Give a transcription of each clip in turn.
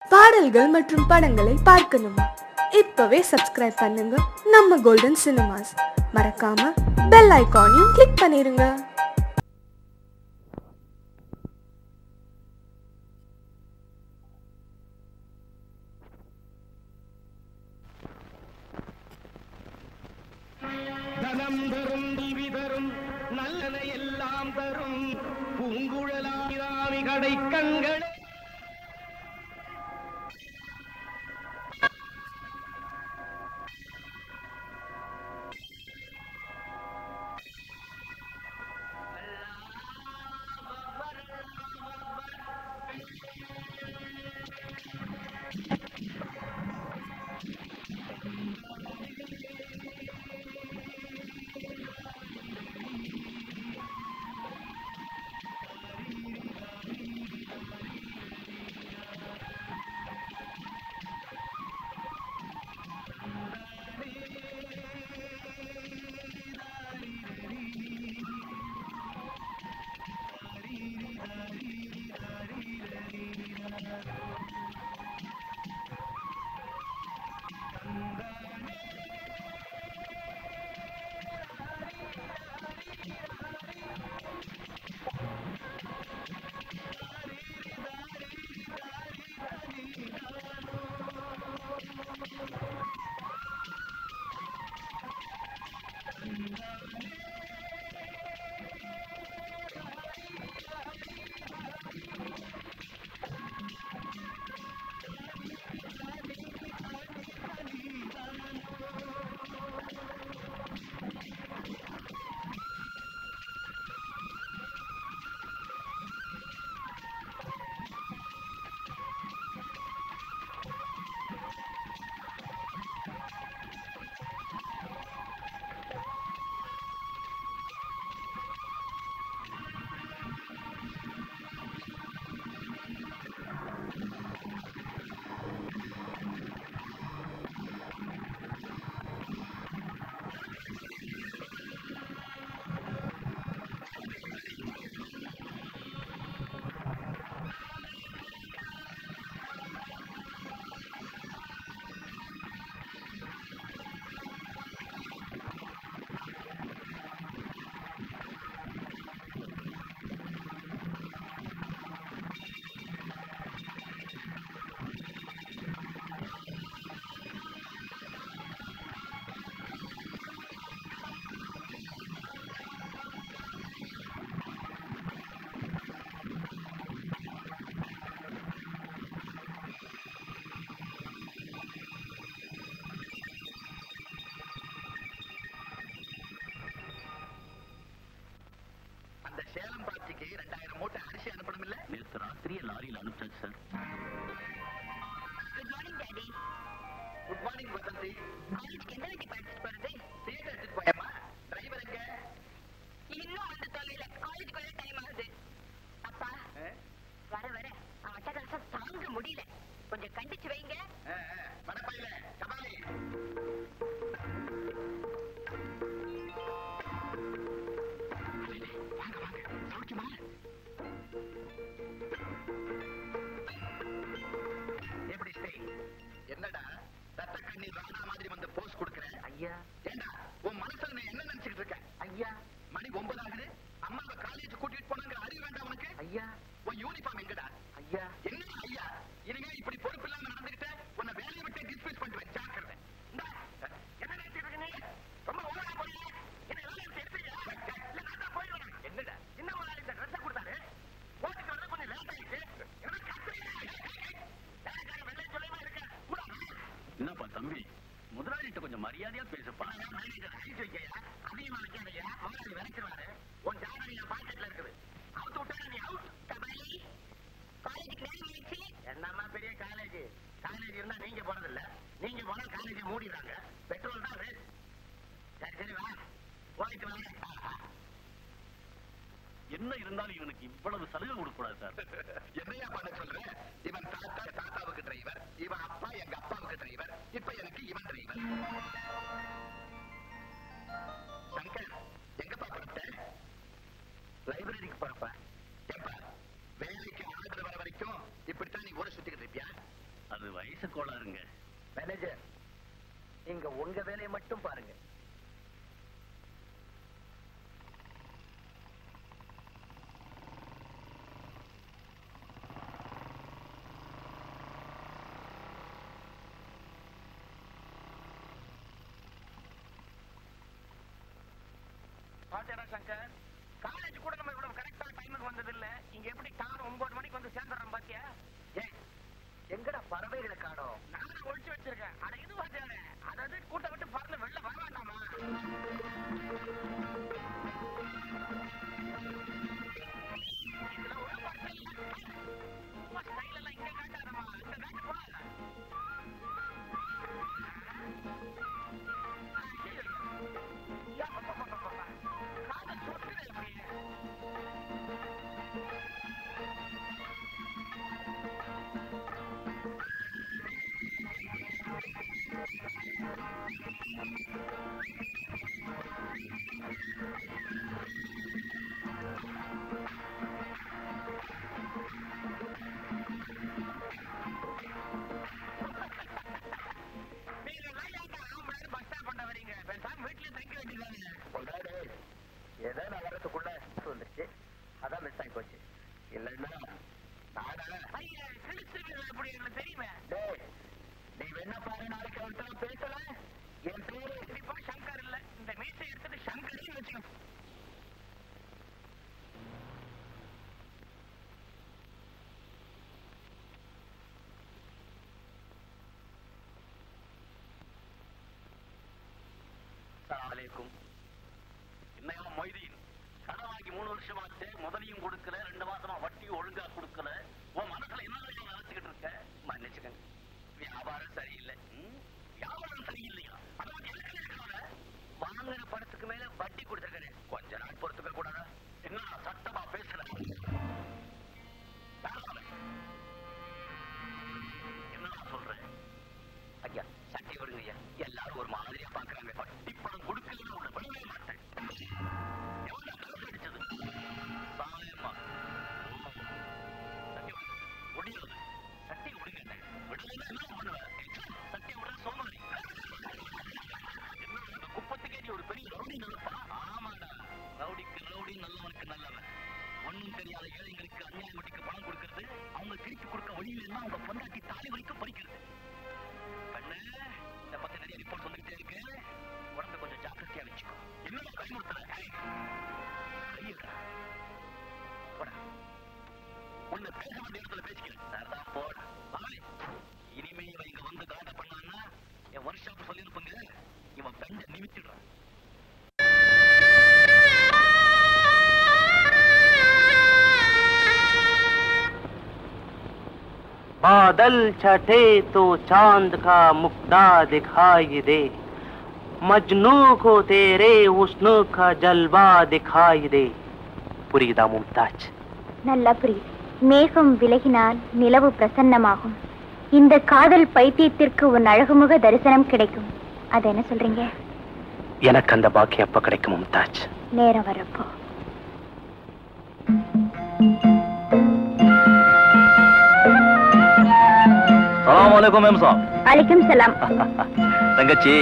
பாடல்கள் மற்றும் படங்களை பார்க்கணுமா? இப்பவே சப்ஸ்கிரைப் பண்ணுங்க நம்ம கோல்டன் சினிமாஸ். மறக்காம பெல் ஐகானையும் கிளிக் பண்ணிருங்க. தனம் தரும் திவி தரும் நல்லன எல்லாம் தரும் பூங்குழலாமி கடை கண்கள் சேலம் பாட்டிக்கு 2000 மூட்டை அரிசி அனுப்பணும் இல்ல? நேற்று ராத்திரியே லாரியில் அனுப்பிச்சாச்சு சார். Good morning daddy. Good morning Vasanthi. காலேஜ்க்கு எந்த வண்டி படிச்சுட்டு போறது? சீட் எடுத்துட்டு போயம்மா. டிரைவர் எங்க? இன்னும் வந்து தொலைல. காலேஜ்க்கு வர டைம் ஆகுது. அப்பா வர வர அட்டகாசம் தாங்க முடியல. கொஞ்சம் கண்டிச்சு வைங்க. படப்பையில கபாலி. எப்படி ஸ்டே? என்னடா ரத்த கண்ணீர் ராணா மாதிரி வந்து போஸ் கொடுக்கற? ஐயா ஏண்டா உன் மனசுல நீ என்ன நினைச்சிட்டு இருக்க? ஐயா மணி 9 ஆகுது. அம்மாவை காலேஜ் கூட்டிட்டு போனாங்கிற அறிவு வேண்டாம் உனக்கு? ஐயா உன் யூனிஃபார்ம் எங்கடா? ஐயா என்ன ஐயா? இனிமே இப்படி பொறுப்பு இல்லாம நடந்துகிட்ட உன்னை வேலையை விட்டு டிஸ்மிஸ் பண்ணுவேன். ஜாக்கிரதை. என்ன நினைச்சிட்டு இருக்க நீ? ரொம்ப ஓவரா போறீங்க. என்ன வேலையை விட்டு எடுத்துறியா? இல்ல நான் தான் போயிடுவேன். என்னடா சின்ன முதலாளி இந்த ட்ரெஸ் கொடுத்தாரு. போட்டுட்டு வர கொஞ்சம் லேட் ஆயிடுச்சு. என்ன கத்துறீங்க? வெள்ளை சொல்லிமா இருக்க கூட. என்னப்பா தம்பி, முதலாளிட்ட கொஞ்சம் மரியாதையா பேசப்பா. மேனேஜர் ஐஸ் வைக்கையா அதிகமா வைக்காதையா. முதலாளி விளைச்சிருவாரு. உன் ஜாதகம் என் பாக்கெட்ல இருக்குது. அவுத்து விட்டா நீ அவுட். கபாலி காலேஜுக்கு நேரம் ஆயிடுச்சு. என்னம்மா பெரிய காலேஜ்? காலேஜ் இருந்தா நீங்க போறதில்ல. நீங்க போனா காலேஜை மூடிடுறாங்க. பெட்ரோல் தான் ரேட். சரி சரி வா போயிட்டு வாங்க. என்ன இருந்தாலும் இவனுக்கு இவ்வளவு சலுகை கொடுக்க கூடாது சார். என்னையா பண்ண சொல்ற? இவன் தாத்தாவுக்கு டிரைவர், இவன் அப்பா எங்க அப்பாவுக்கு டிரைவர், இப்ப எனக்கு இவன் டிரைவர். சங்கர் எங்கப்பா படுத்த? லைப்ரரிக்கு போறப்ப. எப்ப வேலைக்கு ஆர்டர் வர வரைக்கும் இப்படித்தான் நீ ஊரை சுத்திக்கிட்டு இருப்பியா? வயசு கோளாருங்க. மேனேஜர், நீங்க உங்க வேலையை மட்டும் பாருங்க. பாத்தியாடா சங்கர், காலேஜ் கூட நம்ம இவ்வளவு கரெக்டா டைமுக்கு வந்தது இல்ல. இங்க எப்படி கார் 9 மணிக்கு வந்து சேர்ந்துடுறோம் பாத்தியா? எங்கடா பறவைகளை காணோம்? நான் ஒழிச்சு வச்சிருக்கேன். அட இது பாத்தியாட, அதாவது கூட்ட விட்டு பறந்து வெளில வர வேண்டாமா? இதுல ஒரு ஸ்டைல் எல்லாம் இங்க காட்டாதமா, இந்த பேக் போல. ஏதோ நான் வரதுக்குள்ள வந்துருச்சு, அதான் மிஸ் ஆகி போச்சு. இல்லைன்னா தெரியுமே. நீ வேணா பாரு, நாளைக்கு அவர்கிட்ட பேசல. என் பேரு கண்டிப்பா சங்கர் இல்ல, இந்த மீசை எடுத்துட்டு சங்கர் வச்சுக்கணும். என்னையா மொய்தீன், கடன் வாங்கி 3 வருஷமாச்சு, முதலையும் கொடுக்கல, 2 மாசமா வட்டியும் ஒழுங்கா கொடுக்கல. உன் மனசுல என்ன நினைச்சுக்கிட்டு இருக்க? மன்னிச்சுக்கங்க, வியாபாரம் சரியில்லை. வியாபாரம் சரியில்லையா? வாங்கின பணத்துக்கு மேல வட்டி கொடுத்துருக்கேன். கொஞ்ச நாள் பொறுத்துக்க கூடாதா? என்ன சட்டமா பேசுற? என்னடா சொல்ற? ஐயா சட்டை விடுங்க ஐயா, எல்லாரும் ஒரு மாதிரியா பாக்குறாங்க. வட்டி பணம் கொடுக்கலன்னு உன்னை விடவே மாட்டேன். எவ்வளவு கலந்து அடிச்சது? சாயமா சட்டி முடியாது. சட்டி விடுங்க. விடலைன்னா என்ன பண்ணுவேன்? சட்டி விட சோமாரி. என்ன குப்பத்துக்கே நீ ஒரு பெரிய ரவுடி நினைப்பா? ஆமாடா, ரவுடிக்கு ரவுடி, நல்லவனுக்கு நல்லவன். ஒண்ணும் தெரியாத ஏழைங்களுக்கு அநியாய வட்டிக்கு பணம் கொடுக்கறது, அவங்க திருப்பி கொடுக்க வழியில அவங்க பொண்டாட்டி தாலி வரைக்கும் பறிக்கிறது. கண்ணு, இதை பத்தி நிறைய ரிப்போர்ட் வந்துகிட்டே இருக்கு. உடம்பு கொஞ்சம் ஜாக்கிரதையா வச்சுக்கோ. என்னடா பயமுறுத்தல? கையிடா போட. உன்னை பேச வேண்டிய இடத்துல பேசிக்கிறேன். சரிதான் போட. இனிமே இவன் இங்க வந்து காண்ட பண்ணான்னா என் ஒர்க் ஷாப் சொல்லியிருப்பங்க, இவன் பெஞ்ச நிமித்திடுறான். बादल छठे तो चांद का मुक्ता दिखाई दे, मजनू को तेरे हुस्न का जलवा दिखाई दे. புரியுதா மும்தாஜ்? நல்லா புரியுது. மேகம் விலகினால் நிலவு பிரசன்னமாகும். இந்த காதல் பைத்தியத்திற்கு உன் அழகுமுக தரிசனம் கிடைக்கும். அது என்ன சொல்றீங்க? எனக்கு அந்த பாக்கியம் எப்ப கிடைக்கும் மும்தாஜ்? நேரம் வரப்போ. அலைக்கும் சலாம். தங்கச்சி,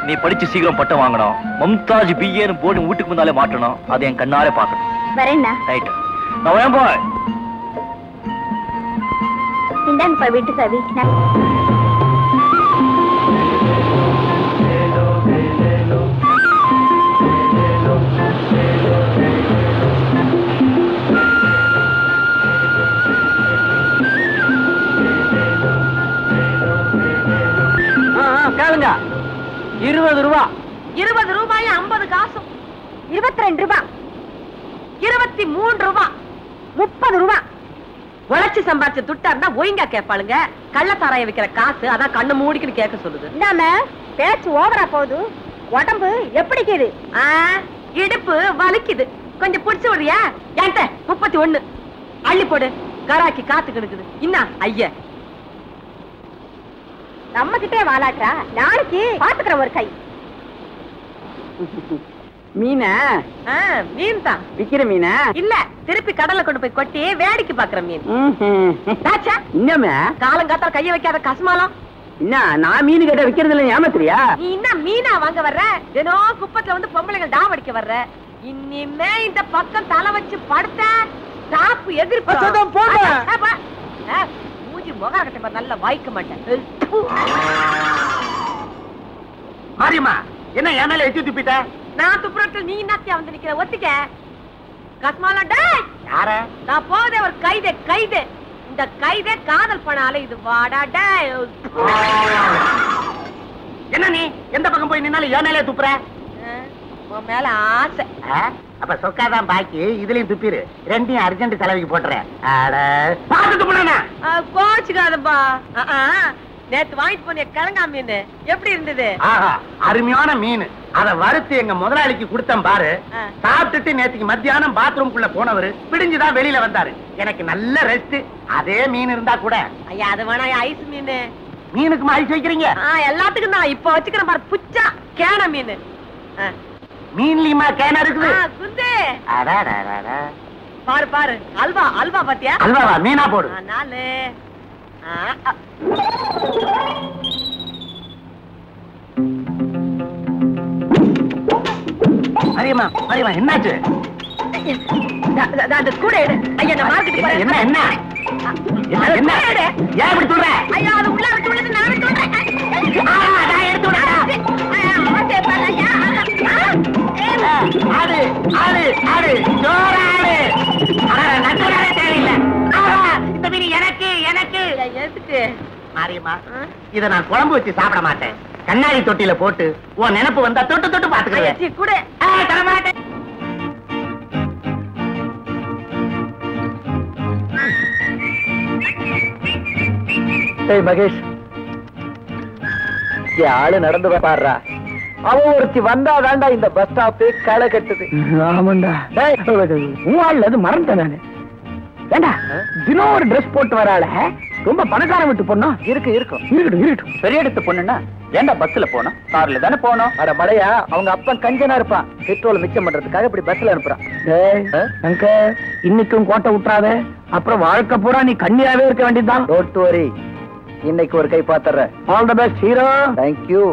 நீ படிச்சு சீக்கிரம் பட்டம் வாங்கணும். மும்தாஜ் பிஏன்னு போர்டு வீட்டுக்கு முன்னாலே மாட்டணும். அதை என் கண்ணாலே பார்க்கணும். வரேன்னா? ரைட், நான் வரேன் போய். இந்தாங்கப்பா வீட்டு சாவி. கேளுங்க. 20 ரூபா. 20 ரூபாய் 50 காசும். 22 ரூபா. 23 ரூபா. 30 ரூபா. உழைச்சு சம்பாதிச்ச துட்டா இருந்தா ஒழுங்கா கேட்பாளுங்க. கள்ளத்தாராய வைக்கிற காசு, அதான் கண்ணு மூடிக்கிட்டு கேட்க சொல்லுது. நாம பேச்சு ஓவரா போகுது. உடம்பு எப்படிக்குது? இடுப்பு வலிக்குது. கொஞ்சம் புடிச்சு விடுறியா? என்கிட்ட 31 அள்ளி போடு. கராக்கி காத்து கிடக்குது. என்ன ஐயா நம்ம கிட்டே வாலாட்டா? நாளைக்கு பாத்துக்கிற ஒரு கை. மீனா? மீன் தான். விக்கிற மீனா? இல்ல, திருப்பி கடல்ல கொண்டு போய் கொட்டி வேடிக்கை பாக்குற மீன். இன்னமே காலங்காத்தால கைய வைக்காத கஸ்மாலம். என்ன நான் மீன் கேட்ட விக்கிறது இல்ல, ஏமாத்துறியா? நீ என்ன மீனா வாங்க வர்ற? தினம் குப்பத்துல வந்து பொம்பளைகள் டாம் அடிக்க வர்ற. இனிமே இந்த பக்கம் தலை வச்சு படுத்த சாப்பு எதிர்ப்பு மூஞ்சி முகரகத்தை நல்ல வாய்க்க மாட்டேன். மாரியம்மா, என்ன என் மேல எச்சு துப்பிட்ட? நான் துப்புறத்தில் நீ என்னத்தியா வந்து நிக்கிற? ஒத்திக்க கஸ்மாலம். டேய், யார? நான் போதே ஒரு கைது. இந்த கைதே காதல் பண்ணால இது வாடா. டேய், என்ன நீ எந்த பக்கம் போய் நின்னாலும் என் மேலே துப்புற? உன் மேல ஆசை. அப்ப சொக்காதான் பாக்கி, இதுலயும் துப்பிரு. ரெண்டையும் அர்ஜென்ட் செலவுக்கு போட்டுறேன். பாத்து துப்புனா கோச்சுக்காதப்பா. நேத்து வாங்கிட்டு போன கிழங்கா மீன் எப்படி இருந்தது? ஆஹா, அருமையான மீன். அத வறுத்து எங்க முதலாளிக்கு கொடுத்தேன் பாரு. சாப்பிட்டுட்டு நேத்துக்கு மத்தியானம் பாத்ரூம்குள்ள போனவரு பிடிஞ்சுதான் வெளியில வந்தாரு. எனக்கு நல்ல ரெஸ்ட். அதே மீன் இருந்தா கூட. ஐயா, அது வேணா ஐஸ் மீன். மீனுக்கு ஐஸ் வைக்கிறீங்க? எல்லாத்துக்கும் தான் இப்ப வச்சுக்கிறேன் பாரு. புச்சா கேன மீன். மீன்லயுமா கேன இருக்குது? குந்து பாரு பாரு. அல்வா பாத்தியா? அல்வாவா? மீனா போடு. நாலு. மரியம்மா, என்னாச்சு? கூட எடு. ஐயா, நான் மார்க்கெட்டுக்கு போறேன். என்ன என்ன என்ன ஏன் இப்படி சொல்ற? ஐயா, அது உள்ள விட்டு உள்ளது நான் விட்டு விடுறேன். நான் எடுத்து விடுறேன். ஆடு ஆடு ஆடு ஜோராடு. நட்டுறாரே தேவையில்லை. இந்த மீன் எனக்கு எனக்கு எதுக்கு? மாரியம்மா, இத நான் குழம்பு வச்சு சாப்பிட மாட்டேன். கண்ணாடி தொட்டில போட்டு உன் நினைப்பு வந்தா தொட்டு தொட்டு பாத்துக்கிறேன். கூட தரமாட்டேன். மகேஷ், ஆளு நடந்து பாடுறா. அவன் ஒருத்தி வந்தா வேண்டா இந்த பஸ் ஸ்டாப் களை கட்டுது. ஆமாண்டா. உன் ஆள் அது மறந்துட்டேன் நானு. ஏண்டா தினம் ஒரு ட்ரெஸ் போட்டு வராள? ரொம்ப பணக்கார விட்டு பொண்ணா? இருக்கட்டும். பெரிய எடுத்து பொண்ணுன்னா ஏண்டா பஸ்ல போனோம்? கார்ல தானே போனோம். அட மலையா, அவங்க அப்பன் கஞ்சனா இருப்பான். பெட்ரோல் மிச்சம் பண்றதுக்காக இப்படி பஸ்ல அனுப்புறான். இன்னைக்கும் கோட்டை விட்டுறாத, அப்புறம் வாழ்க்கை பூரா நீ கண்ணியாவே இருக்க வேண்டியதுதான். டோன்ட் வரி, இன்னைக்கு ஒரு கை பாத்துறேன். All the best hero. Thank you.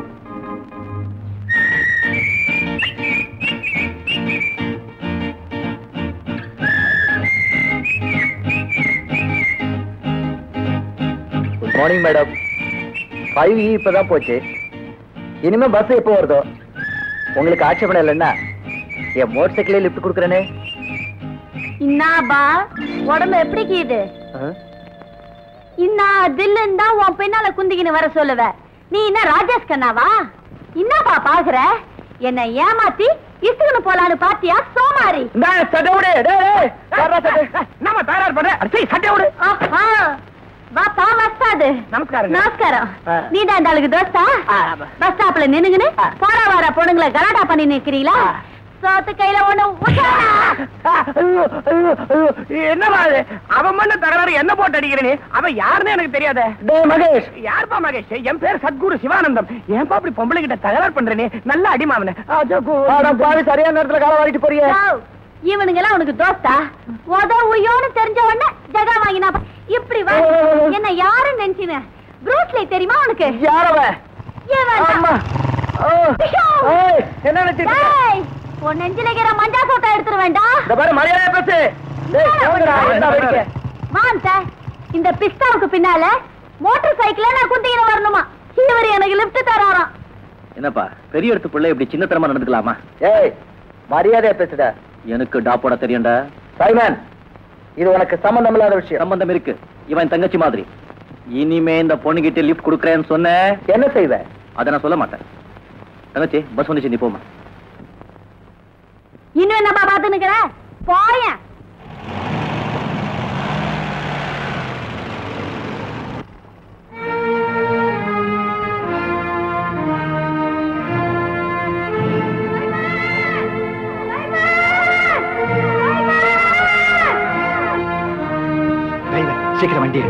Good morning madam. 5E இப்பதான் போச்சு. இனிமே பஸ் எப்போ வருதோ? உங்களுக்கு ஆட்சேபணம் இல்லைன்னா என் மோட்டர் சைக்கிளே லிஃப்ட் கொடுக்குறேனே. இன்னாபா உடம்பு எப்படி கீது? இன்னா தில்லுன்னு தான் உன் பின்னால குந்திக்கின்னு வர சொல்லுவ. நீ என்ன ராஜேஷ் கண்ணாவா? என்னப்பா பாக்குற? என்ன ஏமாத்தி இசுக்குன்னு போலான்னு பாத்தியா சோமாரி? நம்ம தயார் பண்ற சட்டை விடு. வாப்பா வஸ்தாது. நமஸ்காரம். நமஸ்காரம். நீ தான் இந்த ஆளுக்கு தோஸ்தா? பஸ் ஸ்டாப்ல நின்னுங்கன்னு போற வர பொண்ணுங்களை கலாட்டா பண்ணி நிக்கிறீங்களா? சோத்து கையில ஒண்ணு என்னமா அவன் மண்ண தகராறு என்ன போட்டு அடிக்கிறேன்னு அவன் யாருன்னு எனக்கு தெரியாத. மகேஷ். யாருப்பா மகேஷ்? என் பேர் சத்குரு சிவானந்தம். ஏன்பா அப்படி பொம்பளை கிட்ட தகராறு பண்றேனே? நல்ல அடிமாவன சரியான நேரத்துல கால வாங்கிட்டு போறிய. இவனுங்க எல்லாம் உனக்கு தோஸ்தா? உயோன்னு தெரிஞ்ச உடனே ஜகா வாங்கினா இப்படி வா. என்ன யாருன்னு நினைச்சின? ப்ரூஸ்லி தெரியுமா உனக்கு? யாரவ? என்ன நினைச்சிட்டு? உன் நெஞ்சில இருக்கிற மஞ்சா சோட்டை எடுத்துட வேண்டாம். இந்த பாரு மரியாதை பேசு. இந்த பிஸ்தாவுக்கு பின்னால மோட்டார் சைக்கிள்ல நான் குந்திக்கிற வரணுமா? இவர் எனக்கு லிஃப்ட் தராராம். என்னப்பா பெரிய இடத்து பிள்ளை இப்படி சின்னத்தனமா நடந்துக்கலாமா? ஏய், மரியாதையா பேசுடா. எனக்கு டாப்போட தெரியும்டா. சைமன், இது உனக்கு சம்பந்தம் இல்லாத விஷயம். சம்பந்தம் இருக்கு. இவன் தங்கச்சி மாதிரி. இனிமே இந்த பொண்ணுகிட்ட லிஃப்ட் கொடுக்கறேன்னு சொன்ன என்ன செய்வ? அதை நான் சொல்ல மாட்டேன். தங்கச்சி பஸ் வந்துச்சு, நீ போமா. இன்னும் என்னப்பா பாத்து நிக்கிற? போய சீக்கிரம் வண்டி.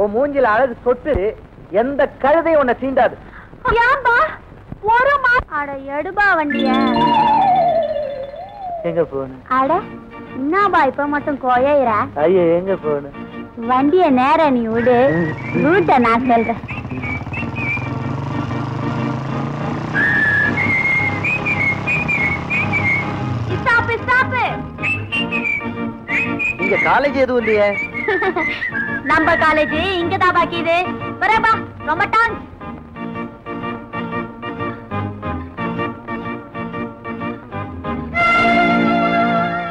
உன் மூஞ்சில அழகு சொட்டு எந்த கழுதையும் உன்னை சீண்டாது. ஏன்பா ஒரு அட எடுபா வண்டிய எங்க போகணும்? அட என்னப்பா இப்ப மட்டும் கோயிற? ஐயோ எங்க போகணும்? வண்டிய நேர நீ விடு, ரூட்ட நான் சொல்றேன். இங்க காலேஜ் எதுவும் இல்லையே? நம்ம காலேஜ் இங்கதான் பாக்கிது. வரேப்பா, ரொம்ப டான்ஸ்.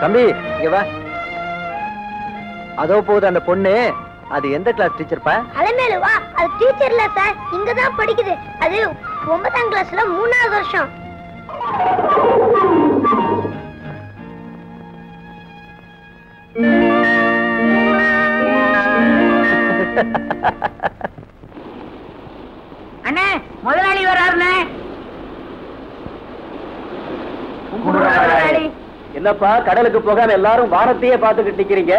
தம்பி இங்க வா. அதோ போகுது அந்த பொண்ணு. அது எந்த கிளாஸ் டீச்சர்ப்பா? அலமேலு வா. அது டீச்சர்ல சார், இங்கதான் படிக்குது. அது 9ஆம் கிளாஸ்ல 3வது வருஷம். அண்ணே முதலாளி வராருண்ணே. என்னப்பா கடலுக்கு போகாம எல்லாரும் வானத்தையே பாத்துக்கிட்டு நிக்கிறீங்க?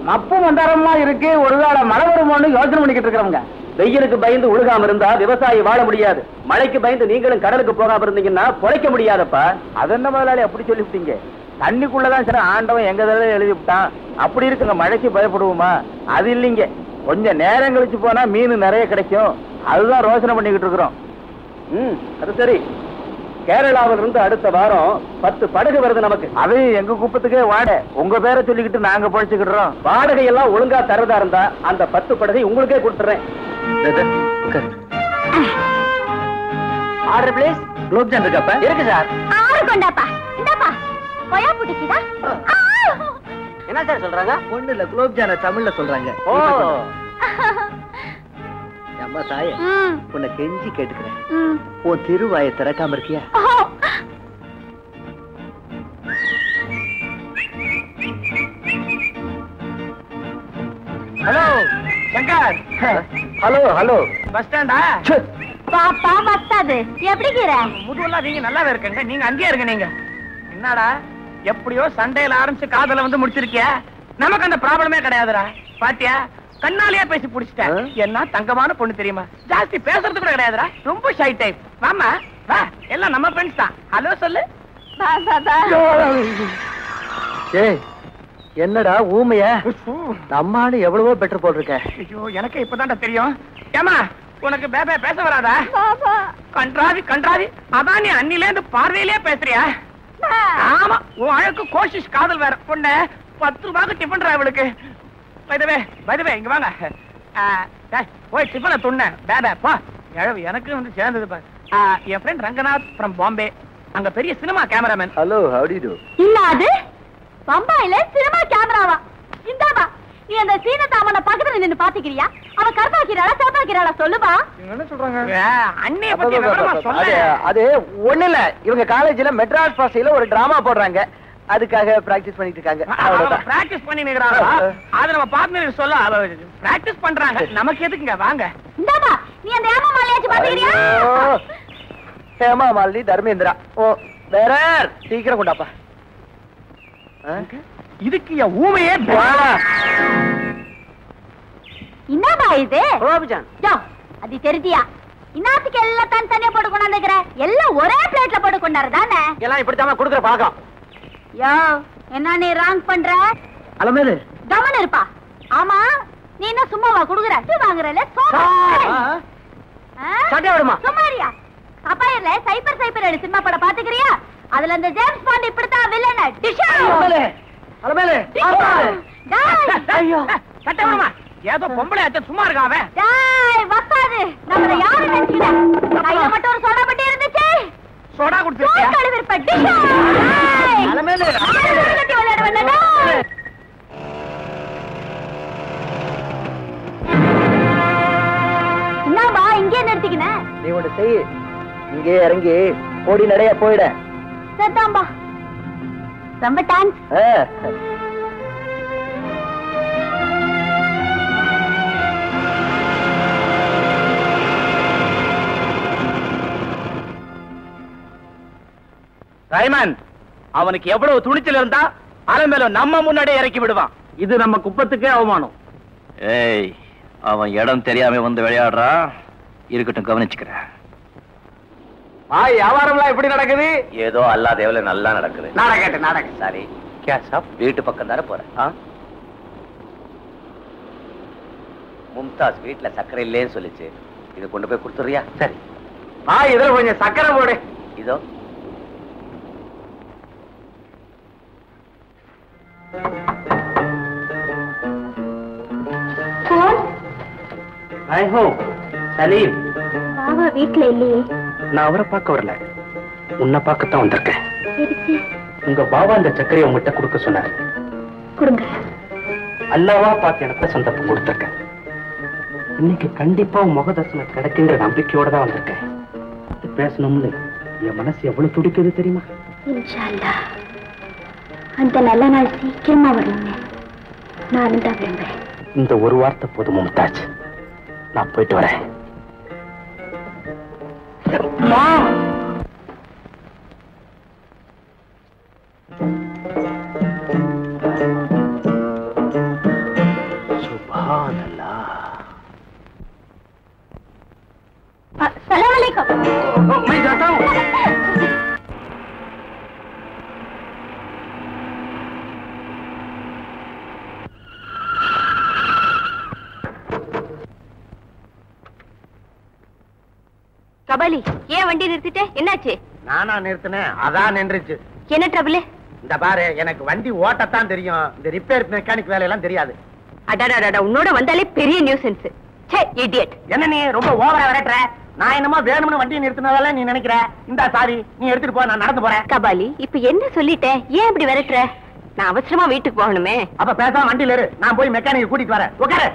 மப்பு மந்தாரமா இருக்கு, ஒருவேளை மழை வருமோன்னு யோசனை பண்ணிக்கிட்டு இருக்கிறவங்க. வெயிலுக்கு பயந்து உழுகாம இருந்தா விவசாயி வாழ முடியாது. மழைக்கு பயந்து நீங்களும் கடலுக்கு போகாம இருந்தீங்கன்னா பொழைக்க முடியாதப்பா. அது என்ன முதலாளி அப்படி சொல்லிவிட்டீங்க? தண்ணிக்குள்ளதான் சார் ஆண்டவன் எங்க தடவை எழுதி விட்டான். அப்படி இருக்குங்க, மழைக்கு பயப்படுவோமா? அது இல்லைங்க, கொஞ்சம் நேரம் கழிச்சு போனா மீன் நிறைய கிடைக்கும். அதுதான் ரோசனை பண்ணிக்கிட்டு இருக்கிறோம். அது சரி, கேரளாவில இருந்து அடுத்த வாரம் 10 படகு வருது நமக்கு. அது எங்க குப்பத்துக்கே வாடகை. உங்க பேரை சொல்லிக்கிட்டு நாங்க பொழைச்சுக்கிடுறோம். வாடகை எல்லாம் ஒழுங்கா தரதா இருந்தா அந்த 10 படகை உங்களுக்கே கொடுத்துறேன். Order please. குலோப் ஜாம் இருக்கப்ப? இருக்கு சார். ஆறு கொண்டாப்பா. இந்தாப்பா. கொயா புடிக்குதா? என்ன சார் சொல்றாங்க? ஒண்ணு இல்ல, குலோப் ஜாம் தமிழ்ல சொல்றாங்க. ஓ அம்மா தாயே, உன்னை கெஞ்சி கேட்டுக்கிறேன், உன் திருவாயை திறக்காம இருக்கியா? Hello Shankar. Hello hello. Bus ஸ்டாண்டா? பாப்பா பத்தாது. எப்படி கீர? முதுவெல்லாம் நீங்க நல்லாவே இருக்குங்க. நீங்க அங்கேயே இருங்க. நீங்க என்னடா எப்படியோ சண்டையில ஆரம்பிச்சு காதல வந்து முடிச்சிருக்கிய. நமக்கு அந்த ப்ராப்ளமே கிடையாதுடா. பாத்தியா, கண்ணாலேயே பேசி புடிச்சிட்டேன். என்ன தங்கமான பொண்ணு தெரியுமா? ஜாஸ்தி பேசுறது கூட கிடையாதுடா. ரொம்ப ஷை டைப். வாமா வா, எல்லாம் நம்ம ஃப்ரெண்ட்ஸ் தான். ஹலோ சொல்லு. ஏய் என்னடா ஊமைய? நம்மானு எவ்வளவோ பெட்டர் போல் இருக்க. ஐயோ எனக்கு இப்பதான்டா தெரியும். ஏமா உனக்கு பேபே பேச வராதா? கன்றாவி கன்றாவி. அதான் நீ அன்னில இருந்து பார்வையிலே பேசுறியா? ஆமா, உன் அழகு கோஷிஷ் காதல் வேற. பொண்ணு 10 ரூபாய்க்கு டிஃபன் அவளுக்கு. பைதவே இங்க வாங்க. போய் டிஃபனை துண்ண பேபே போ. எனக்கு வந்து சேர்ந்தது பாரு. என் ஃப்ரெண்ட் ரங்கநாத் ஃப்ரம் பாம்பே. அங்க பெரிய cinema cameraman. Hello, how do you do? இல்ல அது பம்பாயில சினிமா கேமராவா? இந்தாமா, நீ அந்த சீனதாமன பக்கத்துல நின்னு பாத்துக்கிறியா? அவ கருப்பாக்கிறாளா சேப்பாக்கிறாளா சொல்லுப்பா. என்ன சொல்றாங்க? அண்ணிய பத்தி விவரமா சொல்லு. அது ஒண்ணு இல்ல, இவங்க காலேஜ்ல மெட்ராஸ் பாஷையில ஒரு டிராமா போடுறாங்க. அதுக்காக பிராக்டிஸ் பண்ணிட்டு இருக்காங்க. அவ்வளவுதான். பிராக்டிஸ் பண்ணி நிக்கறாங்க. அது நம்ம பார்ட்னர் சொல்ல பிராக்டிஸ் பண்றாங்க. நமக்கு எதுக்குங்க? வாங்க. இந்தாமா, நீ அந்த ஏமா மாலையாச்சு பாத்துக்கிறியா? ஹேமா மாலினி தர்மேந்திரா. ஓ வேற சீக்கிரம் கொண்டாப்பா. இதுக்கு என் ஊமையே என்னடா இது? குலோப்ஜான். யோ, அது தெரிதியா? இன்னாத்துக்கு எல்லாம் தனித்தனியா போட்டு கொண்டாந்துக்கிற. எல்லாம் ஒரே பிளேட்ல போட்டு கொண்டாரு தானே? எல்லாம் இப்படித்தான் கொடுக்குற பழக்கம். யோ, என்ன நீ ராங் பண்ற? அலமேலு கவனம் இருப்பா. ஆமா, நீ என்ன சும்மாவா குடுக்குற? வாங்குறல சட்டை விடுமா? சும்மாரியா? சபாயர்ல சைபர் சைபர் எடு சினிமா படம் பாத்துக்கிறியா? அதுல அந்த ஜேம்ஸ் பாண்ட் இப்படித்தான் வில்லன். டிஷா அலமேலு அலமேலு. ஐயோ சட்டை விடுமா? ஏதோ பொம்பளை ஆச்ச சும்மா இருக்காவே. டேய் வக்காது, நம்மள யாரு நினைச்சீங்க? கையில மட்டும் ஒரு சோடா பட்டி இருந்துச்சு. சோடா குடிச்சிட்டியா? கழுவிருப்ப டிஷா. அலமேலு கட்டி விளையாட வேண்டாம். என்னப்பா இங்கே நிறுத்திக்கின? நீ ஒண்ணு செய், இங்கே இறங்கி ஓடி நடைய போயிட. சரிதான்பா, ரொம்ப தேங்க்ஸ். ரைமன், அவனுக்கு எவ்வளவு துணிச்சல் இருந்தா அலமேல நம்ம முன்னாடியே இறக்கி விடுவான். இது நம்ம குப்பத்துக்கே அவமானம். ஏய், அவன் இடம் தெரியாம வந்து விளையாடுறான். இருக்கட்டும், கவனிச்சுக்கிறேன். வியாபாரம்லாம் எப்படி நடக்குது? ஏதோ அல்லாத எவ்வளவு நல்லா நடக்குது. நடக்கட்டு. சரி, வீட்டு பக்கம் தானே போறேன். மும்தாஸ் வீட்டுல சர்க்கரை இல்லேன்னு சொல்லிச்சு. இதை கொண்டு போய் கொடுத்துறியா? சரி, இதுல கொஞ்சம் சக்கரை போடு. இதோ. சலீம், பாபா வீட்டுல இல்லையே. நான் அவரை பார்க்க வரல, உன்னை பார்க்கத்தான் வந்திருக்கேன். உங்க பாபா இந்த சர்க்கரையை உங்ககிட்ட கொடுக்க சொன்னாரு. கொடுங்க. அல்லாவா பார்த்து எனக்கு சந்தர்ப்பம் கொடுத்திருக்கேன். இன்னைக்கு கண்டிப்பா உன் முகதர்சனம் கிடைக்குங்கிற நம்பிக்கையோட தான் வந்திருக்கேன். பேசணும்னு என் மனசு எவ்வளவு துடிக்குது தெரியுமா? இன்ஷா அல்லாஹ் அந்த நல்ல நாள் சீக்கிரமா வரணும்னு நானும் தான் விரும்புறேன். இந்த ஒரு வார்த்தை போதும் மும்தாஜ். நான் போயிட்டு வரேன். சலாம் அலைக்கும். கபாலி, ஏன் வண்டி நிறுத்திட்ட? என்னாச்சு? நானா நிறுத்தினேன், அதான் நின்றுச்சு. என்ன ட்ரபிள்? இந்த பாரு, எனக்கு வண்டி ஓட்டத்தான் தெரியும், இந்த ரிப்பேர் மெக்கானிக் வேலையெல்லாம் தெரியாது. அடாடாடா, உன்னோட வந்தாலே பெரிய நியூசன்ஸ். ச்சே, இடியட். என்ன நீ ரொம்ப ஓவரா விரட்டுற? நான் என்னமோ வேணும்னு வண்டியை நிறுத்தினதால நீ நினைக்கிற? இந்த சாரி நீ எடுத்துட்டு போ, நான் நடந்து போறேன். கபாலி, இப்ப என்ன சொல்லிட்டேன்? ஏன் இப்படி விரட்டுற? நான் அவசரமா வீட்டுக்கு போகணுமே. அப்ப பேசாம வண்டியில இரு, நான் போய் மெக்கானிக் கூட்டிட்டு வரேன். உட்காரு.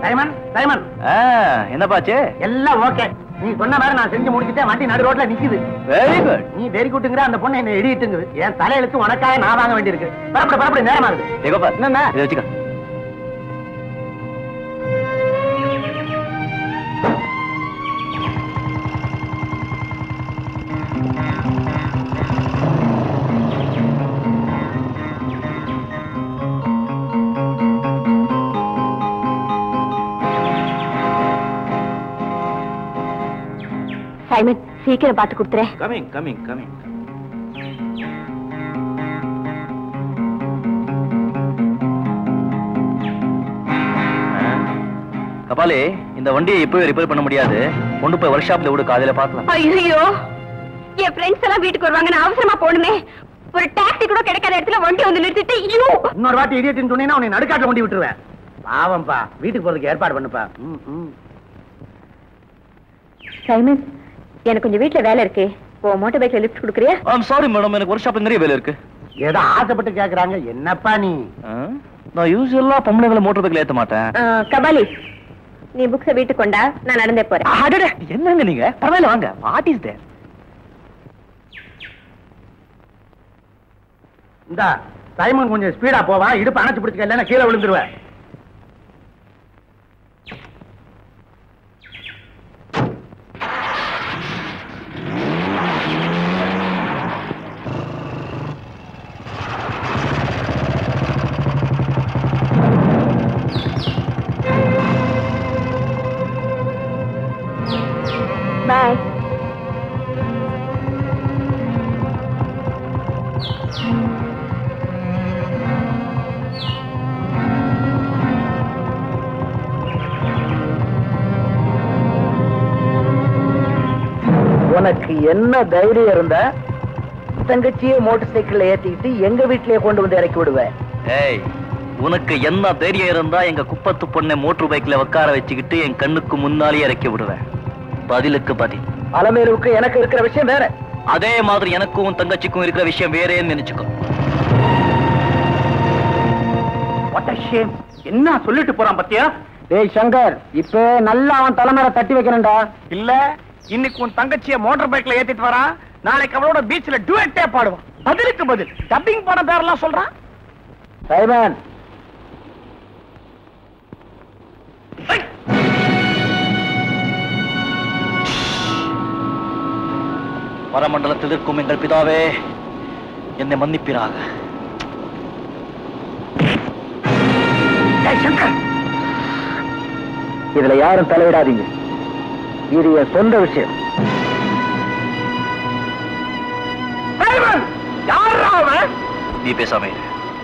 சைமன், சைமன், என்னப்பாச்சு? எல்லாம் ஓகே. நீ சொன்ன மாதிரி நான் செஞ்சு முடிச்சுட்டேன். வண்டி நடு ரோட்ல நிக்குது. Very good. நீ வெரி குட்டுங்கிற அந்த பொண்ணு என்ன இடிட்டுங்குது. என் தலையெழுத்து உனக்காக நான் வாங்க வேண்டியிருக்கு. பரப்பட நேரமா இருக்கு. என்ன இதை வச்சுக்க. சைமன், சீக்கிரம் பார்த்து கொடுத்துறேன். கமிங். கபாலி, இந்த வண்டியை இப்பவே ரிப்பேர் பண்ண முடியாது. கொண்டு போய் ஒர்க் ஷாப்ல விடு, காலையில பார்க்கலாம். ஐயோ, என் ஃப்ரெண்ட்ஸ் எல்லாம் வீட்டுக்கு வருவாங்க, நான் அவசரமா போகணுமே. ஒரு டாக்ஸி கூட கிடைக்காத இடத்துல வண்டி வந்து நிறுத்திட்டு இன்னொரு வாட்டி இடியட்னு சொன்னீங்கன்னா உன்னை நடுக்காட்டுல கொண்டு விட்டுருவேன். பாவம்பா, வீட்டுக்கு போறதுக்கு ஏற்பாடு பண்ணுப்பா. சைமன், எனக்கு கொஞ்சம் வீட்டுல வேலை இருக்கு. மோட்டார் பைக்ல லிஃப்ட் கொடுக்குறியா? ஐம் சாரி மேடம், எனக்கு ஒர்க் ஷாப்ல நிறைய வேலை இருக்கு. ஏதோ ஆசைப்பட்டு கேக்குறாங்க. என்னப்பா நீ? நான் யூசுவலா பொம்பளைங்களை மோட்டார் பைக்ல ஏத்த மாட்டேன். கபாலி, நீ புக்ஸ வீட்டுக்கு கொண்டா, நான் நடந்தே போறேன். என்னங்க நீங்க? பரவாயில்ல, வாங்க. What is there? இந்த சைமன் கொஞ்சம் ஸ்பீடா போவான். இடுப்பு அணைச்சு பிடிச்சுக்க, இல்லைன்னா கீழே விழுந்துருவேன். பாய். உனக்கு என்ன தைரியம் இருந்தா தங்கச்சியே மோட்டார் சைக்கிள்ல ஏத்திக்கிட்டு எங்க வீட்லயே கொண்டு வந்து இறக்கி விடுவேன். ஏய், உனக்கு என்ன தைரியம் இருந்தா எங்க குப்பத்து பொண்ணை மோட்டார் பைக்ல உட்கார வச்சுக்கிட்டு என் கண்ணுக்கு முன்னாலே இறக்கி விடுவேன். பதிலுக்கு பதில். அலமேலுக்கு எனக்கு இருக்கிற விஷயம் வேற. அதே மாதிரி எனக்கும் உன் தங்கச்சிக்கும் இருக்கிற விஷயம் வேறேன்னு நினைச்சுக்கோ. என்ன சொல்லிட்டு போறான் பத்தியா? டேய் சங்கர், இப்ப நல்லா அவன் தலைமையில தட்டி வைக்கணும்டா. இல்ல, இன்னைக்கு உன் தங்கச்சிய மோட்டார் பைக்ல ஏத்திட்டு வரான். நாளைக்கு அவளோட பீச்ல டுவெட்டே பாடுவான். பதிலுக்கு பதில் டப்பிங் படம் பேரெல்லாம் சொல்றான். சைமன், பரமண்டலத்தில் இருக்கும் எங்கள் பிதாவே, என்னை மன்னிப்பிறாக. சங்கர், இதுல யாரும் தலையிடாதீங்க. இது என் சொந்த விஷயம். நீ பேசாம இரு.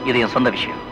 இது என் சொந்த விஷயம்.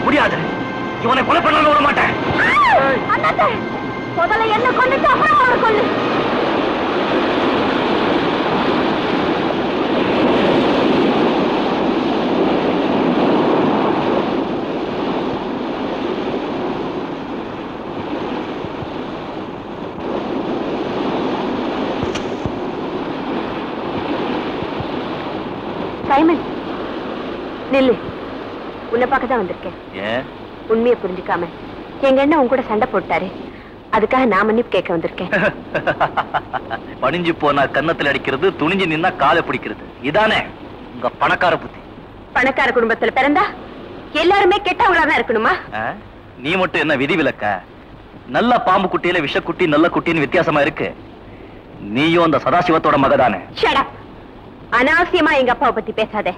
முடியாது. இவனை கொலை பண்ண விட மாட்டேன். முதல்ல என்ன கொண்டுட்டு அப்புறம் அவரை கொல்லு. சைமன், நில்லு. உன்னை பார்க்க தான் வந்திருக்கேன். உண்மையை புரிஞ்சுக்காம எங்க அண்ணன் உன் கூட சண்டை போட்டாரு. அதுக்காக நான் மன்னிப்பு கேட்க வந்திருக்கேன். பணிஞ்சு போனா கன்னத்துல அடிக்கிறது, துணிஞ்சு நின்னா காலை பிடிக்கிறது. இதானே உங்க பணக்கார புத்தி? பணக்கார குடும்பத்துல பிறந்தா எல்லாருமே கெட்டவங்களா தான் இருக்கணுமா? நீ மட்டும் என்ன விதி விலக்க? நல்ல பாம்பு குட்டியில விஷக்குட்டி நல்ல குட்டின்னு வித்தியாசமா இருக்கு. நீயும் அந்த சதாசிவத்தோட மகதானே? Shut up. அனாவசியமா எங்க அப்பாவை பத்தி பேசாதே.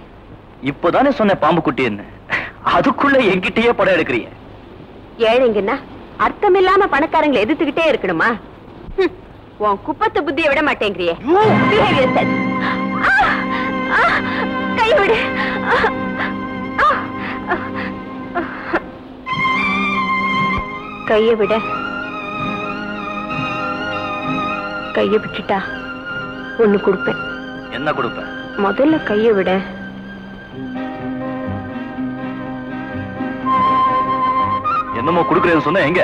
இப்போதானே சொன்ன பாம்பு குட்டின்னு, அதுக்குள்ள என்கிட்டயே படம் எடுக்கிறிய. ஏழைங்கன்னா அர்த்தம் இல்லாம பணக்காரங்களை எதிர்த்துக்கிட்டே இருக்கணுமா? உன் குப்பத்து புத்தியை விட மாட்டேங்கிறியே. கை விடு. கைய விட. கைய விட்டுட்டா ஒண்ணு கொடுப்பேன். என்ன கொடுப்பேன்? முதல்ல கைய விட. என்னமோ கொடுக்கறேன்னு சொன்ன. எங்க?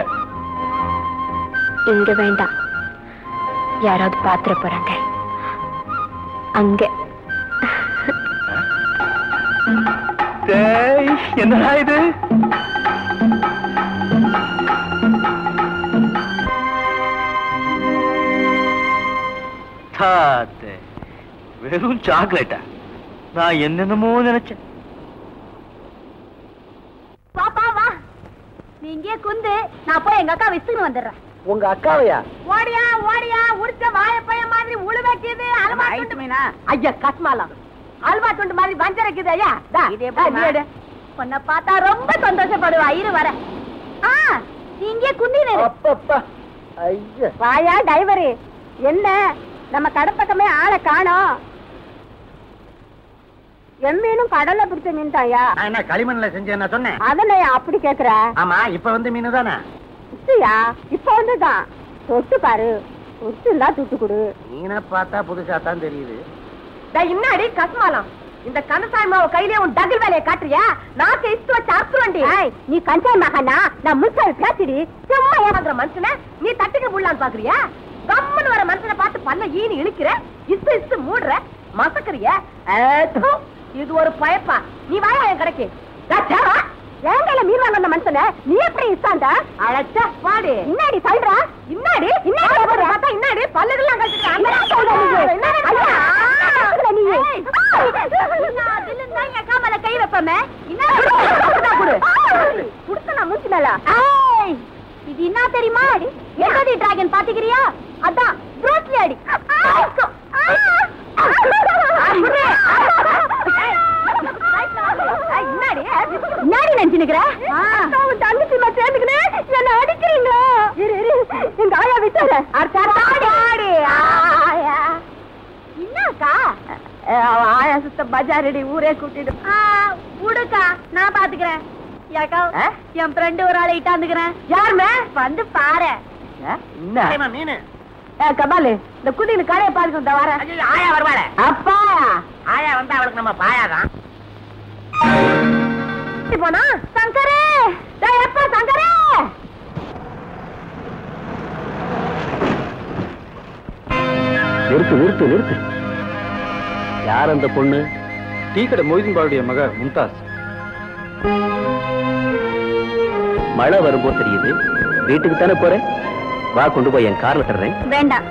இங்க வேண்டாம், யாராவது பாத்திர போறாங்க அங்க. என்னடா இது? வெறும் சாக்லேட்டா? நான் என்னென்னமோ நினைச்சேன். நீ இங்கே குந்து, நான் போய் எங்க அக்கா விசுன்னு வந்துடுறேன். உங்க அக்காவையா? ஓடியா ஓடியா, உடிச்ச வாழைப்பைய மாதிரி உழுவைக்குது. அல்வா துண்டு மீனா? ஐயா கஸ்மாலம். அல்வா துண்டு மாதிரி வஞ்சரைக்குது. ஐயா உன்னை பார்த்தா ரொம்ப சந்தோஷப்படுவா. இரு வர. நீ இங்கே குந்தினு. அப்பப்பா. ஐயா வாயா டைவரு. என்ன நம்ம கடப்பக்கமே ஆளை காணோம். எம்மீனும் கடல்ல பிடிச்ச மீன் தாயா? என்ன களிமண்ல செஞ்சேன்னா சொன்னேன். அதனை அப்படி கேக்குற? ஆமா, இப்ப வந்து மீனு தானே? இப்ப வந்துதான். தொட்டு பாரு, தொட்டுந்தா துட்டு கொடு. மீனை பார்த்தா புதுசா தான் தெரியுது. இன்னாடி கஸ்மாலம், இந்த கனசாய் மாவ கையிலே உன் டகில் வேலையை காட்டுறியா? நாக்கு இஸ்து வச்சு அறுத்துவண்டி. நீ கஞ்சாய் மகனா? நான் முன்சாவி பேசிடி. சும்மா ஏமாந்துற மனுஷன நீ தட்டுக்க புள்ளான்னு பாக்குறியா? கம்மன் வர மனுஷனை பார்த்து பல்ல ஈனி இழுக்கிற, இஸ்து இஸ்து மூடுற, மசக்கறிய. இது ஒரு பயப்பா. நீ வாயா என் கடைக்கு. ஏங்கையில மீன் வாங்க வந்த மனுஷன நீ எப்படி இஸ்தாண்டா? அழைச்ச பாடு. இன்னாடி சொல்ற? இன்னாடி இன்னாடி பல்லுகள்லாம் கழிச்சுட்டு கை வைப்பமே. இது என்ன தெரியுமா? என்னது டிராகன் பாத்துக்கிறியா? அதான் ப்ரூஸ்லி அடி. என்னடி நினைச்சுக்கிற? தங்கச்சி சேர்ந்துக்கினேன் என்ன அடிக்கிறீங்களா? எங்க ஆயா விட்டாரு. என்னக்கா ஆயா சுத்த பஜாரடி ஊரே கூட்டிட்டு உடுக்கா நான் பாத்துக்கிறேன். என் ஃப்ரெண்டு ஒரு ஆளை இட்டாந்துக்கிறேன். யாருமே வந்து பாரு. மீன் கபாலு இந்த குதிக்கு கடையை பாத்துக்கிட்டு வர. ஆயா வருவாள. அப்பா ஆயா வந்து அவளுக்கு நம்ம பாயாதான். போனா சங்கரே எப்ப சங்கரே நிறுத்து நிறுத்து நிறுத்து. யார் அந்த பொண்ணு? டீ கடை மொய்தீன் பாவுடைய மக மும்தாஸ். மழை வரும்போது தெரியுது. வீட்டுக்கு தானே போறேன். வா கொண்டு போய் என் கார்ல தர்றேன். வேண்டாம்.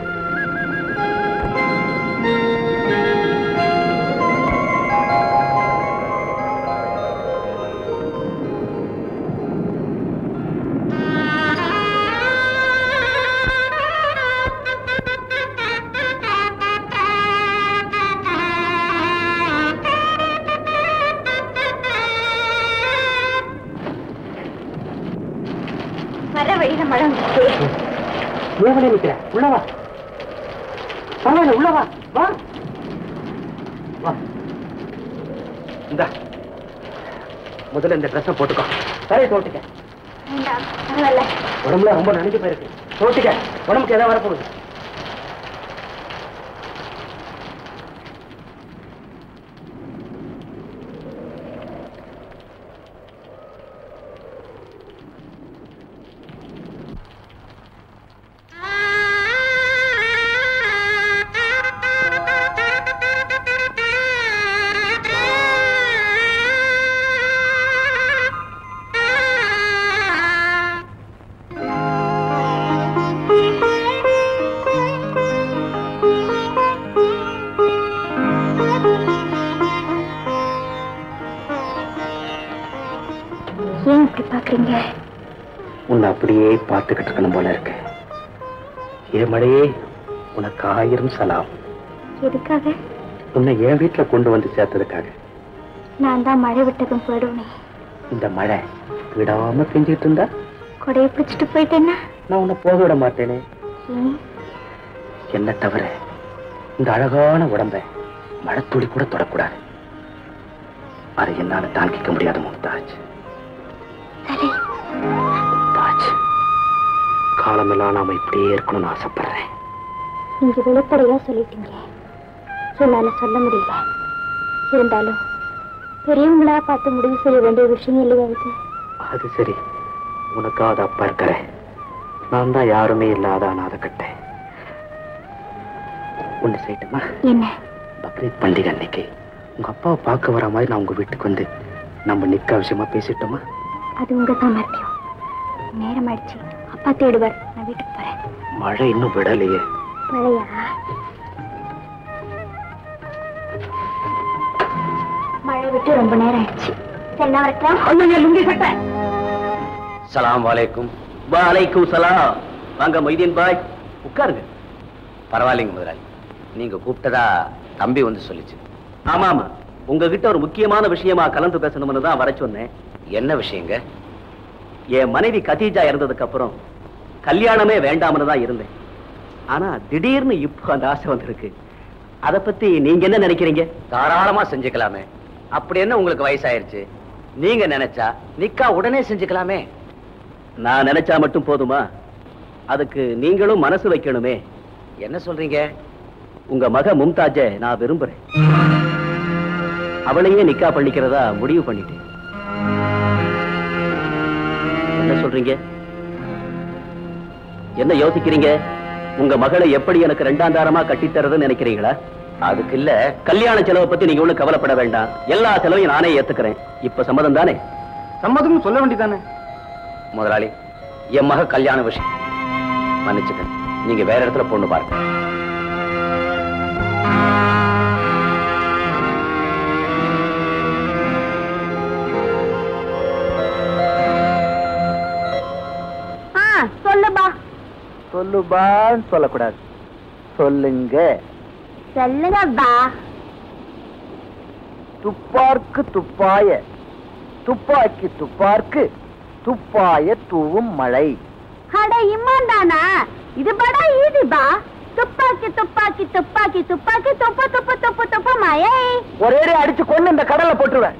வர வழியில மழை வந்துச்சு. ஏவனே நிக்கிற? உள்ளவா. பரவாயில்ல உள்ளவா. வா வா. இந்த முதல்ல இந்த ட்ரெஸ்ஸை போட்டுக்கோ. சரி தோட்டுக்க. வேண்டாம் பரவாயில்ல. உடம்புல ரொம்ப நனைஞ்சு போயிருக்கு. தோட்டுக்க. உடம்புக்கு ஏதாவது வரப்போகுது. ஏன் இப்படி பாக்குறீங்க? உன்னை அப்படியே பார்த்துக்கிட்டு இருக்கணும் போல இருக்கு. ஏ மழையே, உனக்கு 1000 சலாம். எதுக்காக? உன்னை என் வீட்டுல கொண்டு வந்து சேர்த்ததுக்காக. நான் தான் மழை விட்டதும் போயிடுவேன். இந்த மழை விடாம பெஞ்சிட்டு இருந்தா கொடையை பிடிச்சிட்டு போயிட்டேன்னா நான் உன்னை போக விட மாட்டேனே. என்ன தவிர இந்த அழகான உடம்ப மழைத்துளி கூட தொடக்கூடாது. அதை என்னால தாங்கிக்க முடியாது மும்தாஜ். சரி மும்தாஜ், காலமெல்லாம் நாம இப்படியே இருக்கணும்னு ஆசைப்படுறேன். நீங்க வெளிப்படையா சொல்லிட்டீங்க. என்னால சொல்ல முடியல. இருந்தாலும் பெரியவங்களா பார்த்து முடிவு செய்ய வேண்டிய விஷயம் இல்லையா இது? அது சரி, உனக்காவது அப்பா இருக்கிறேன். நான் தான் யாருமே இல்லாத அனாதை கட்டேன். ஒண்ணு செய்யட்டுமா? என்ன? பக்ரீத் பண்டிகை அன்னைக்கு உங்க அப்பாவை பார்க்க வர மாதிரி நான் உங்க வீட்டுக்கு வந்து நம்ம நிக்கா விஷயமா பேசிட்டோமா? அது உங்க சாமர்த்தியம். நேரம் ஆயிடுச்சு. அப்பா தேடுவார். நான் வீட்டுக்கு போறேன். மழை இன்னும் விடலையே. மழையா? மழை விட்டு ரொம்ப நேரம் ஆயிடுச்சு. சரி நான் வரட்டா? சலாம் வலைக்கும். வலைக்கும் சலாம். வாங்க மொய்தீன் பாய், உட்காருங்க. பரவாயில்லைங்க முதலாளி, நீங்க கூப்பிட்டதா தம்பி வந்து சொல்லிச்சு. ஆமா ஆமா, உங்ககிட்ட ஒரு முக்கியமான விஷயமா கலந்து பேசணும்னு தான் வர சொன்னேன். என்ன விஷயங்க? என் மனைவி கதீஜா இறந்ததுக்கு அப்புறம் கல்யாணமே வேண்டாம்னு தான் இருந்தேன். ஆனா திடீர்னு இப்போ அந்த ஆசை வந்திருக்கு. அத பத்தி நீங்க என்ன நினைக்கிறீங்க? தாராளமா செஞ்சுக்கலாமே. அப்படி என்ன உங்களுக்கு வயசாயிருச்சு? நீங்க நினைச்சா நிக்கா உடனே செஞ்சுக்கலாமே. நான் நினைச்சா மட்டும் போதுமா? அதுக்கு நீங்களும் மனசு வைக்கணுமே. என்ன சொல்றீங்க? உங்க மக மும்தாஜ நான் விரும்புறேன். அவளையே நிக்கா பண்ணிக்கிறதா முடிவு பண்ணிட்டேன். என்ன சொல்றீங்க? என்ன யோசிக்கிறீங்க? உங்க மகளை எப்படி எனக்கு 2ஆம் தாரமா கட்டித்தரதுன்னு நினைக்கிறீங்களா? அதுக்கு இல்ல, கல்யாண செலவை பத்தி நீங்க ஒண்ணு கவலைப்பட வேண்டாம். எல்லா செலவையும் நானே ஏத்துக்கிறேன். இப்ப சம்மதம் தானே? சம்மதம் சொல்ல வேண்டியதானே? முதலாளி, என் மக கல்யாண விஷயம் மன்னிச்சுக்க. நீங்க வேற இடத்துல பொண்ணு பாருங்க. சொல்லுப்பா. சொல்லுபான்னு சொல்லக்கூடாது, சொல்லுங்க. சொல்லுங்கப்பா. துப்பார்க்கு துப்பாய, துப்பாக்கி துப்பார்க்கு, துப்பாய தூவும் மழை. அட இம்மாந்தானா, இது படா ஈதிபா. துப்பாக்கி துப்பாக்கி துப்பாக்கி துப்பாக்கி துப்பு துப்பு துப்பு துப்பு மழை. ஒரே அடிச்சு கொண்டு இந்த கடல்ல போட்டுருவேன்.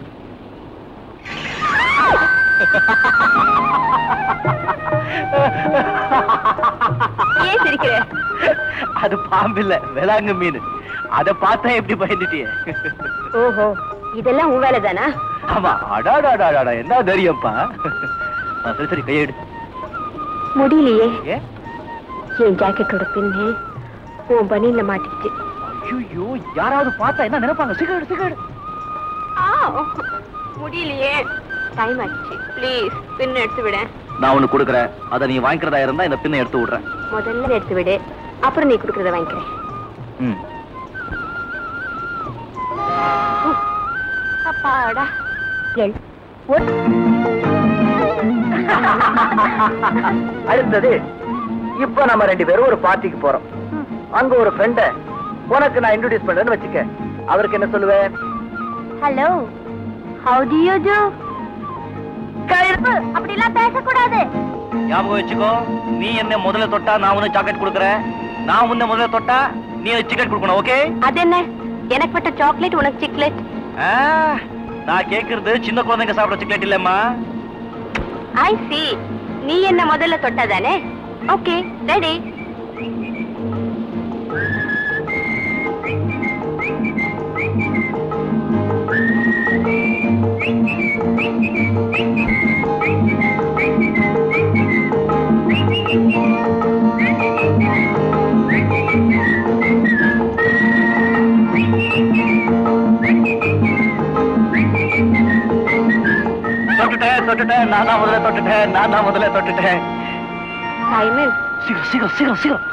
ஏன் சிரிக்கிற? அது பாம்பில்ல, வேளாங்க மீன். அத பார்த்தா எப்படி பயந்துட்டியே? ஓஹோ, இதெல்லாம் உன் வேலை தானா? ஆமா. அடாடாடாடா, என்ன தைரியம்ப்பா. சரி சரி, கையெடு. முடியலையே. ஏன்? என் ஜாக்கெட்டோட பின்னு உன் பனியில மாட்டிக்கிச்சு. ஐயோ, யாராவது பார்த்தா என்ன நினைப்பாங்க? Cigarette cigarette. முடியலையே. டைம் ஆச்சு. ப்ளீஸ் பின் எடுத்து விட. நான் ஒண்ணு கொடுக்குறேன், அதை நீ வாங்கிக்கிறதா இருந்தா இந்த பின்னை எடுத்து விடுறேன். முதல்ல எடுத்து விடு, அப்புறம் நீ கொடுக்கறத வாங்கிக்கிறேன். அப்பாடா. அடுத்தது, இப்ப நம்ம 2 பேரும் ஒரு பார்ட்டிக்கு போறோம். அங்க ஒரு ஃப்ரெண்ட உனக்கு நான் இன்ட்ரோடியூஸ் பண்றேன்னு வச்சுக்க. அவருக்கு என்ன சொல்லுவேன்? Hello, how do you do? கழுப்பு, அப்படி எல்லாம் பேசக்கூடாது. ஞாபகம் வச்சுக்கோ, நீ என்ன முதல்ல தொட்டா நான் உனக்கு சாக்லேட் கொடுக்குறேன், நான் உன்ன முதல்ல தொட்டா நீ சிக்கெட் கொடுக்கணும். ஓகே? அது என்ன, எனக்கு பட்ட சாக்லேட் உனக்கு சிக்லேட்? நான் கேக்குறது சின்ன குழந்தைங்க சாப்பிட சிக்லேட் இல்லம்மா. ஐ சி, நீ என்ன முதல்ல தொட்டதானே? Okay, ready. தொட்டுட்டேன், நான் முதல்ல தொட்டுட்டேன், நான் முதல்ல தொட்டுட்டேன். சைமன், சீக்கிரம் சீக்கிரம் சீக்கிரம் சீக்கிரம்.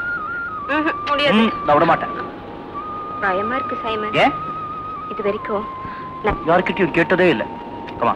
முடியாது. நான் விட மாட்டேன். பயமா இருக்கு சைமன். ஏன்? இது வரைக்கும் யாருக்கிட்டையும் கேட்டதே இல்லை. கமா.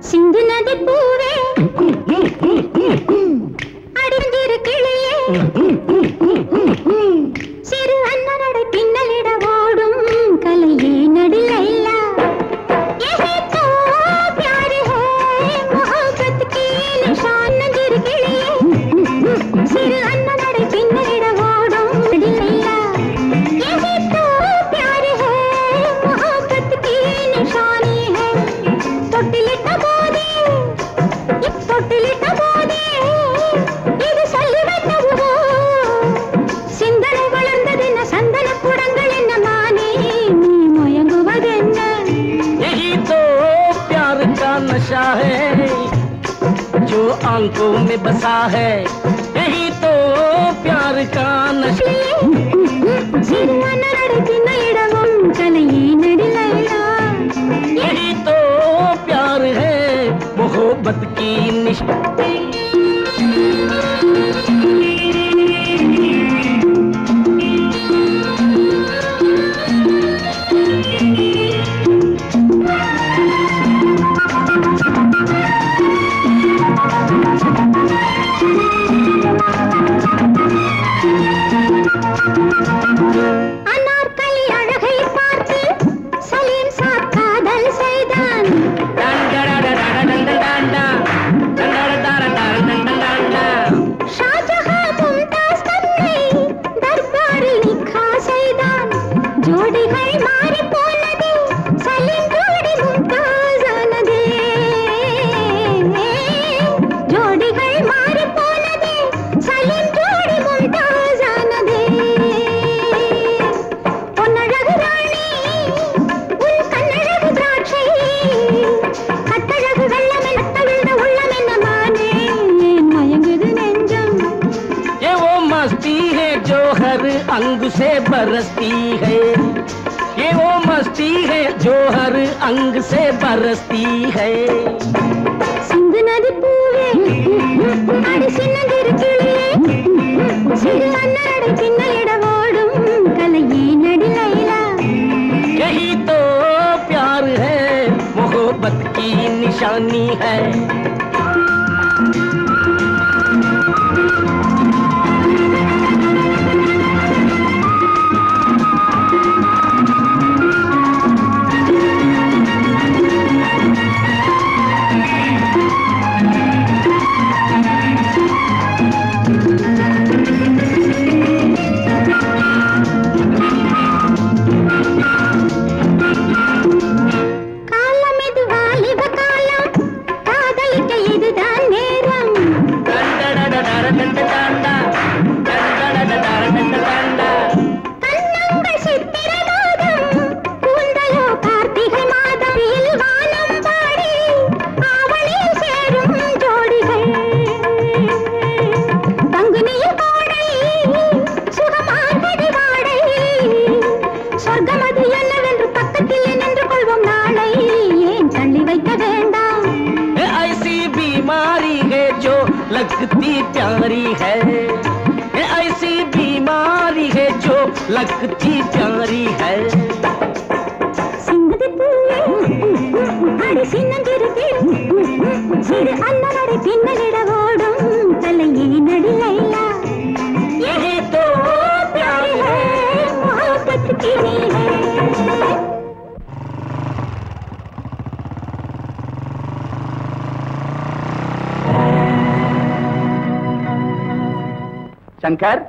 சிந்து நதி பூவே அடிஞ்சிரு கிளியே சிறு அண்ணனடை பின்னலிட ஓடும் கலையே நடுலைலா यही तो प्यार है मोहब्बत की निशान नजर किलिए सिर अन्ननडை பின்னலிட ஓடும் நடுலைலா यही तो प्यार है मोहब्बत की निशानी है தொட்டிலிட்ட போதே இது சொல்லுவோ சிந்தனை வளர்ந்ததென்ன சந்தன குடங்கள் என்ன மானே நீ முயங்குவதென்ன यही तो प्यार का नशा है जो आंखों में बसा है यही तो प्यार का नशा சிறுவனடை பின்னலிடவும் கலையே நடுலைலா यही तो प्यार है मोहब्बत की निशानी அனார்கலி அழகை பார்த்து சலீம் சார் காதல் செய்தான் अंग से बरसती है, ये वो मस्ती है जो हर अंग से बरसती है. சிந்து நதி பூவே அடி சின்னதிரு கிளியே சிறு அண்ணாடை பின்னலிட ஓடும் கலையே நடி லைலா. यही तो प्यार है, मोहब्बत की निशानी है. लगती प्यारी है, ऐसी बीमारी है जो लगती प्यारी है. சின்னதி பூவே அடி சின்னதிரு கிளியே சிறு அண்ணாடை பின்னலிட ஓடும் கலையே நடி லைலா. यही तो प्यार है, मोहब्बत की है. சங்கர்,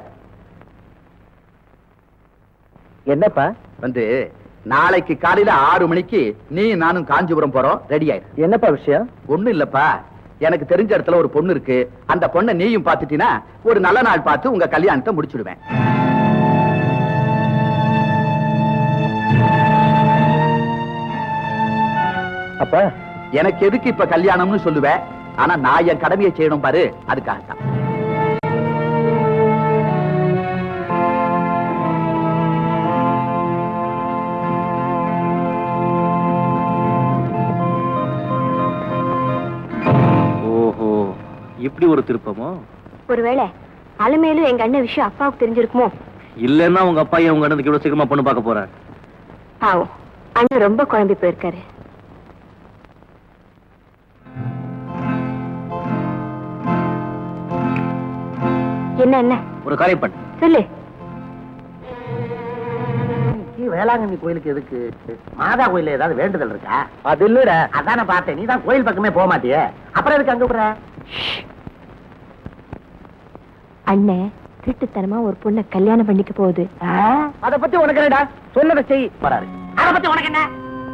என்னப்பா வந்து நாளைக்கு காலையில 6 மணிக்கு நீ நானும் காஞ்சிபுரம் போறோம். ரெடி ஆயிரு. என்னப்பா விஷயம்? ஒண்ணும் இல்லப்பா, எனக்கு தெரிஞ்ச இடத்துல ஒரு பொண்ணு இருக்கு. அந்த பொண்ணை நீயும் பாத்துட்டீனா ஒரு நல்ல நாள் பார்த்து உங்க கல்யாணத்தை முடிச்சுடுவேன். அப்பா எனக்கு எதுக்கு இப்ப கல்யாணம்னு சொல்லுவேன், ஆனா நான் என் கடமையை செய்யணும் பாரு, அதுக்காகத்தான். இப்படி ஒரு திருப்பமோ? ஒருவேளை அலமேலும் எங்க அண்ணன் விஷயம் அப்பாவுக்கு தெரிஞ்சிருக்குமோ? இல்லன்னா உங்க அப்பா உங்க அண்ணனுக்கு இவ்வளவு சீக்கிரமா பொண்ணு பார்க்க போறாரு. பாவம், அண்ணன் ரொம்ப குழம்பி போயிருக்காரு. என்ன என்ன ஒரு காரியம் பண்ணு. சொல்லு. வேளாங்கண்ணி கோயிலுக்கு எதுக்கு? மாதா கோயில ஏதாவது வேண்டுதல் இருக்கா? அது இல்லடா, அதானே பார்த்தேன். நீதான் கோயில் பக்கமே போக மாட்டியே, அப்புறம் எதுக்கு அங்க போற? அண்ணன் திருட்டுத்தனமா ஒரு பொண்ணை கல்யாணம் பண்ணிக்க போகுது. அத பத்தி உனக்கு என்னடா? சொன்னதை செய். வராரு. அத பத்தி உனக்கு என்ன?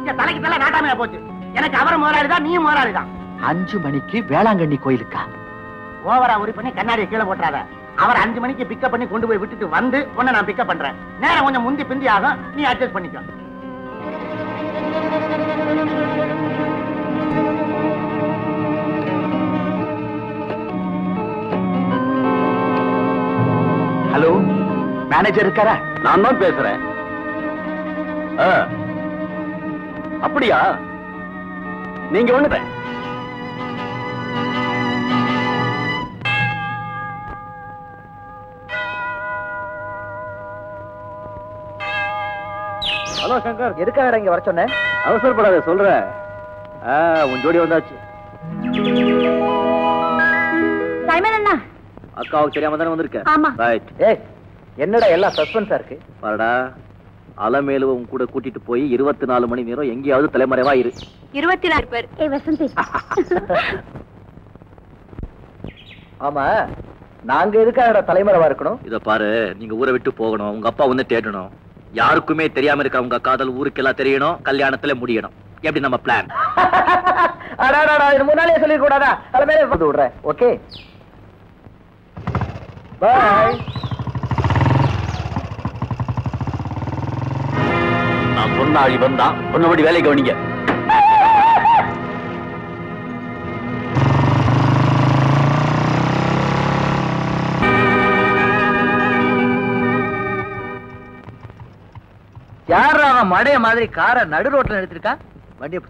இந்த தலைக்கு தலை நாட்டாமையா போச்சு. எனக்கு அவரும் முதலாளிதான், நீயும் முதலாளிதான். 5 மணிக்கு வேளாங்கண்ணி கோயிலுக்கா? ஓவரா உரி பண்ணி கண்ணாடியை கீழே போட்டுறாத. அவர் 5 மணிக்கு பிக்கப் பண்ணி கொண்டு போய் விட்டுட்டு வந்து உன்னை நான் பிக்கப் பண்றேன். நேரம் கொஞ்சம் முந்தி பிந்தி ஆகும், நீ அட்ஜஸ்ட் பண்ணிக்கோ. ஹலோ, மேனேஜர் இருக்காரா? நான் தான் பேசுறேன். அப்படியா? நீங்க ஒண்ணு ஹலோ சங்கர், எதுக்காக இங்க வர சொன்னேன்? அவசரப்படாத, சொல்றேன். உன் ஜோடி வந்தாச்சு. சைமன் அண்ணா, அக்காவுக்கு தெரியாம தானே வந்திருக்க? ஆமா. ரைட். ஏய், என்னடா எல்லாம் சஸ்பென்ஸா இருக்கு? பாருடா, அலமேலுவும் கூட கூட்டிட்டு போய் 24 மணி நேரம் எங்கேயாவது தலைமறைவா இரு. 24 பேர். ஏய் வசந்தி, ஆமா, நாங்க எதுக்காக தலைமறைவா இருக்கணும்? இத பாரு, நீங்க ஊரை விட்டு போகணும், உங்க அப்பா வந்து தேடணும், யாருக்குமே தெரியாம இருக்க உங்க காதல் ஊருக்கெல்லாம் தெரியணும், கல்யாணத்துல முடியணும். எப்படி நம்ம பிளான்? இது முன்னாலே சொல்லி கூடாதா? அலமேலே வந்து விடுறேன். ஓகே, பாய். நான் சொன்ன ஆளி வந்தா சொன்னபடி வேலை கவனிங்க. யார் அவன் மடைய மாதிரி காரை நடு ரோட்ல நிறுத்திருக்கா? வண்டியை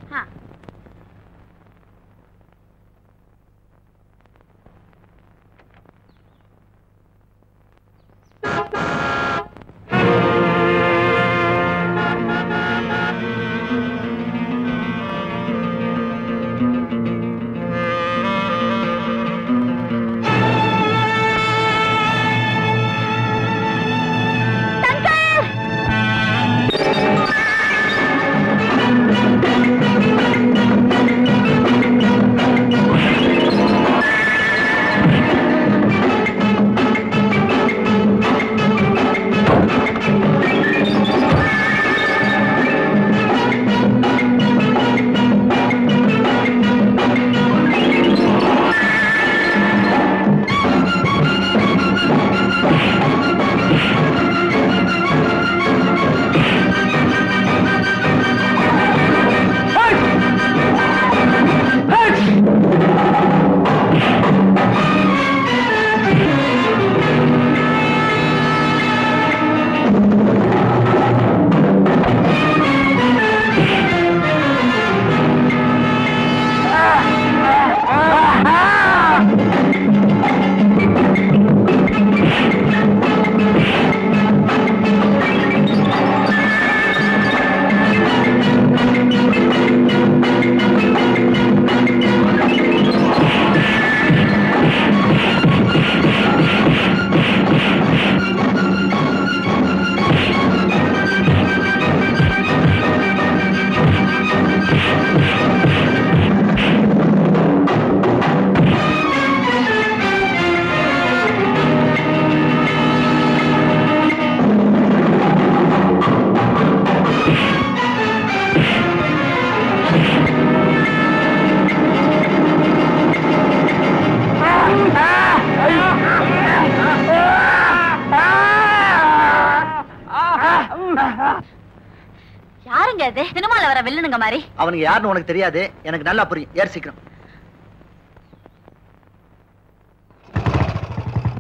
யாருங்க அது? சினிமால வர வில்லனுங்க மாதிரி. அவனுக்கு யாருன்னு உனக்கு தெரியாது, எனக்கு நல்லா புரியும். ஏறு சீக்கிரம்.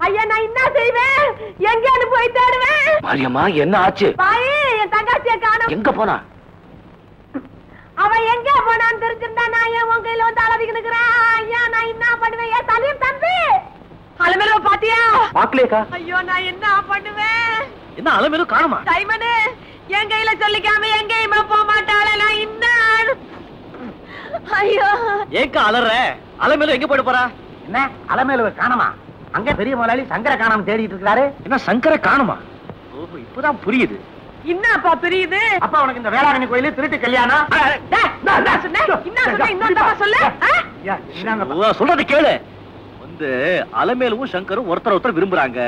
ஐயா நான் என்ன செய்வேன்? எங்கேயாவது போய் தேடுவேன். மாரியம்மா என்ன ஆச்சு? பாய் என் தங்கச்சியை காணோம். எங்க போனா? அவன் எங்க போனான்னு தெரிஞ்சிருந்தா நான் ஏன் உன் கையில வந்து அலவிக்கு நிக்கிறேன். ஐயா நான் என்ன பண்ணுவேன்? ஏன் சலீம் தம்பி அலமேலு பாத்தியா? பாக்கலையேக்கா. ஐயோ நான் என்ன பண்ணுவேன்? என்ன அலமேலு காணுமா? டைமனு என் கையில சொல்லிக்காம எங்கேயுமே போக மாட்டாளே. நான் என்ன? ஐயோ ஏக்கா அலற? அலமேலு எங்க போயிட்டு போறா? என்ன அலமேலுவை காணமா? அங்க பெரிய முதலாளி சங்கர காணாம தேடிட்டு இருக்காரு. என்ன சங்கர காணுமா? ஓஹோ இப்பதான் புரியுது. என்னப்பா புரியுது? அப்பா உனக்கு இந்த வேளாங்கண்ணி கோயில திருட்டு கல்யாணம். சொல்றது கேளு. வந்து அலமேலுவும் சங்கரும் ஒருத்தர் ஒருத்தர் விரும்புறாங்க.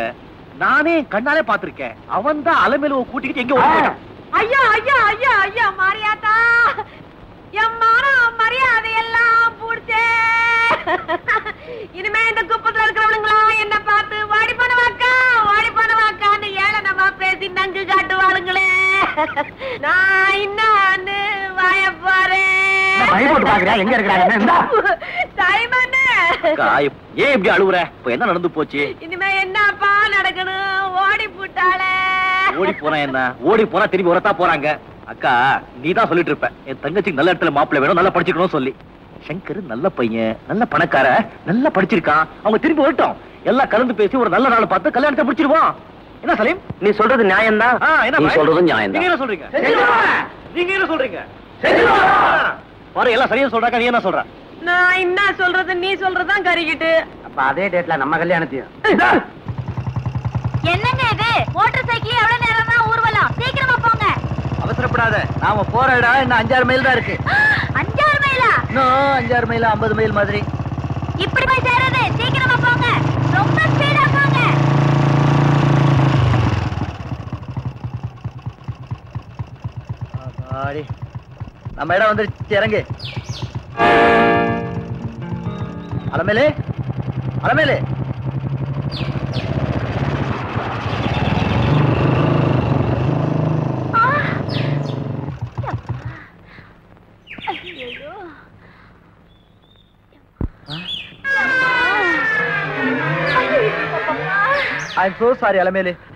நானே கண்ணாலே பாத்திருக்கேன். அவன் தான் அலமேலுவை கூட்டிக்கிட்டு எங்க ஓடிட்டான். ஐயா ஐயா ஐயா ஐயா மாரியாத்தா என் மானம் மரியாதை எல்லாம் பூடிச்சே. இனிமே இந்த குப்பத்துல இருக்கிறவனுங்களா என்ன பார்த்து வாடி பண்ணுவாக்கான்னு ஏளனமா பேசி நங்கு காட்டுவாளுங்களே. நான் இன்னான்னு வாய பாரு. எங்க இருக்கிறாங்க? ஏன் இப்படி அழுவுற? இப்ப என்ன நடந்து போச்சு? இனிமே என்னப்பா நடக்கணும்? ஓடி போட்டாளே. ஓடி போனா என்ன? ஓடி போனா திரும்பி வரத்தா போறாங்க. அக்கா நீதான் சொல்லிட்டு இருப்ப என் தங்கச்சிக்கு நல்ல இடத்துல மாப்பிள்ளை வேணும், நல்லா படிச்சுக்கணும் சொல்லி. சங்கர் நல்ல பையன், நல்ல பணக்கார, நல்லா படிச்சிருக்கான். அவங்க திரும்பி வரட்டும், எல்லாம் கலந்து பேசி ஒரு நல்ல நாள் பார்த்து கல்யாணத்தை முடிச்சிருவோம். என்ன சலீம் நீ சொல்றது நியாயம்தான். நீ சொல்றதும் நியாயம். நீங்க என்ன சொல்றீங்க? நீங்க என்ன சொல்றீங்க? பாரு எல்லாம் சரியா சொல்றாங்க. நீ என்ன சொல்ற? நான் என்ன சொல்றது? நீ சொல்றதுதான் கறிக்கிட்டு. அப்ப அதே டேட்ல நம்ம கல்யாணத்தையும். என்னங்க இது? மோட்டார் சைக்கிள் எவ்வளவு நேரம் தான் ஊர்வலம்? சீக்கிரமா போங்க. அவசரப்படாத, நாம போற இடம் இன்னும் 5-6 மைல் தான் இருக்கு. 5-6 மைலா? இன்னும் 5-6 மைல், 50 மைல் மாதிரி. இப்படி போய் சேருது. சீக்கிரமா போங்க, ரொம்ப ஸ்பீடா போங்க. நம்ம இடம் வந்துருச்சு, இறங்கு. Alamelu Alamelu I'm so sorry, Alamelu.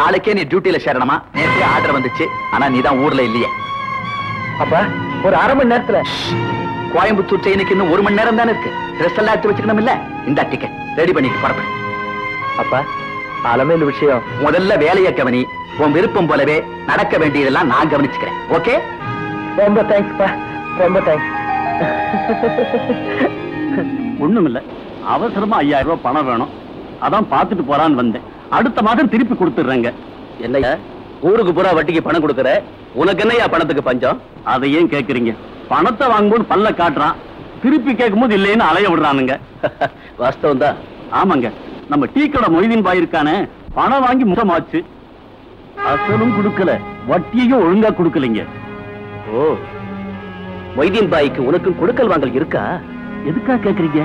நாளைக்கே நீ டியூட்டில சேரணுமா? நேற்றே ஆர்டர் வந்துச்சு, ஆனா நீ தான் ஊர்ல இல்லையே. அப்ப ஒரு அரை மணி நேரத்துல கோயம்புத்தூர் ட்ரெயினுக்கு இன்னும் 1 மணி நேரம் தானே இருக்கு. ட்ரெஸ் எல்லாம் எடுத்து வச்சுக்கணும் இல்ல? இந்த டிக்கெட் ரெடி பண்ணிட்டு புறப்படு. அப்ப அலமேல் விஷயம் முதல்ல வேலையை கவனி. உன் விருப்பம் போலவே நடக்க வேண்டியதெல்லாம் நான் கவனிச்சுக்கிறேன். ஓகே? ரொம்ப தேங்க்ஸ்ப்பா, ரொம்ப தேங்க்ஸ். ஒண்ணுமில்ல, அவசரமா 5000 ரூபாய் பணம் வேணும், அதான் பாத்துட்டு போறான்னு வந்தேன். அடுத்த மாதம் திருப்பி கொடுத்துடுறேங்க. என்னையா ஊருக்கு பூரா வட்டிக்கு பணம் கொடுக்கற, உனக்கு என்னையா பணத்துக்கு பஞ்சம்? அதை ஏன் கேக்குறீங்க? பணத்தை வாங்கும்போது பல்ல காட்டுறான், திருப்பி கேட்கும்போது இல்லைன்னு அலைய விடுறானுங்க. வாஸ்தவம் தான். ஆமாங்க, நம்ம டீ கடை மொய்தீன் பாய் இருக்கானே, பணம் வாங்கி முகமாச்சு, அசலும் கொடுக்கல, வட்டியையும் ஒழுங்கா கொடுக்கலைங்க. ஓ, மொய்தீன் பாய்க்கு உனக்கும் கொடுக்கல் வாங்கல் இருக்கா? எதுக்கா கேக்குறீங்க?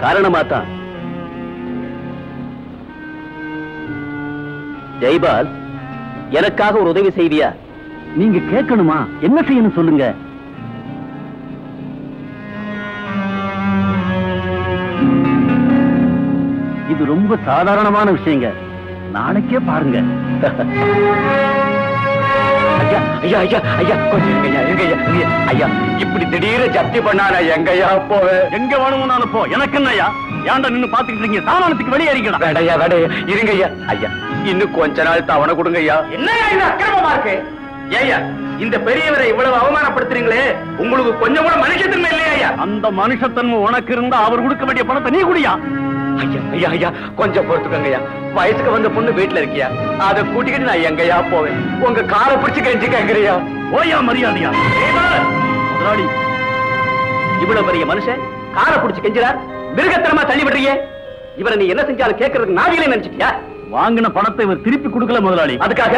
காரணமா தான். ஜெய்பால், எனக்காக ஒரு உதவி செய்வியா? நீங்க கேட்கணுமா? என்ன செய்யணும் சொல்லுங்க. இது ரொம்ப சாதாரணமான விஷயங்க, நாளைக்கே பாருங்க. ஐயா ஐயா ஐயா ஐயா கொஞ்சம் இருங்கய்யா, இருங்கய்யா, இருங்கய்யா. ஐயா இப்படி திடீர ஜப்தி பண்ணா நான் எங்கய்யா போவேன்? எங்க வேணும்னு போ, எனக்கு என்னய்யா? ஏன்டா நின்னு பாத்துக்கிட்டு இருக்கீங்க? சாமானத்துக்கு வெளியேறிக்கடா. வேடையா வேடையா, இருங்கய்யா. ஐயா இன்னும் கொஞ்ச நாள் தவணை கொடுங்கய்யா. என்னையா இது அக்கிரமமா இருக்கு? ஏய்யா, இந்த பெரியவரை இவ்வளவு அவமானப்படுத்துறீங்களே, உங்களுக்கு கொஞ்சம் கூட மனுஷத்தன்மை இல்லையா? அந்த மனுஷத்தன்மை உனக்கு இருந்தா அவர் கொடுக்க வேண்டிய பணத்தை நீ குடியா. ஐயா ஐயா ஐயா கொஞ்சம் பொறுத்துக்கங்கய்யா. வயசுக்கு வந்த பொண்ணு வீட்டுல இருக்கியா, அதை கூட்டிக்கிட்டு நான் எங்கய்யா போவேன்? உங்க காலை பிடிச்சு கெஞ்சி கேக்குறியா? ஓயா மரியாதையா? முதலாளி, இவ்வளவு பெரிய மனுஷன் காரை புடிச்சு கெஞ்சுறார், மிருகத்தனமா தள்ளி விடுறியே. இவரை நீ என்ன செஞ்சாலும் கேட்கறதுக்கு நாவிலே நினைச்சிட்டியா? வாங்கின பணத்தை இவர் திருப்பி கொடுக்கல முதலாளி. அதுக்காக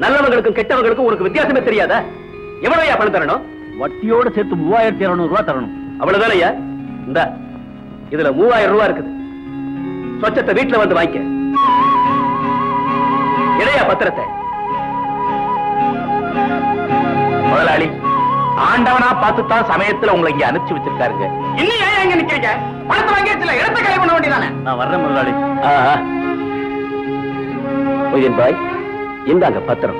நல்லவங்களுக்கும் கெட்டவங்களுக்கும் உனக்கு வித்தியாசமே தெரியாதா? எவ்வளவுயா பணம் தரணும்? வட்டியோட சேர்த்து 3200 ரூபாய் தரணும். அவ்வளவுதானய்யா? இந்த இதுல 3000 ரூபாய் இருக்குது. சொச்சத்தை வீட்டுல வந்து வாங்கிக்க. இடையா பத்திரத்தை. முதலாளி, ஆண்டவனா பார்த்துத்தான் சமயத்துல உங்களை இங்க அனுப்பிச்சு வச்சிருக்காருங்க. இன்னும் ஏன் இங்க நிக்கிறீங்க? பணத்தை வாங்கியாச்சுல, இடத்தை கலை பண்ண வேண்டியதானே? நான் வர்றேன் முதலாளி. மொய்தீன் பாய், இந்தாங்க பத்திரம்.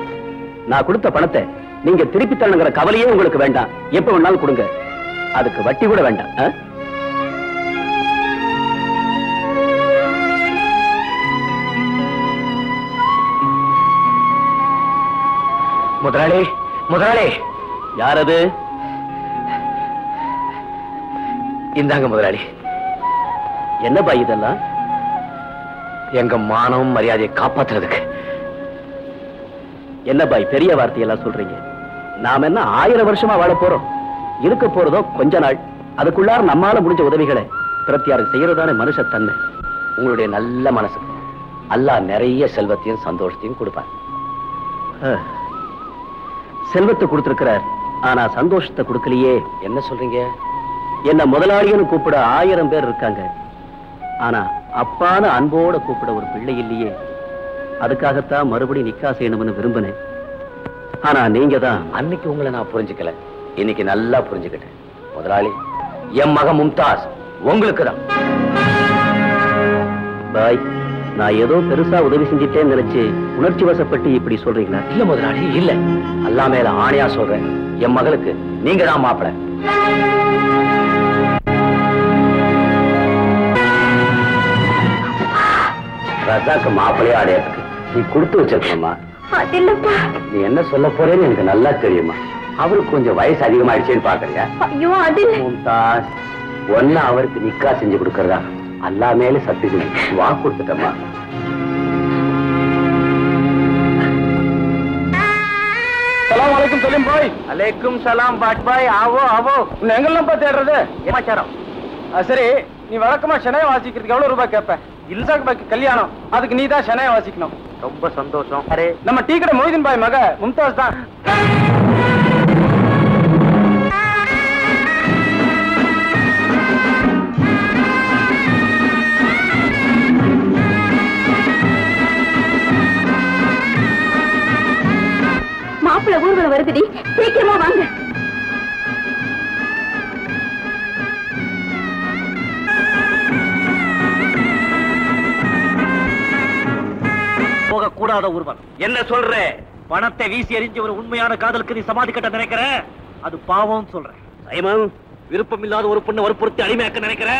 நான் கொடுத்த பணத்தை நீங்க திருப்பி தரணுங்கிற கவலையே உங்களுக்கு வேண்டாம். எப்ப வேணாலும் கொடுங்க, அதுக்கு வட்டி கூட வேண்டாம். முதலாளி முதலாளி. யார் அது? இந்தாங்க முதலாளி. என்ன பாய் இதெல்லாம்? எங்க மானமும் மரியாதையை காப்பாத்துறதுக்கு. என்ன பாய் பெரிய வார்த்தையெல்லாம் சொல்றீங்க? நாம என்ன 1000 வருஷமா வாழ போறோம்? இருக்க போறதோ கொஞ்ச நாள். அதுக்குள்ளார நம்மால முடிஞ்ச உதவிகளை பிரத்தியாருக்கு செய்யறதான மனுஷத்தன்மை. உங்களுடைய நல்ல மனசு அல்லாஹ் நிறைய செல்வத்தையும் சந்தோஷத்தையும் கொடுப்பார். செல்வத்தை கொடுத்திருக்கிறார், ஆனா சந்தோஷத்தை கொடுக்கலையே. என்ன சொல்றீங்க? என்ன முதலாளின்னு கூப்பிட 1000 பேர் இருக்காங்க, ஆனா அப்பான அன்போட கூப்பிட ஒரு பிள்ளை இல்லையே. அதுக்காகத்தான் மறுபடியும் நிக்கா செய்யணும்னு விரும்பினேன். ஆனா நீங்க தான். அன்னைக்கு உங்களை நான் புரிஞ்சுக்கல, இன்னைக்கு நல்லா புரிஞ்சுக்கிட்டேன். முதலாளி, என் மகன் மும்தாஸ் உங்களுக்கு தான். பாய், நான் ஏதோ பெருசா உதவி செஞ்சிட்டேன்னு நினைச்சு உணர்ச்சி வசப்பட்டு இப்படி சொல்றீங்களா? இல்ல முதலாளி, இல்ல. அல்லாஹ் மேல ஆணையா சொல்றேன், என் மகளுக்கு நீங்க தான் மாப்பிள்ளை. ரஜாக்கு மாப்பிள்ளையா அடையாதுக்கு நீ கொடுத்து வச்சிருக்கணுமா? நீ என்ன சொல்ல போறேன்னு எனக்கு நல்லா தெரியுமா. அவருக்கு கொஞ்சம் வயசு அதிகமாயிடுச்சேன்னு பாக்குறியா? மும்தாஸ், ஒன்னு அவருக்கு நிக்கா செஞ்சு கொடுக்கறதா அல்லாஹ் மேல சத்தியம் வாக்கு கொடுத்துட்டமா. சலாம் அலைக்கும் சலீம் பாய். அலைக்கும் சலாம் பாட் பாய். ஆவோ ஆவோ. உன்னை எங்கெல்லாம் போய் தேடுறது? சமாச்சாரம். சரி, நீ வழக்கமா ஷெனாய் வாசிக்கிறதுக்கு எவ்வளவு ரூபாய் கேட்ப? இல்சாக் பாய்க்கு கல்யாணம், அதுக்கு நீ தான் ஷெனாய் வாசிக்கணும். ரொம்ப சந்தோஷம். நம்ம டீ கடை மொய்தீன் பாய் மக மும்தாஸ் தான். மாப்பிள்ள ஊர்வலம் வருதுடி, சீக்கிரமா வாங்க. போக கூட கூடாத ஊர்வலம். என்ன சொல்ற? பணத்தை வீசி எறிஞ்ச ஒரு உண்மையான காதலுக்கு நீ சமாதி கட்ட நினைக்கிற, அது பாவம் சொல்றேன். சைமன், விருப்பம் இல்லாத ஒரு பொண்ணை வற்புறுத்தி அடிமையாக்க நினைக்கிற,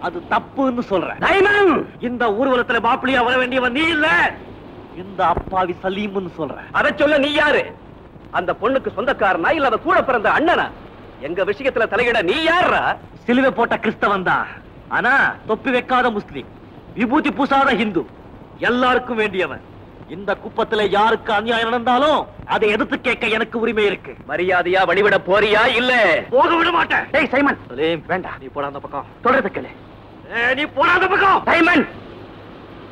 அது தப்புன்னு சொல்றேன். சைமன், இந்த ஊர்வலத்துல மாப்பிள்ளையா வர வேண்டியவன் நீ இல்ல, இந்த அப்பாவி சலீம்னு சொல்றேன். அதை சொல்ல நீ யாரு? அந்த பொண்ணுக்கு சொந்தக்காரனா இல்ல அவ கூட பிறந்த அண்ணனா? எங்க விஷயத்துல தலையிட நீ யாரா? சிலுவை போட்ட கிறிஸ்தவன் தான், ஆனா தொப்பி வைக்காத முஸ்லிம், விபூதி பூசாத ஹிந்து, எல்லாருக்கும் வேண்டியவன். இந்த குப்பத்துல யாருக்கு அநியாயம் நடந்தாலும் அதை எதிர்த்து கேட்க எனக்கு உரிமை இருக்கு. மரியாதையா வழிவிட போறியா இல்ல? போக விட மாட்டேன். டேய் சைமன், வேண்டாம், நீ போடாத பக்கம். சொல்றது கேளு. நீ போடாத பக்கம். சைமன்,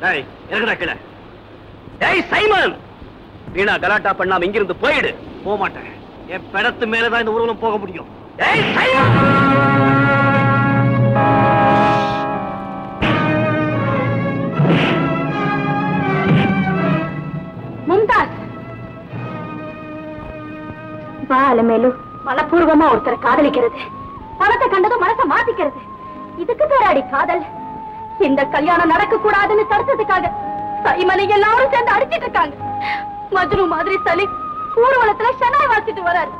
டேய் இறங்குடா கீழே. டேய் சைமன், வீணா கலாட்டா பண்ணாம இங்கிருந்து போயிடு. போக மாட்டேன். என் பிணத்து மேலதான் இந்த ஊர்வலம் போக முடியும். டேய் சைமன், மும்தாஸ், பாலமேலு மனப்பூர்வமா ஒருத்தரை காதலிக்கிறது, பணத்தை கண்டதும் மனசை மாத்திக்கிறது, இதுக்கு பேராடி காதல். இந்த கல்யாணம் நடக்க கூடாதுன்னு தடுத்ததுக்காக சைமனை எல்லாரும் சேர்ந்து அடிச்சிட்டு இருக்காங்க. மஜ்னு மாதிரி சலீம் ஊர்வலத்துல ஷனாய் வாசிட்டு வராரு.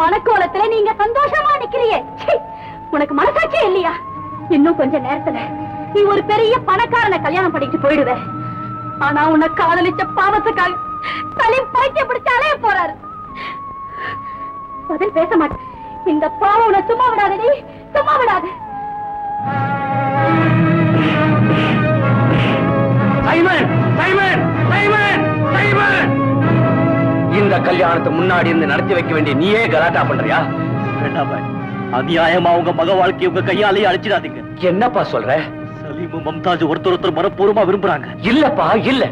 மனக்கோலத்துல நீங்க சந்தோஷமா நிக்கிறியே, சீ, உனக்கு மனசாட்சியே இல்லையா? இன்னும் கொஞ்ச நேரத்துல நீ ஒரு பெரிய பணக்காரனை கல்யாணம் பண்ணிட்டு போயிடுவ. ஆனா உன்னை காதலிச்ச பாவத்துக்காக சலீம் பைத்தியம் பிடிச்சு அலைய போறாரு. பதில் பேச மாட்டேன். இந்த பாவம் உன்னை சும்மா விடாதடி, சும்மா விடாது. சைமன், சைமன், சைமன், சைமன், இந்த கல்யாணத்தை முன்னாடி இருந்து நடத்தி வைக்க வேண்டிய நீயே கலாட்டா பண்றியா? வேண்டாம் பாய், அநியாயமா உங்க மக வாழ்க்கையை உங்க கையாலேயே அழிச்சிடாதீங்க. என்னப்பா சொல்ற? சலீமும் மம்தாஜ் ஒருத்தர் மனப்பூர்வமா விரும்புறாங்க. இல்லப்பா இல்ல,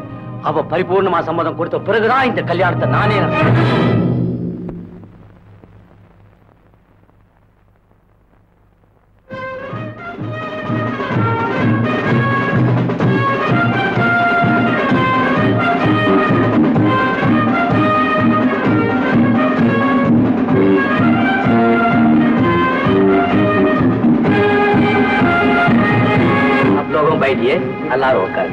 அவ பரிபூர்ணமா சம்மதம் கொடுத்த பிறகுதான் இந்த கல்யாணத்தை நானே बैठिए, अल्लाह रोकर।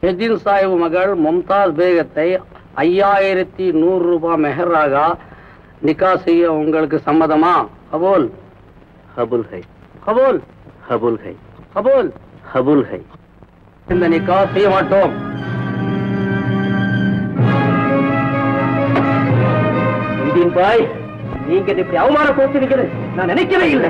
எதின் சாஹிப் மகள் மும்தாஸ் பேகத்தை 5100 ரூபாய் மெஹராக நிக்கா செய்ய உங்களுக்கு சம்மதமா? கபூல்? कबूल है, கபூல்? कबूल है, கபூல்? कबूल है। இந்த நிக்கா செய்ய மாட்டோம். பாய், நீங்க இப்படி அவமானப்படுத்திருக்கிறது நான் நினைக்கவே இல்லை.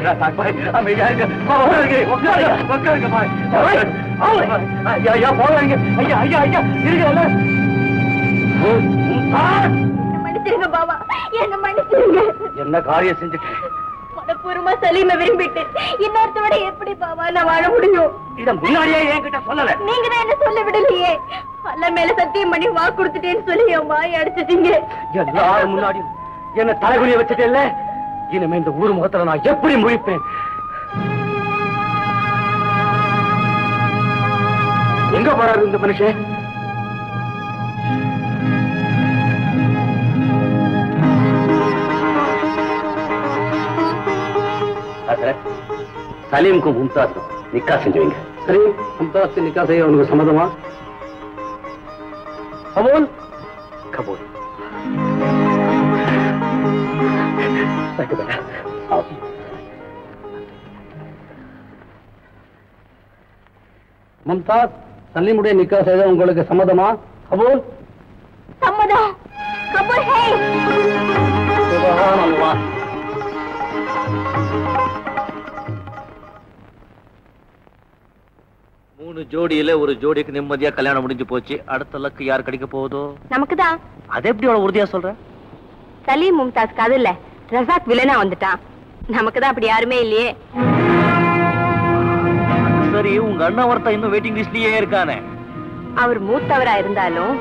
மன்னிச்சிருங்க பாபா, என்ன மன்னிச்சிருங்க. என்ன காரியம் செஞ்சுட்டு மனப்பூர்வமா சலீமை விரும்பிட்டு இன்னொருத்தோட எப்படி பாபா நான் வாழ முடியும்? இத முன்னாடியே என்கிட்ட சொல்லல. நீங்க தான் என்ன சொல்ல விடலையே. அல்ல மேல சத்தியம் பண்ணி வாக்கு கொடுத்துட்டேன்னு சொல்லி என் வாயை அடிச்சிட்டீங்க. எல்லாரும் முன்னாடியும் என்ன தலைகுனிய வச்சுட்டேல்ல, இனிமே இந்த ஊர் முகத்துல நான் எப்படி முழிப்பேன்? எங்க போறாரு இந்த மனுஷன்? சலீமுக்கும் மும்தாஸும் நிக்கா செஞ்சு வைங்க. சரி, மும்தாஸ் நிக்கா செய்ய உனக்கு சம்மதமா? கபூல்? கபூல். மும்தாஸ், சலீமுடைய நிக்கா செய்த உங்களுக்கு சம்மதமா? கபூல்? சம்மதம். கபூல் ஹே. சுப்ஹானல்லாஹ். மூணு ஜோடியில ஒரு ஜோடிக்கு நிம்மதியா கல்யாணம் முடிஞ்சு போச்சு. அடுத்த லக்கு யார் கிடைக்க போகுதோ? நமக்குதான். அது எப்படி அவ்வளவு உறுதியா சொல்ற? சலீம் மும்தாஸ் காதல்ல ரசாக் வில்லனா வந்துட்டான். நமக்குதான் அப்படி யாருமே இல்லையே. சரி, உங்க அண்ணா ஒருத்தன் இன்னும் வெயிட்டிங் லிஸ்ட்லயே இருக்கானே. அவர் மூத்தவரா இருந்தாலும்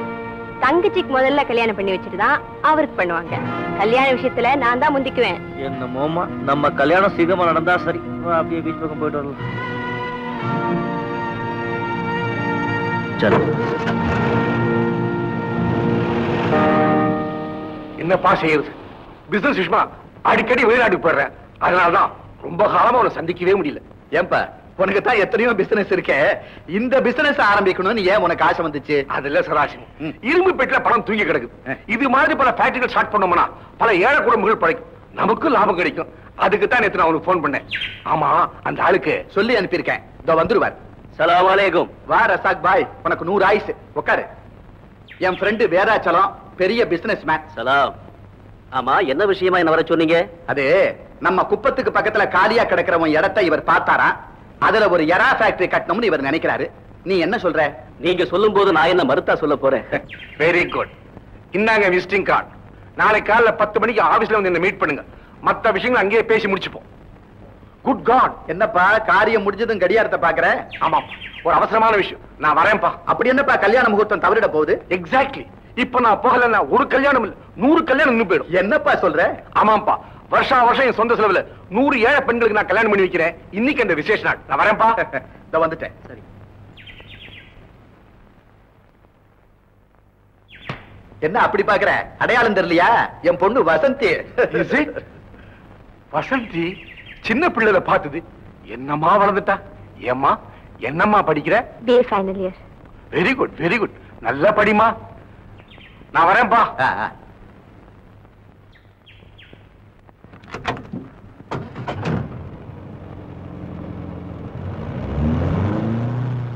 தங்கச்சிக்கு முதல்ல கல்யாணம் பண்ணி வச்சுட்டுதான் அவருக்கு பண்ணுவாங்க. கல்யாண விஷயத்துல நான் தான் முந்திக்குவேன். என்னமோமா, நம்ம கல்யாணம் சீக்கிரமா நடந்தா சரி. அப்படியே பீச் பக்கம் போயிட்டு வரலாம். என்னப்பா செய்யறது? பிசினஸ் விஷயமா அடிக்கடி வெளிநாடு போயிடுறேன். அதனாலதான் ரொம்ப காலமா உன்னை சந்திக்கவே முடியல. ஏன்பா உனக்கு தான் எத்தனையோ பிசினஸ் இருக்கே, இந்த பிசினஸ் ஆரம்பிக்கணும்னு ஏன் உனக்கு ஆசை வந்துச்சு? அதுல சராசரி இரும்பு பெட்டில பணம் தூங்கி கிடக்குது. இது மாதிரி பல ஃபேக்டரிகள் ஸ்டார்ட் பண்ணோம்னா பல ஏழை குடும்பங்கள் பழைக்கும், நமக்கும் லாபம் கிடைக்கும். அதுக்கு தான் நேத்து நான் அவனுக்கு போன் பண்ணேன். ஆமா, அந்த ஆளுக்கு சொல்லி அனுப்பியிருக்கேன், இதோ வந்துருவார். சலாம் அலைக்கும். வா ரசாக் பாய், உனக்கு 100 ஆயுசு. உட்காரு. என் ஃப்ரெண்டு வேதாச்சலம், பெரிய பிசினஸ் மேன். சலாம். ஆமா, என்ன விஷயமா என்ன வர சொன்னீங்க? அது நம்ம குப்பத்துக்கு பக்கத்துல காலியா கிடக்கிறவன் இடத்தை இவர் பார்த்தாரா, அதுல ஒரு எரா ஃபேக்டரி கட்டணும்னு இவர் நினைக்கிறாரு. நீ என்ன சொல்ற? நீங்க சொல்லும் போது நான் என்ன மறுத்தா சொல்ல போறேன்? Very good. இந்தாங்க விசிட்டிங் கார்டு. நாளைக்கு காலைல 10 மணிக்கு ஆபீஸ்ல வந்து என்ன மீட் பண்ணுங்க. மத்த விஷயங்கள் அங்கேயே பேசி முடிச்சுப்போம். Good God. என்னப்பா காரியம் முடிஞ்சதும் கடியாரத்தை பாக்குற? ஆமாப்பா, ஒரு அவசரமான விஷயம். நான் வரேன்ப்பா. அப்படி என்னப்பா கல்யாண முகூர்த்தம் தவறிட போகுது? எக்ஸாக்ட்லி. இப்ப நான் போகலன்னா ஒரு கல்யாணம் இல்ல 100 கல்யாணம் நின்னு போயிடும். என்னப்பா சொல்ற? ஆமாப்பா, வருஷா வருஷம் என் சொந்த செலவுல 100 ஏழை பெண்களுக்கு நான் கல்யாணம் பண்ணி வைக்கிறேன். இன்னைக்கு அந்த விசேஷ நாள். நான் வரேன்ப்பா. இதோ வந்துட்டேன். சரி. என்ன அப்படி பாக்குற? அடையாளம் தெரியலையா? என் பொண்ணு வசந்தி. Is it? வசந்தி சின்ன பிள்ளைல பார்த்தது என்னம்மா வளர்ந்துட்டா. ஏம்மா என்னம்மா படிக்கிற? BA final year. Very good, very good. நல்லா படிமா. நான் வரேன்ப்பா.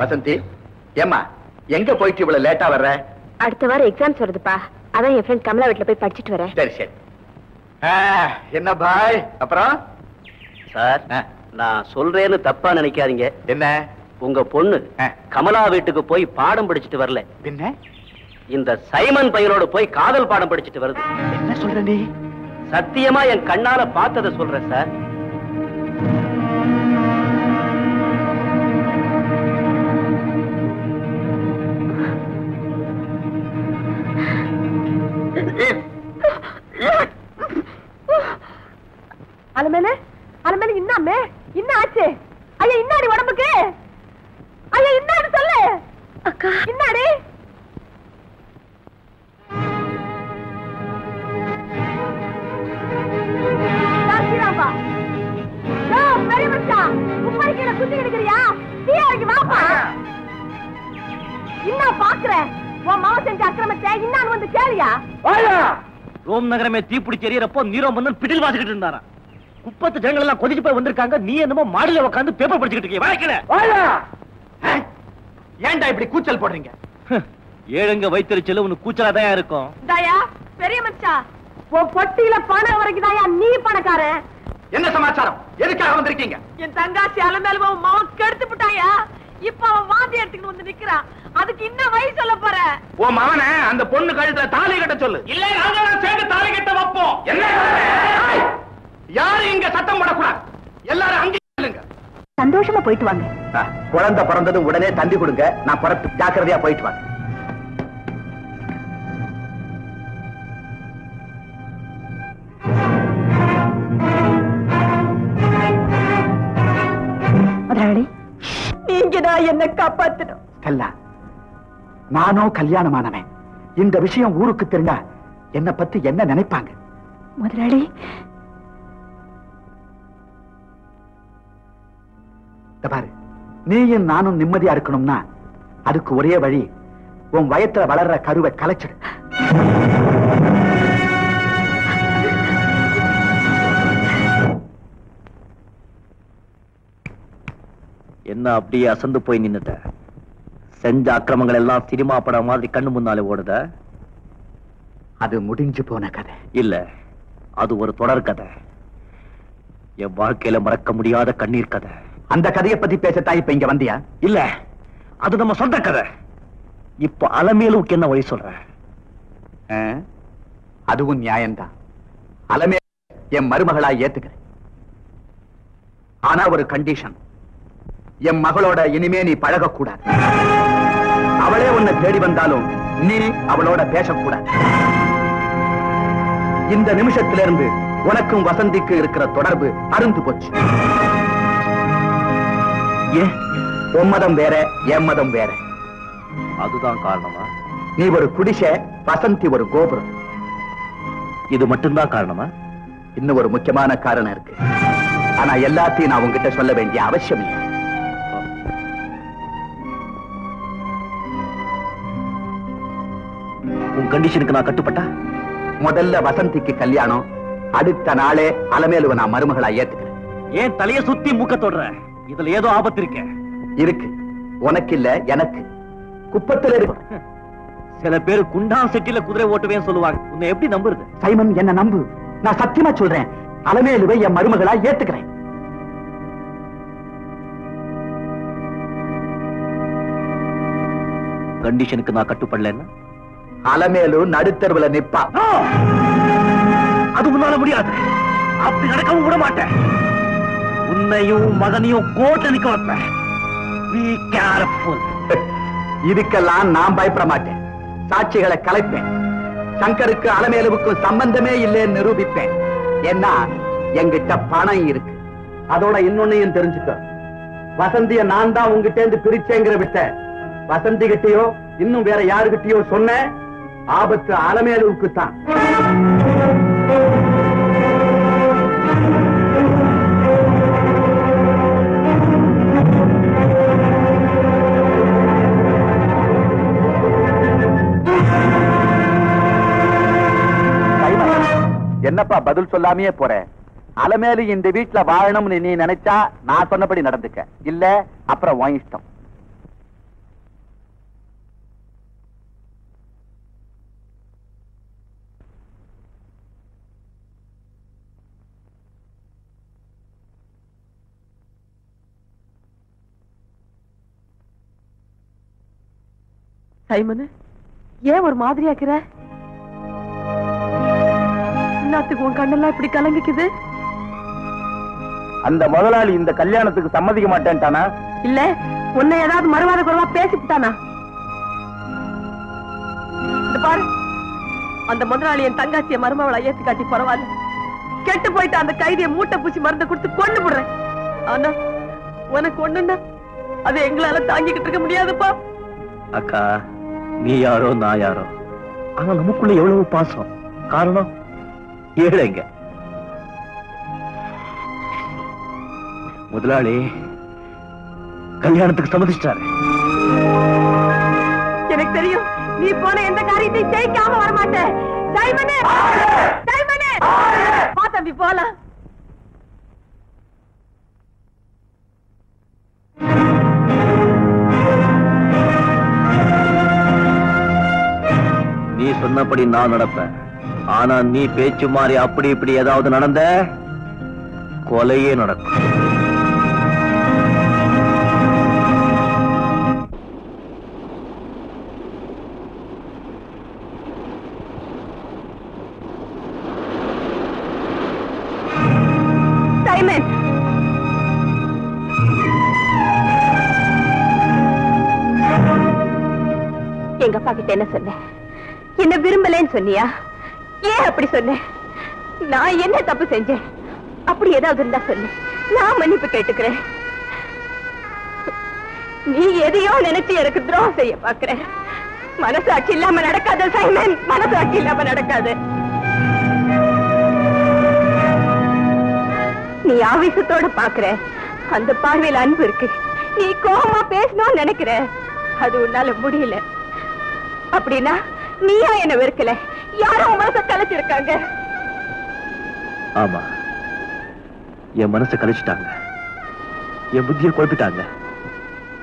வசந்தி, ஏம்மா எங்க போயிட்டு இவ்வளவு லேட்டா வர்ற? அடுத்த வாரம் எக்ஸாம்ஸ் வருதுப்பா, அதான் என் ஃப்ரெண்ட் கமலா வீட்டுல போய் படிச்சுட்டு வரேன். சரி சரி. என்ன பாய்? அப்புறம் சார், நான் சொல்றேன்னு தப்பா நினைக்காதீங்க. என்ன? உங்க பொண்ணு கமலா வீட்டுக்கு போய் பாடம் படிச்சுட்டு வரல, பின்ன இந்த சைமன் பையனோட போய் காதல் பாடம் படிச்சுட்டு வருது. என்ன சொல்ற நீ? சத்தியமா என் கண்ணால பார்த்ததை சொல்றேன் சார். அலமேல அலமேல இன்னாமே என்ன ஆச்சு? ஐயா இன்னாடி உடம்புக்கு? ஐயா இன்னாடி சொல்லு. அக்கா இன்னாடி? சாக்கிராம்பா யோ பெரிய மச்சான், உப்பரி கீழ குத்தி கிடக்குறியா? தீயா இங்க வாப்பா. என்ன பாக்குற? உன் மாவ செஞ்ச அக்கிரமத்தை இன்னான்னு வந்து கேளியா? ரோம் நகரமே தீப்பிடிச்சு எரியறப்போ நீரோ மன்னன் பிடில் வாசிக்கிட்டு இருந்தாரா. குப்பத்து ஜனங்கள் எல்லாம் கொதிச்சு போய் வந்திருக்காங்க. நீ என்னமோ மாடியில உட்கார்ந்து பேப்பர் படிச்சுக்கிட்டு இருக்கீங்க. ஏன்டா இப்படி கூச்சல் போடுறீங்க? ஏழுங்க வைத்திருச்சல உனக்கு கூச்சலாதான் இருக்கும். தாயா பெரிய மச்சான், உன் பொட்டியில பணம் வரைக்கும் தாயா நீ பணக்காரன். என்ன சமாச்சாரம்? எதுக்காக வந்திருக்கீங்க? என் தங்காசி அலமேல உன் மாவன் கெடுத்து விட்டாயா. இப்ப அவன் வாந்தி எடுத்துக்கிட்டு வந்து நிக்கிறான். அதுக்கு இன்னும் வழி சொல்ல போற? உன் மகனை அந்த பொண்ணு கழுத்துல தாலி கட்ட சொல்லு. இல்ல நாங்க சேர்ந்து தாலி கட்ட வைப்போம். என்ன? யாரும் இங்க சத்தம் போடக்கூடாது. எல்லாரும் அங்கே இல்லைங்க. சந்தோஷமா போயிட்டு வாங்க. குழந்தை பிறந்ததும் உடனே தந்தி கொடுங்க. நான் புறத்து ஜாக்கிரதையா போயிட்டு வாங்க. முதலாளி, நீங்க தான் என்ன காப்பாத்தணும். ஸ்டெல்லா, நானோ கல்யாணமானவன். இந்த விஷயம் ஊருக்கு தெரிஞ்சா என்ன பத்தி என்ன நினைப்பாங்க? முதலாளி, பாரு, நீயும் நானும் நிம்மதியா இருக்கணும்னா அதுக்கு ஒரே வழி, உன் வயத்துல வளர்ற கருவை கலைச்சிடு. என்ன அப்படியே அசந்து போய் நின்னுட்ட? செஞ்ச அக்கிரமங்கள் எல்லாம் சினிமா படம் மாதிரி கண்ணு முன்னாலே ஓடுத. அது முடிஞ்சு போன கதை இல்ல, அது ஒரு தொடர் கதை. என் வாழ்க்கையில மறக்க முடியாத கண்ணீர் கதை. அந்த கதையை பத்தி பேசத்தான் இப்ப இங்க வந்தியா? இல்ல, அது நம்ம சொந்த கதை. இப்ப அலமேலுக்கு என்ன வழி சொல்ற? அதுவும் நியாயம்தான். அலமே என் மருமகளா ஏத்துக்கிறேன். ஆனா ஒரு கண்டிஷன், என் மகளோட இனிமே நீ பழகக்கூடாது. அவளே உன்னை தேடி வந்தாலும் நீ அவளோட பேசக்கூடாது. இந்த நிமிஷத்திலிருந்து உனக்கும் வசந்திக்கு இருக்கிற தொடர்பு அருந்து போச்சு. ஏன்? உன் மதம் வேற, என் மதம் வேற. அதுதான் காரணமா? நீ ஒரு குடிசை, வசந்தி ஒரு கோபுரம். இது மட்டும்தான் காரணமா? இன்னும் ஒரு முக்கியமான காரணம் இருக்கு. ஆனா எல்லாத்தையும் நான் உங்ககிட்ட சொல்ல வேண்டிய அவசியம் இல்லை. உன் கண்டிஷனுக்கு நான் கட்டுப்பட்டா? முதல்ல வசந்திக்கு கல்யாணம், அடுத்த நாளே அலமேலுவை நான் மருமகளா ஏத்துக்கிறேன். ஏன் தலைய சுத்தி மூக்க தொடுற? இதுல ஏதோ ஆபத்து இருக்க. இருக்கு, உனக்கு இல்ல எனக்கு. குப்பத்துல இருக்கு. சில பேரு குண்டான் செட்டில குதிரை ஓட்டுவேன்னு சொல்லுவாங்க. உன்னை எப்படி நம்புறது? சைமன், என்ன நம்பு. நான் சத்தியமா சொல்றேன், அலமேலுவை என் மருமகளா ஏத்துக்கிறேன். கண்டிஷனுக்கு நான் கட்டுப்படலன்னா அலமேலு நடுத்தருவுல நிப்பா. அது உன்னால முடியாது. அப்படி நடக்கவும் விட மாட்டேன். உன்னையும் மகனையும் கோட்டை நிக்க வைப்பேன். Be careful. இதுக்கெல்லாம் நான் பயப்பட மாட்டேன். சாட்சிகளை கலைப்பேன். சங்கருக்கு அலமேலுவுக்கும் சம்பந்தமே இல்லைன்னு நிரூபிப்பேன். ஏன்னா என்கிட்ட பணம் இருக்கு. அதோட இன்னொன்னையும் தெரிஞ்சுக்க, வசந்திய நான் தான் உங்ககிட்ட இருந்து பிரிச்சேங்கிற விட்ட வசந்தி கிட்டயோ இன்னும் வேற யாருகிட்டயோ சொன்ன ஆபத்து அலமேலுவுக்கு தான். என்னப்பா பதில் சொல்லாமையே போற? அலமேலு இந்த வீட்டுல வாழணும்னு நீ நினைச்சா நான் சொன்னபடி நடந்துக்க, இல்ல அப்புறம் உன் இஷ்டம். சைமனு, ஏன் ஒரு மாதிரியாக்குற? என்னத்துக்கு உன் கண்ணெல்லாம் இப்படி கலங்கிக்குது? அந்த முதலாளி இந்த கல்யாணத்துக்கு சம்மதிக்க மாட்டேன்ட்டானா? இல்ல உன்னை ஏதாவது மறுவாத குறைவா பேசிட்டானா? இந்த பாரு, அந்த முதலாளி என் தங்காச்சிய மருமவளை ஏத்து காட்டி பரவாயில்ல. கெட்டு போயிட்டு அந்த கைதியை மூட்டை பூச்சி மருந்து கொடுத்து கொண்டு போடுறேன். ஆனா உனக்கு ஒண்ணுன்னா அதை எங்களால தாங்கிக்கிட்டு இருக்க முடியாதுப்பா. அக்கா, நீ யாரோ நான் யாரோ, ஆனா நமக்குள்ள எவ்வளவு பாசம். காரணம் ஏழைங்க. முதலாளி கல்யாணத்துக்கு சம்மதிச்சிட்டாரு. எனக்கு தெரியும், நீ போன எந்த காரியத்தையும் ஜெயிக்காம வரமாட்ட. சைமனே, சைமனே, வா தம்பி போலாம். நீ சொன்னபடி நான் நடப்பேன். ஆனா நீ பேச்சு மாறி அப்படி இப்படி ஏதாவது நடந்த கொலையே நடக்கும். சைமன், எங்க அப்பா கிட்ட என்ன சொன்ன? என்ன விரும்பலன்னு சொன்னியா? ஏன் அப்படி சொன்ன? நான் என்ன தப்பு செஞ்சேன்? அப்படி ஏதாவது இருந்தா சொல்லு, நான் மன்னிப்பு கேட்டுக்கிறேன். நீ எதையோ நினைச்சு எனக்கு துரோகம் செய்ய பாக்குற. மனசாட்சி இல்லாம நடக்காது சைமன், மனசாட்சி இல்லாம நடக்காது. நீ ஆவேசத்தோட பாக்குற, அந்த பார்வையில அன்பு இருக்கு. நீ கோபமா பேசணும்னு நினைக்கிற, அது உன்னால முடியல. அப்படின்னா நீயா என்ன வெறுக்கல, யாரோ மனச கலைச்சிருக்காங்க. ஆமா, என் மனசை கழிச்சிட்டாங்க, என் புத்தியை குழப்பிட்டாங்க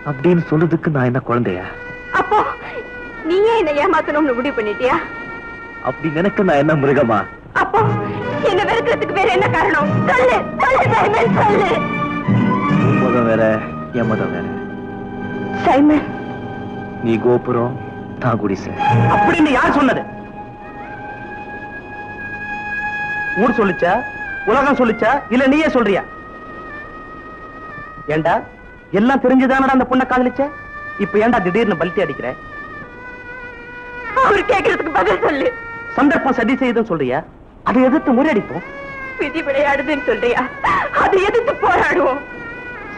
அப்படின்னு சொல்றதுக்கு நான் என்ன குழந்தையா? அப்போ நீயே என்ன ஏமாத்தணும்னு முடிவு பண்ணிட்டியா? அப்படி நினைக்க நான் என்ன மிருகமா? அப்போ என்ன வெறுக்கிறதுக்கு வேற என்ன காரணம்? சொல்லு, சொல்லு சைமன், சொல்லு. உன் மதம் வேற, என் மதம் வேற. சைமன், நீ கோபுரம், நான் குடிசை. அப்படின்னு யார் சொன்னது? ஊர் சொல்லுச்சா, உலகம் சொல்லுச்சா, இல்ல நீயே சொல்றியா? ஏண்டா எல்லாம் தெரிஞ்சுதானடா அந்த பொண்ணை காதலிச்ச? இப்ப ஏண்டா திடீர்னு பல்ட்டி அடிக்கிற? அவர் கேட்கறதுக்கு பதில் சொல்லு. சந்தர்ப்பம் சதி செய்யுதுன்னு சொல்றியா? அதை எதிர்த்து முறியடிப்போம். விதி விளையாடுதுன்னு சொல்றியா? அதை எதிர்த்து போராடுவோம்.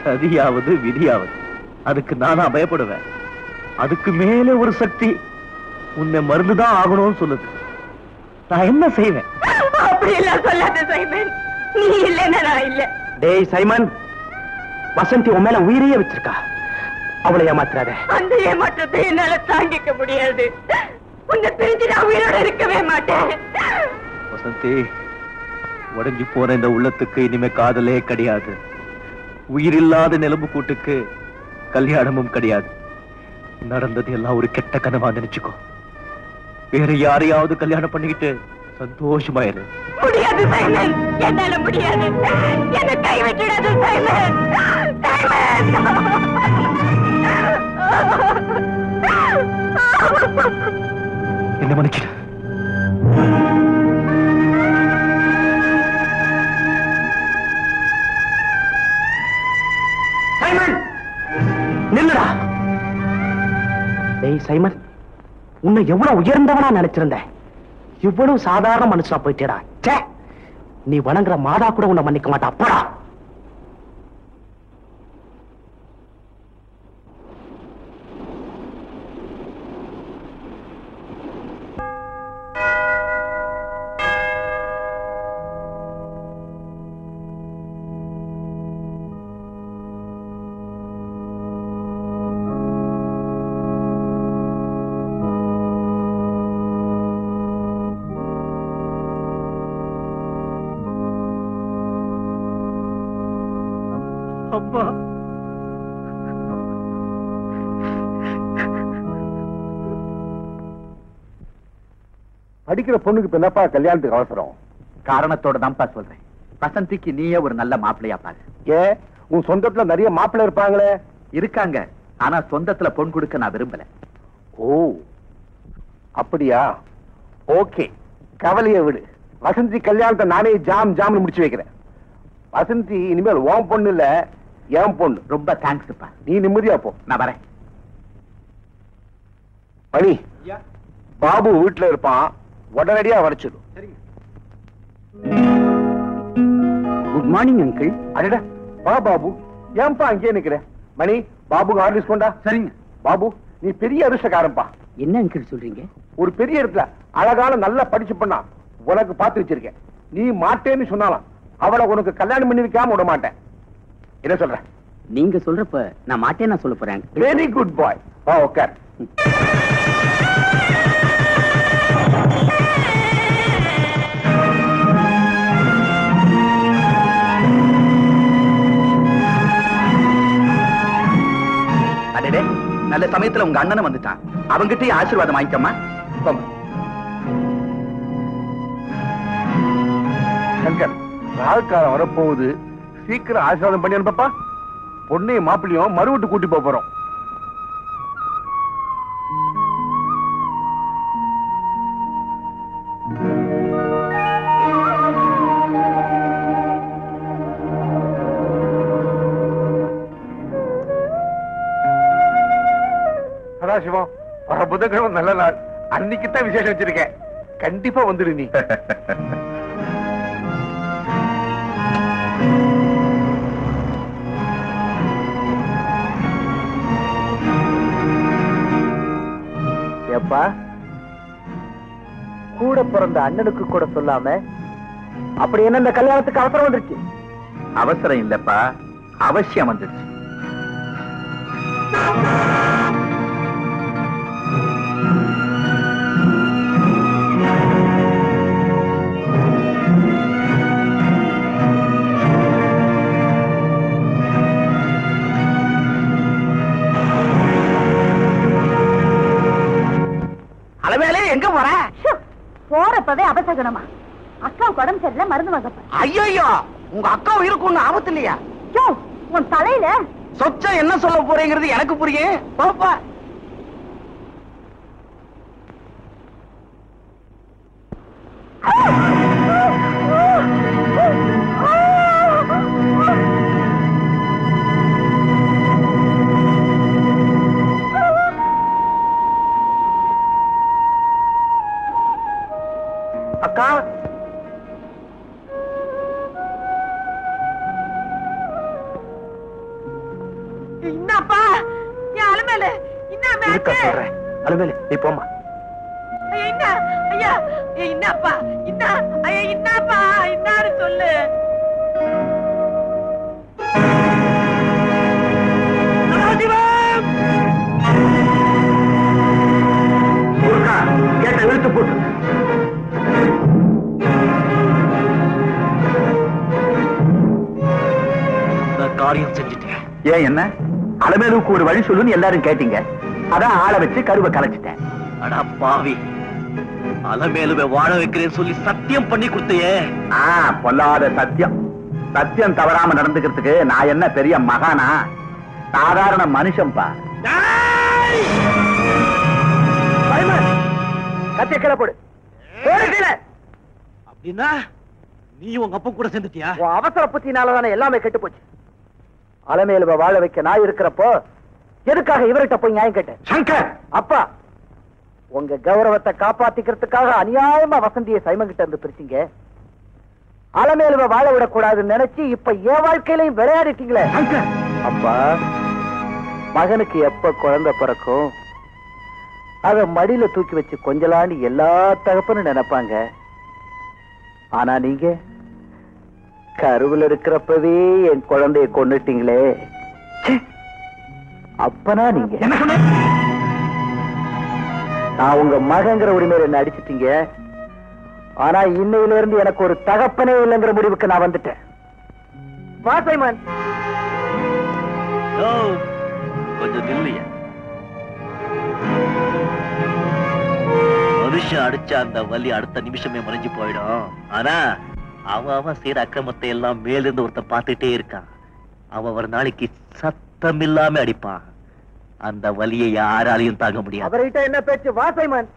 சதியாவது விதியாவது அதுக்கு நானா பயப்படுவேன்? அதுக்கு மேலே ஒரு சக்தி உன்னை மருந்துதான் ஆகணும்னு சொல்லுது. நான் என்ன செய்வேன்? அப்படி எல்லாம் சொல்லாத சைமன், நீ இல்லைன்னா நான் இல்ல. டேய் சைமன், வசந்தி உன் மேல உயிரையே வச்சிருக்கா. அவளை ஏமாத்துறாத. அந்த ஏமாற்றத்தை என்னால தாங்கிக்க முடியாது. உன்னை பிரிஞ்சு நான் உயிரோட இருக்கவே மாட்டேன். வசந்தி, உடைஞ்சு போன இந்த உள்ளத்துக்கு இனிமே காதலே கிடையாது. உயிரில்லாத நிலம்பு கூட்டுக்கு கல்யாணமும் கிடையாது. நடந்தது எல்லாம் ஒரு கெட்ட கனவா நினைச்சுக்கோ. வேற யாரையாவது கல்யாணம் பண்ணிக்கிட்டு சந்தோஷமாயிரு. முடியாது சைமன், என்னால முடியாது. என்னை கைவிட்டுடாது சைமன். என்ன மன்னிச்சிடு. சைமன் நில்லுடா. டேய் சைமன், உன்னை எவ்வளவு உயர்ந்தவனா நினைச்சிருந்தேன். இவ்வளவு சாதாரண மனுஷனா போயிட்டேடா. ச்சே, நீ வணங்குற மாதா கூட உன்னை மன்னிக்க மாட்டா. அப்படா. அப்பா, படிக்கிற பொண்ணுக்கு இப்ப என்னப்பா கல்யாணத்துக்கு அவசரம்? காரணத்தோட தான்ப்பா சொல்றேன். வசந்திக்கு நீயே ஒரு நல்ல மாப்பிள்ளையா பாரு. ஏன், உன் சொந்தத்துல நிறைய மாப்பிள்ளை இருப்பாங்களே. இருக்காங்க, ஆனா சொந்தத்துல பொன் கொடுக்க நான் விரும்பல. ஓ அப்படியா? ஓகே, கவலையை விடு. வசந்தி கல்யாணத்தை நானே ஜாம்னு முடிச்சு வைக்கிறேன். வசந்தி இனிமேல் உன் பொண்ணு இல்ல, என் பொண்ணு. ரொம்ப தேங்க்ஸ்ப்பா. நீ நிம்மதியா போ. நான் வரேன். மணி, பாபு வீட்டுல இருப்பான், உடனடியா வரைச்சிடும். Good morning uncle. அடடா, வா பாபு. ஏன்பா அங்கேயே நிக்கிற? மணி, பாபுக்கு ஹார்லிக்ஸ் கொண்டா. சரிங்க. பாபு, நீ பெரிய அதிர்ஷ்டக்காரன்பா. என்ன அங்கிள் சொல்றீங்க? ஒரு பெரிய இடத்துல அழகான நல்லா படிச்சு பண்ணா உனக்கு பார்த்து வச்சிருக்கேன். நீ மாட்டேன்னு சொன்னாலும் அவளை உனக்கு கல்யாணம் பண்ணி வைக்காம விட மாட்டேன். என்ன சொல்ற? நீங்க சொல்றப்ப நான் மாட்டேன்னு சொல்ல போறேன். வெரி குட் பாய். வா உட்கார். அடடே, நல்ல சமயத்துல உங்க அண்ணனும் வந்துட்டான். அவங்கிட்டயே ஆசீர்வாதம் வாங்கிக்கம்மா. சங்கர், நாள்காலம் வரப்போகுது. சீக்கிரம் ஆசீர்வாதம் பண்ணி அனுப்பப்பா. பொண்ணையும் மாப்பிள்ளையும் மறுவிட்டு கூட்டி போறோம். சதாசிவம், வர புதன்கிழமை நல்ல நாள். அன்னைக்குத்தான் விசேஷம் வச்சிருக்கேன். கண்டிப்பா வந்துடு நீ. எப்பா, கூட பிறந்த அண்ணனுக்கு கூட சொல்லாம அப்படி என்ன இந்த கல்யாணத்துக்கு அவசரம் வந்துருச்சு? அவசரம் இல்லப்பா, அவசியம் வந்துருச்சு. அளவேலே எங்க போற? போறப்பவே அபசகனமா? அக்கா உடம்பு சரியில்லை, மருந்து வாங்கப்ப. ஐயோ, உங்க அக்கா உயிருக்கு ஒண்ணு ஆபத்து இல்லையா? உன் தலையில சொச்ச என்ன சொல்ல போறேங்கிறது எனக்கு புரியும். பாப்பா, அக்கா, என்னப்பா என் அலுமேல இருக்க சொல்றேன். அலுமேலு, நீ போமா. என்ன ஐயா, என்னப்பா என்ன ஐயா, என்னப்பா என்னாரு சொல்லு. காரியம் செஞ்சுட்டேன். ஏன் என்ன அலமேலுக்கு ஒரு வழி சொல்லுன்னு எல்லாரும் கேட்டீங்க, அதான் ஆளை வச்சு கருவை கலைச்சிட்டேன். அடா பாவி, அலமேலுவை வாழ வைக்கிறேன்னு சொல்லி சத்தியம் பண்ணி கொடுத்தையே. பொல்லாத சத்தியம். சத்தியம் தவறாம நடந்துக்கிறதுக்கு நான் என்ன பெரிய மகானா? சாதாரண மனுஷன்பா. கத்திய கீழே போடு. அப்படின்னா நீ உங்க அப்பா கூட சேர்ந்துட்டியா? அவசர புத்தினாலதானே எல்லாமே கெட்டு போச்சு. அலமேலுவை வாழ வைக்க நான் இருக்கிறப்போ எதுக்காக இவர்கிட்ட போய் நியாயம் கேட்டேன்? சங்கர், அப்பா, உங்க கௌரவத்தை காப்பாத்திக்கிறதுக்காக அநியாயமா வசந்தியை சைமன் கிட்ட இருந்து பிரிச்சீங்க. அலமேலுவை வாழ விடக்கூடாதுன்னு நினைச்சு இப்ப என் வாழ்க்கையிலையும் விளையாடிட்டீங்களே. அப்பா, மகனுக்கு எப்ப குழந்தை பிறக்கும் அத மடியில தூக்கி வச்சு கொஞ்சலான்னு எல்லா தகப்பனும் நினைப்பாங்க. ஆனா நீங்க கருவுல இருக்கிறப்பவே என் குழந்தைய கொன்னுட்டீங்களே. அப்பனா நீங்க என்ன சொன்ன? நான் உங்க மகங்கிற உரிமையில என்ன அடிச்சிட்டீங்க. ஆனா இன்னையில இருந்து எனக்கு ஒரு தகப்பனே இல்லைங்கிற முடிவுக்கு நான் வந்துட்டேன். வா சைமன். கொஞ்சம் நில்லையா. மனுஷன் அடிச்ச அந்த வலி அடுத்த நிமிஷமே மறைஞ்சு போயிடும். ஆனா அவன் செய்யற அக்கிரமத்தை எல்லாம் மேலிருந்து ஒருத்தன் பார்த்துட்டே இருக்கான். அவன் ஒரு நாளைக்கு சத்தம் இல்லாம அடிப்பான். அந்த வலியை யாராலையும் தாங்க முடியாது. அவர்கிட்ட என்ன பேச்சு? வா சைமன்.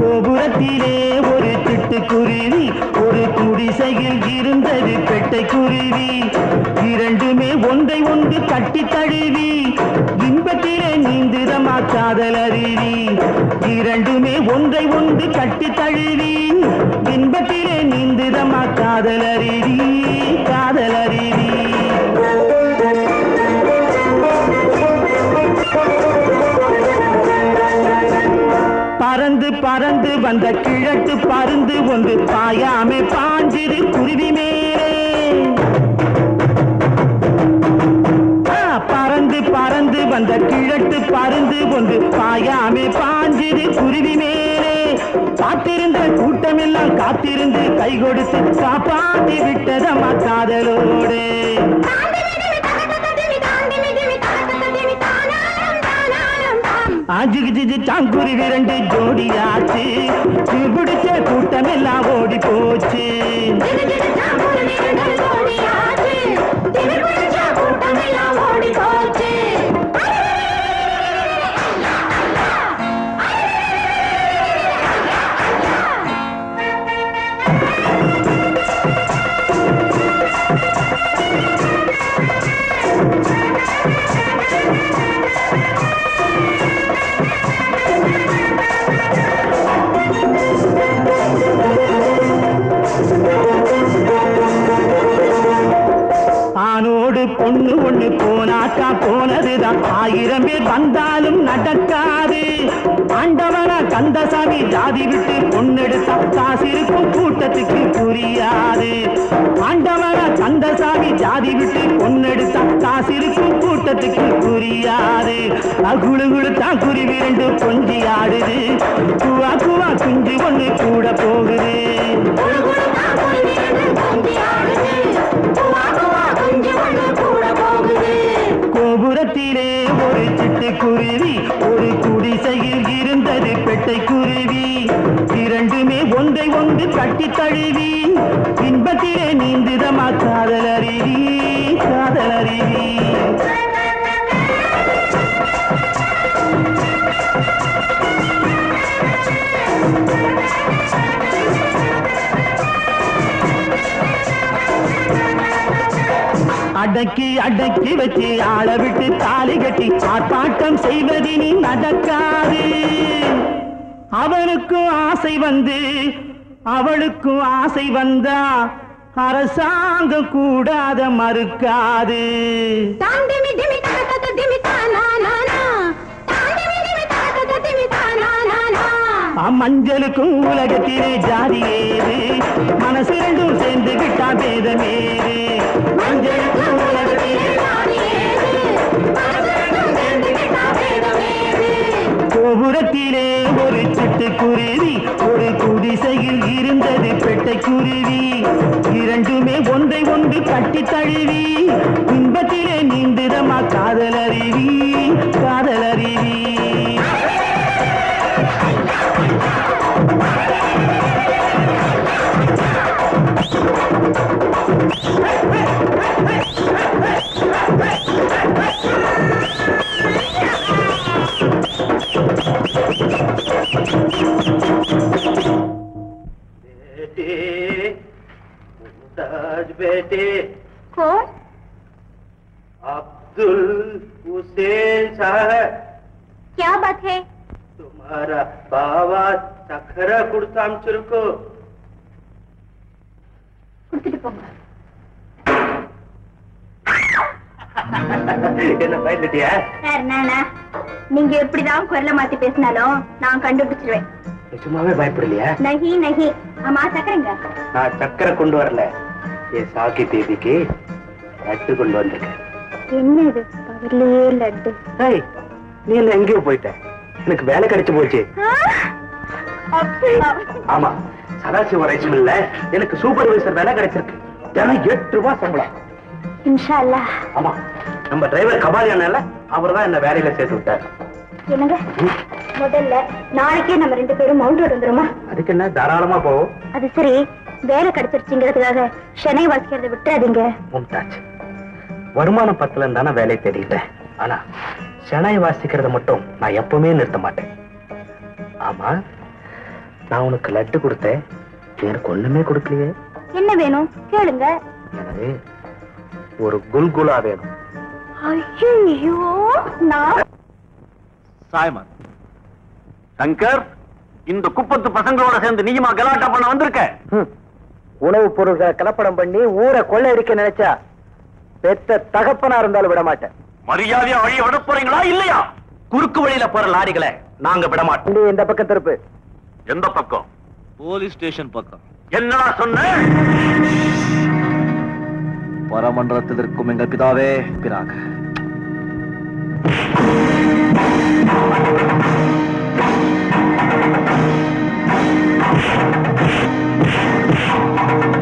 கோபுரத்திலே ஒரு சிட்டுக்குருவி, ஒரு குடிசையில் இருந்தது பெட்டைக்குருவி. இரண்டுமே ஒன்றை ஒன்று கட்டி தழுவி இன்பத்திலே நீந்துதமா காதல் அருவி. இரண்டுமே ஒன்றை ஒன்று கட்டி தழுவி இன்பத்திலே நீந்துதமா காதல் அருவி, காதல் அருவி. பறந்து பறந்து வந்த கிழட்டு பருந்து ஒன்று பாயாமே பாஞ்சிரு குருவி மேலே. பறந்து பறந்து வந்த கிழட்டு பருந்து ஒன்று பாயாமே பாஞ்சிரு குருவி மேலே. காத்திருந்த கூட்டமெல்லாம் காத்திருந்து கை கொடுத்து காப்பாத்தி விட்டதம்மா காதலோடு. ஆஜிஜி சாங்குருவி ரெண்டு ஜோடியாச்சு, பிடிச்ச கூட்டம் எல்லாம் ஓடி போச்சு. ஆணோடு பொண்ணு ஒண்ணு போனாக்கா போனதுதான், 1000 பேர் வந்தாலும் நடக்காது. ஆண்டவனா கந்தசாமி ஜாதி விட்டு பொண்ணெடுத்தா காசிருக்கும் கூட்டத்துக்கு புரியாது. ஆண்டவனா கந்தசாமி ஜாதி விட்டு பொண்ணெடுத்தா காசிருக்கும் கூட்டத்துக்கு புரியாது. குழு குழு தான் குருவி ரெண்டு கொஞ்சி ஆடுது, குவா குவா குஞ்சு ஒண்ணு கூட போகுது. கோபுரத்திலே ஒரு சிட்டுக்குருவி, ஒரு குடிசையில் இருந்தது பெட்டைக்குருவி. இரண்டுமே ஒன்றை ஒன்று கட்டி தழுவி இன்பத்திலே நீந்துதமா காதல் அருவி, காதல் அருவி. அடக்கி அடக்கி வச்சு ஆள விட்டு தாலி கட்டி ஆர்ப்பாட்டம் செய்வதினி நடக்காது. அவனுக்கும் ஆசை வந்து அவளுக்கும் ஆசை வந்தா அரசாங்கம் கூடாத மறுக்காது. மஞ்சளுக்கும் உலகத்திலே ஜாதி ஏது, மனசு ரெண்டும் சேர்ந்து விட்டா பேதமேது. மஞ்சளுக்கும் உலகத்திலே ஜாதி ஏது, மனசு ரெண்டும் சேர்ந்து விட்டா பேதமேது. கோபுரத்திலே ஒரு சிட்டுக்குருவி, ஒரு குடிசையில் இருந்தது பெட்டைக்குருவி. இரண்டுமே ஒன்றை ஒன்று கட்டி தழுவி இன்பத்திலே நீந்துதமா காதலருவி, காதலருவி. बेटे कौन? अब्दुल हुसैन साहब. क्या बात है? तुम्हारा बाबा சக்கரை கொடுத்து அனுப்பிச்சிருக்கோ. கொடுத்துட்டு போங்க. என்ன பயந்துட்டியா? சார் நானா, நீங்க எப்படிதான் குரலை மாத்தி பேசினாலும் நான் கண்டுபிடிச்சிருவேன். நிஜமாவே பயப்படலையா? நகி நகி. ஆமா சக்கரைங்க. நான் சக்கரை கொண்டு வரல, என் சாக்கி தேதிக்கு லட்டு கொண்டு வந்திருக்கேன். என்ன இது பகல்லையே லட்டு? நீ என்ன எங்கேயோ போயிட்ட? எனக்கு வேலை கிடைச்சு போச்சு. ஆமா, சதாசிவ ரைஸ் மில்ல எனக்கு சூப்பர்வைசர் வேலை கிடைச்சிருக்கு. தினம் 8 ரூபாய் சம்பளம். இன்ஷா அல்லாஹ். ஆமா, நம்ம டிரைவர் கபாலியானால அவர் தான் என்ன வேலையில சேர்த்து விட்டார். என்னங்க, முதல்ல நாளைக்கே நம்ம 2 பேரும் மவுண்ட் ரோடு வந்துருமா? அதுக்கு என்ன, தாராளமா போவோம். அது சரி, வேலை கிடைச்சிருச்சுங்கிறதுக்காக சென்னை வாசிக்கிறத விட்டுறாதீங்க. மும்தாஜ், வருமானம் பத்தலன்னு தானே வேலை தேடிட்டேன். ஆனா சென்னை வாசிக்கிறத மட்டும் நான் எப்பவுமே நிறுத்த மாட்டேன். ஆமா, நான் உனக்கு லட்டு கொடுத்தேன், எனக்கு ஒண்ணுமே கொடுக்கலையே. என்ன வேணும் கேளுங்க. எனக்கு ஒரு குல்குலா வேணும். ஐயோ, நான் சாய்மான் சங்கர், இந்த குப்பத்து பசங்களோட சேர்ந்து நீயுமா கலாட்டா பண்ண வந்திருக்க? உணவுப் பொருள்களை கலப்படம் பண்ணி ஊரை கொள்ளையடிக்க நினைச்சா பெத்த தகப்பனா இருந்தாலும் விட மாட்டேன். மரியாதையா வழிய விட போறீங்களா இல்லையா? குறுக்கு வழியில போற லாரிகளை நாங்க விட மாட்டோம். இந்த பக்கம் திருப்பு. எந்த பக்கம்? போலீஸ் ஸ்டேஷன் பக்கம். என்னடா சொன்ன? பரமன்றத்தில் இருக்கும் எங்கள் பிதாவே பிராக.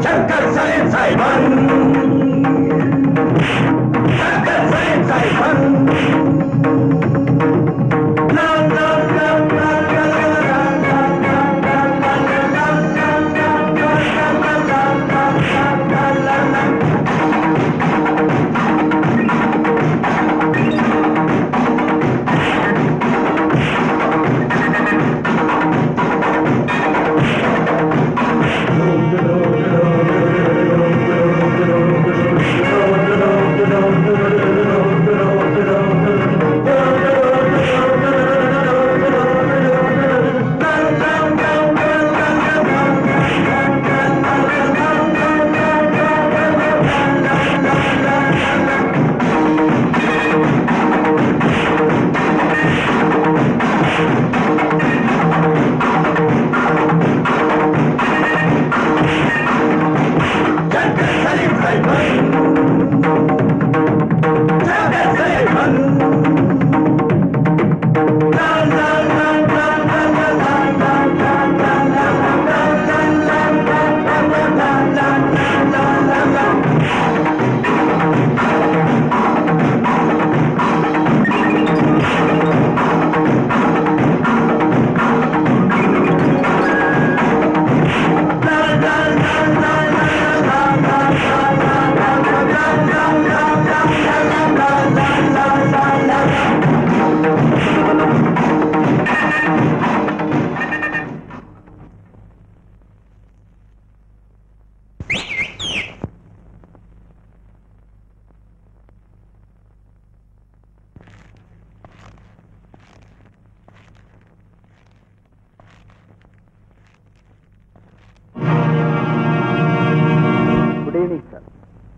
Shankar Salem Simon, Shankar Salem Simon.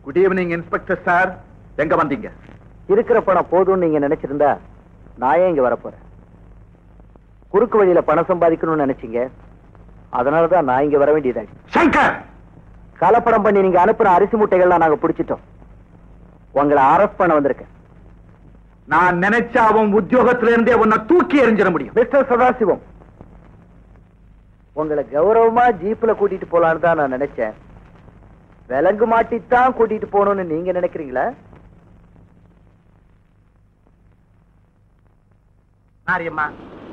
Good evening inspector sir. எங்க வந்தீங்க? இருக்கிற பணம் போதும்னு நீங்க நினைச்சிருந்தா நான் ஏன் இங்க வரப்போறேன்? குறுக்கு வழியில பணம் சம்பாதிக்கணும்னு நினைச்சீங்க, அதனாலதான் நான் இங்க வர வேண்டியதாச்சு. சங்கர், கலப்படம் பண்ணி நீங்க அனுப்புற அரிசி மூட்டைகள்லாம் நாங்க பிடிச்சிட்டோம். உங்களை அரெஸ்ட் பண்ண வந்திருக்கேன். நான் நினைச்ச அவன் உத்தியோகத்திலிருந்தே உன்னை தூக்கி எறிஞ்சிட முடியும். மிஸ்டர் சதாசிவம், உங்களை கௌரவமா ஜீப்ல கூட்டிட்டு போலான்னு தான் நான் நினைச்சேன். விலங்கு மாட்டித்தான் கூட்டிட்டு போகணும்னு நீங்க நினைக்கிறீங்களா? மாரியம்மா,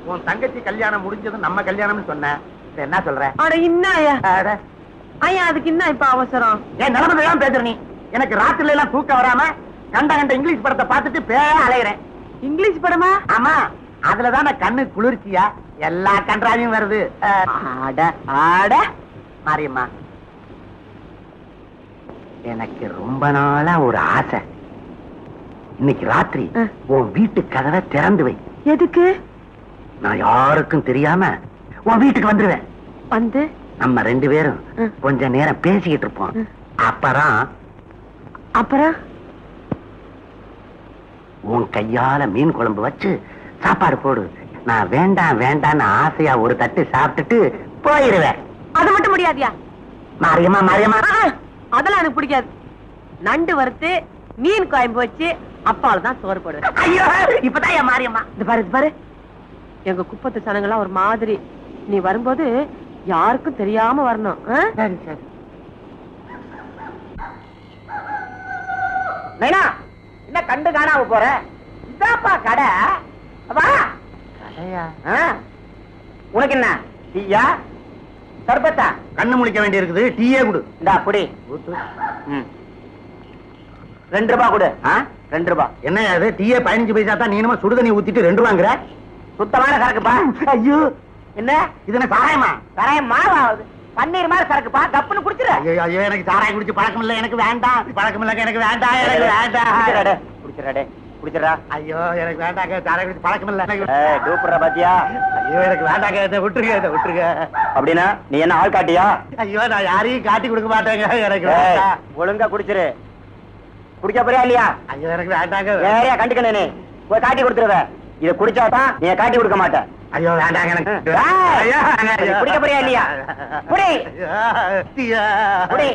உன் தங்கச்சி கல்யாணம் முடிஞ்சது நம்ம கல்யாணம்னு சொன்ன, என்ன சொல்ற? அட இன்னும் ஐயா அதுக்கு என்ன இப்ப அவசரம்? என் நிலைமை எல்லாம் பேசுற நீ. எனக்கு ராத்திரில எல்லாம் தூக்கம் வராம கண்ட கண்ட இங்கிலீஷ் படத்தை பார்த்துட்டு பேர அலையிறேன். இங்கிலீஷ் படமா? ஆமா, அதுலதான் கண்ணு குளிர்ச்சியா எல்லா கன்றாவையும் வருது. ஆட ஆட மாரியம்மா, எனக்கு ரொம்ப நாளா ஒரு ஆசை. இன்னைக்கு ராத்திரி உன் வீட்டு கதவை திறந்து வை. எதுக்கு? நான் யாருக்கும் தெரியாம உன் வீட்டுக்கு வந்துருவேன். வந்து நம்ம 2 பேரும் கொஞ்ச நேரம் பேசிக்கிட்டு இருப்போம். அப்புறம் உன் கையால மீன் குழம்பு வச்சு சாப்பாடு போடு. நான் வேண்டாம் வேண்டான்னு ஆசையா ஒரு தட்டு சாப்பிட்டுட்டு போயிருவேன். அது மட்டும் முடியாதியா? மாரியம்மா மாரியம்மா, அதெல்லாம் எனக்கு பிடிக்காது. நண்டு வறுத்து மீன் குழம்பு வச்சு அப்பால தான் சோறு போடுவேன். ஐயோ, இப்பதான் என் மாரியம்மா. இது பாரு இது பாரு, எங்க குப்பத்து சனங்கள்லாம் ஒரு மாதிரி. நீ வரும்போது யாருக்கும் தெரியாம வரணும். சரி சரி. நைனா, என்ன கண்டு காணாம போற? இதாப்பா கடை. வா. கடையா? உனக்கு என்ன டீயா சர்பத்தா? கண்ணு முழிக்க வேண்டி இருக்குது, டீயே குடு. இந்த அப்படி 2 ரூபாய் கொடு. 2 ரூபாய். என்ன அது? டீயே 15 பைசா தான். நீ சுடு தண்ணி ஊத்திட்டு 2 ரூபாங்கிற? சுத்தமான சரக்குப்பா. ஐயோ, என்ன இது? என்ன சாராயமா? சாராயம் மாவாகுது. பன்னீர் மாதிரி சரக்குப்பா, கப்புன்னு குடிச்சிரு. ஐயோ ஐயோ, எனக்கு சாராயம் குடிச்சு பழக்கம் இல்ல, எனக்கு வேண்டாம். பழக்கம் இல்ல, எனக்கு வேண்டாம், எனக்கு வேண்டாம். குடிச்சிராடே குடிச்சிரா. ஐயோ, எனக்கு வேண்டாங்க, சாராயம் குடிச்சு பழக்கம் இல்ல. டூப்புற பாத்தியா? ஐயோ, எனக்கு வேண்டாங்க, இதை விட்டுருங்க, இதை விட்டுருங்க. அப்படின்னா நீ என்ன ஆள் காட்டியா? ஐயோ, நான் யாரையும் காட்டி கொடுக்க மாட்டேங்க, எனக்கு ஒழுங்கா குடிச்சிரு. குடிக்க போறியா இல்லையா? ஐயோ, எனக்கு வேண்டாங்க. வேறையா கண்டுக்கணே, போய் காட்டி கொடுத்துருவ. இதை குடிச்சாதான் நீ காட்டி கொடுக்க மாட்டேன். ஐயோ வேண்டாங்க, எனக்கு குடிக்க போறியா இல்லையா? குடி குடி.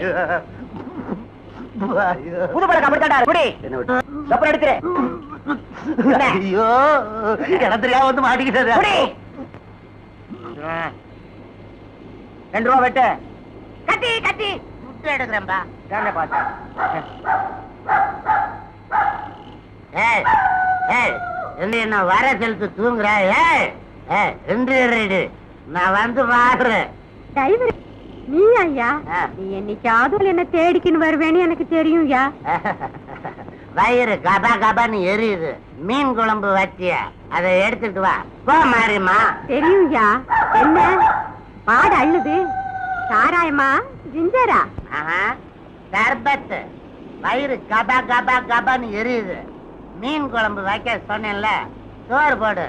புது பழக்கம் அப்படித்தாண்டா. குடி, அப்புறம் எடுத்துரு. ஐயோ, கிணத்துலயா வந்து மாட்டிக்கிட்டது. குடி. 2 ரூபா வெட்டு. கட்டி கட்டி முட்டு எடுக்கிறேன்பா. பார்த்தேன். என்ன வர செலுத்து தூங்குற? நான் வந்து பாக்குறேன். நீ ஐயா, நீ என்னைக்காவது என்ன தேடிக்கின்னு வருவேன்னு எனக்கு தெரியும். வயிறு கபா கபான்னு எரியுது. மீன் குழம்பு வச்சிய, அதை எடுத்துட்டு வா. போ மாரியம்மா. தெரியும். என்ன பாடு அள்ளுது? சாராயமா ஜிஞ்சரா? சர்பத்து. வயிறு கபா கபா கபான்னு எரியுது. மீன் குழம்பு வைக்க சொன்னேன்ல, சோறு போடு.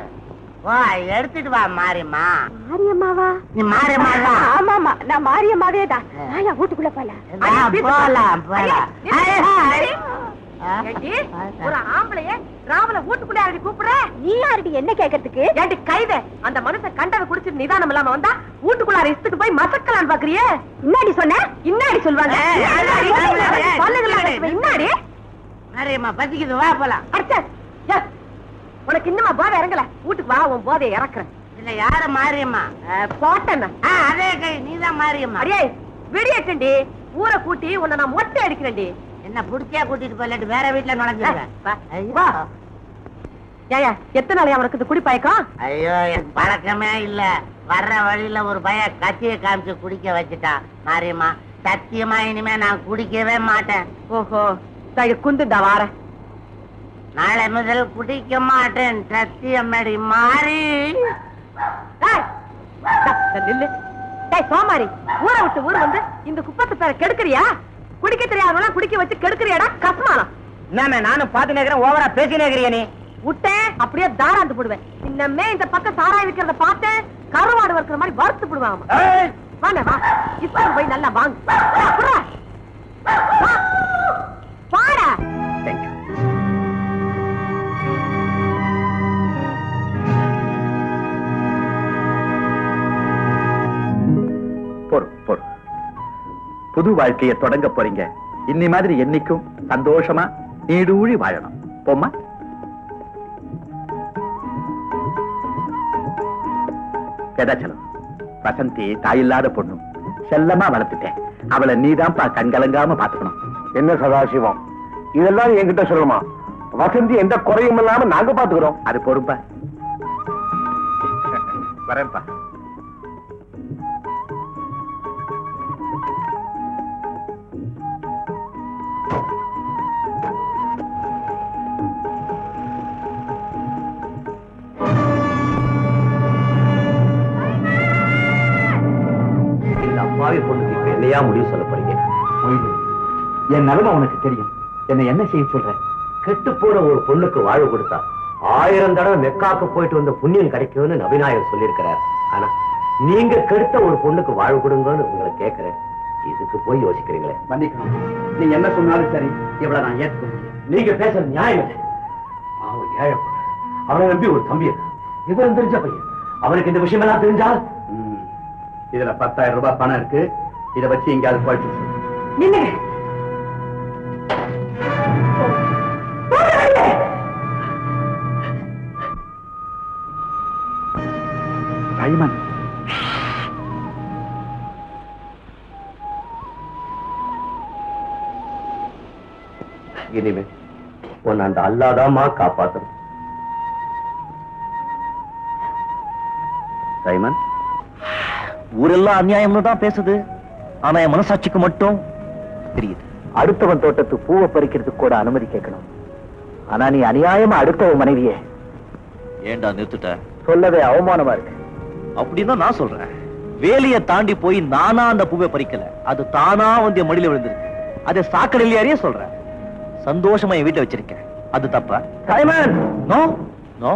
ஓ, எடுத்துட்டு வா மாரியம்மா. மாரியம்மாவா? நீ மாரியம்மா? ஆமாமா, நான் மாரியம்மாவே தான். வீட்டுக்குள்ள போலாம். ஒரு ஆம்பளைய ராவல வீட்டுக்குள்ள யாரடி கூப்பிடுற? நீ யாரடி என்ன கேட்கறதுக்கு? ஏண்டி கைத, அந்த மனுஷன் கண்டவை குடிச்சிட்டு நிதானம் இல்லாம வந்தா வீட்டுக்குள்ளார இஷ்டத்துக்கு போய் மசக்கலான்னு பாக்குறியே? இன்னாடி சொன்ன? இன்னாடி சொல்வாங்க. இன்னாடி மாரியம்மா பசிக்குது, வா போலாம். உனக்கு இன்னுமா போதை இறங்கல? வீட்டுக்கு வா, உன் போதையை இறக்குறேன். இல்ல யார மாரியம்மா? போட்டேன். அதே கை, நீதான் மாரியம்மா. அடியே விடியட்டண்டி, ஊரை கூட்டி உன்னை நான் மொட்டை அடிக்கிறேன்டி. என்ன புடிச்சா கூட்டிட்டு போயிட்டு வேற வீட்டுல நுழைஞ்சிருவேன். ஏயா, எத்தனை நாளையா உனக்கு இது குடி பழக்கம்? ஐயோ, எனக்கு பழக்கமே இல்ல. வர்ற வழியில ஒரு பையன் கத்திய காமிச்சு குடிக்க வச்சுட்டான். மாரியம்மா, சத்தியமா இனிமே நான் குடிக்கவே மாட்டேன். ஓஹோ, குந்துண்டா வாரேன். நாளை முதல் குடிக்க மாட்டேன், சத்தியமடி மாறி. சோமாரி, ஊரை விட்டு ஊர் வந்து இந்த குப்பத்தை பேர கெடுக்கிறியா? குடிக்க தெரியாதவனா குடிக்க வச்சு கெடுக்கிறியாடா கஸ்மானம். என்ன நானும் பாத்து நேக்கிறேன், ஓவரா பேசி நேக்கிறிய நீ. விட்டேன் அப்படியே தாராந்து போடுவேன். இன்னமே இந்த பக்கம் சாராய விக்கிறத பார்த்தேன், கருவாடு வறுக்கிற மாதிரி வறுத்து போடுவாங்க. வாங்க வா, இப்ப போய் நல்லா வாங்க. புது வாழ்க்கையை தொடங்க போறீங்க. இன்னி மாதிரி என்னைக்கும் சந்தோஷமா நீடூழி வாழணும். போம்மா. கதாச்சலம், வசந்தி தாயில்லாத பொண்ணு, செல்லமா வளர்த்துட்டேன். அவளை நீதான்ப்பா கண்கலங்காம பாத்துக்கணும். என்ன சதாசிவம், இதெல்லாம் என்கிட்ட சொல்லணுமா? வசந்தி எந்த குறையும் இல்லாம நாங்க பாத்துக்கிறோம். அது பொறுப்பா. வரேன்ப்பா. இந்த அப்பாவி பொண்ணுக்கு இப்ப என்னையா முடிவு சொல்ல போறீங்க? என் நிலைமை உனக்கு தெரியும். என்ன செய்ய சொல்ற? கெட்டு போன ஒரு பொண்ணுக்கு வாழ்வு கொடுத்தா 1000 தடவை மெக்காக்கு போயிட்டு வந்த புண்ணியம் கிடைக்கும்னு நபிநாயகர் சொல்லியிருக்கிறார். ஆனா நீங்க கெடுத்த ஒரு பொண்ணுக்கு வாழ்வு கொடுங்கன்னு உங்களை கேட்கிறேன். இதுக்கு போய் யோசிக்கிறீங்களே. மன்னிக்கணும், நீ என்ன சொன்னாலும் சரி, இவ்வளவு நான் ஏத்துக்க முடியும். நீங்க பேசுற நியாயம் இல்லை. அவன் ஏழை பொண்ணு, அவனை நம்பி ஒரு தம்பி விவரம் தெரிஞ்ச பையன். அவனுக்கு இந்த விஷயம் எல்லாம் தெரிஞ்சால் இதுல 10,000 ரூபாய் பணம் இருக்கு. இதை வச்சு எங்கேயாவது போயிட்டு சைமன், இனிமே உன்னை அந்த அல்லாதாமா காப்பாத்தணும். சைமன், ஊரெல்லாம் அநியாயம்னு தான் பேசுது. ஆனா என் மனசாட்சிக்கு மட்டும் தெரியுது. அடுத்தவன் தோட்டத்து பூவை பறிக்கிறதுக்கு கூட அனுமதி கேட்கணும். ஆனா நீ அநியாயமா அடுத்தவன் மனைவியே ஏண்டா நிறுத்துட்ட? சொல்லவே அவமானமா இருக்கு. அப்படின்னா நான் சொல்றேன், வேலியை தாண்டி போய் நானா அந்த பூவை பறிக்கல, அது தானா வந்து என் மடியில விழுந்திருக்கு. அதை சாக்கடையிலேயே சொல்றேன். சந்தோஷமா என் வீட்டை வச்சிருக்கேன், அது தப்பா? சைமன், நோ நோ,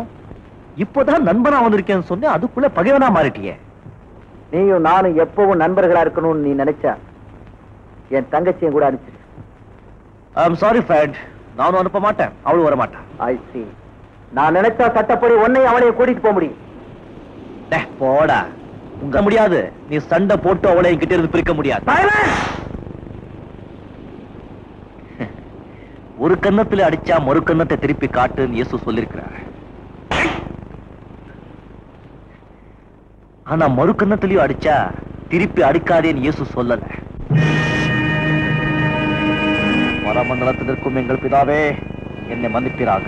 இப்போதான் நண்பனா வந்திருக்கேன்னு சொன்னேன், அதுக்குள்ள பகைவனா மாறிட்டியே. நீயும் நானும் எப்பவும் நண்பர்களா இருக்கணும்னு நீ நினைச்சா என் தங்கச்சியும் கூட அனுப்பிச்சிரு. ஐம் சாரி ஃப்ரெண்ட், நானும் அனுப்ப மாட்டேன், அவளும் வர மாட்டான். ஐ see. நான் நினைச்சா சட்டப்படி உன்னை அவளையும் கூட்டிட்டு போக முடியும். போடா, உங்க முடியாது. நீ சண்டை போட்டு அவளை கிட்ட இருந்து பிரிக்க முடியாது. ஒரு கன்னத்துல அடிச்சா மறு கன்னத்தை திருப்பி காட்டுன்னு இயேசு சொல்லிருக்கிறார். ஆனா மறு கன்னத்திலயும் அடிச்சா திருப்பி அடிக்காதேன்னு இயேசு சொல்லல. பரமண்டலத்தில் இருக்கும் எங்கள் பிதாவே, என்னை மன்னிப்பீராக.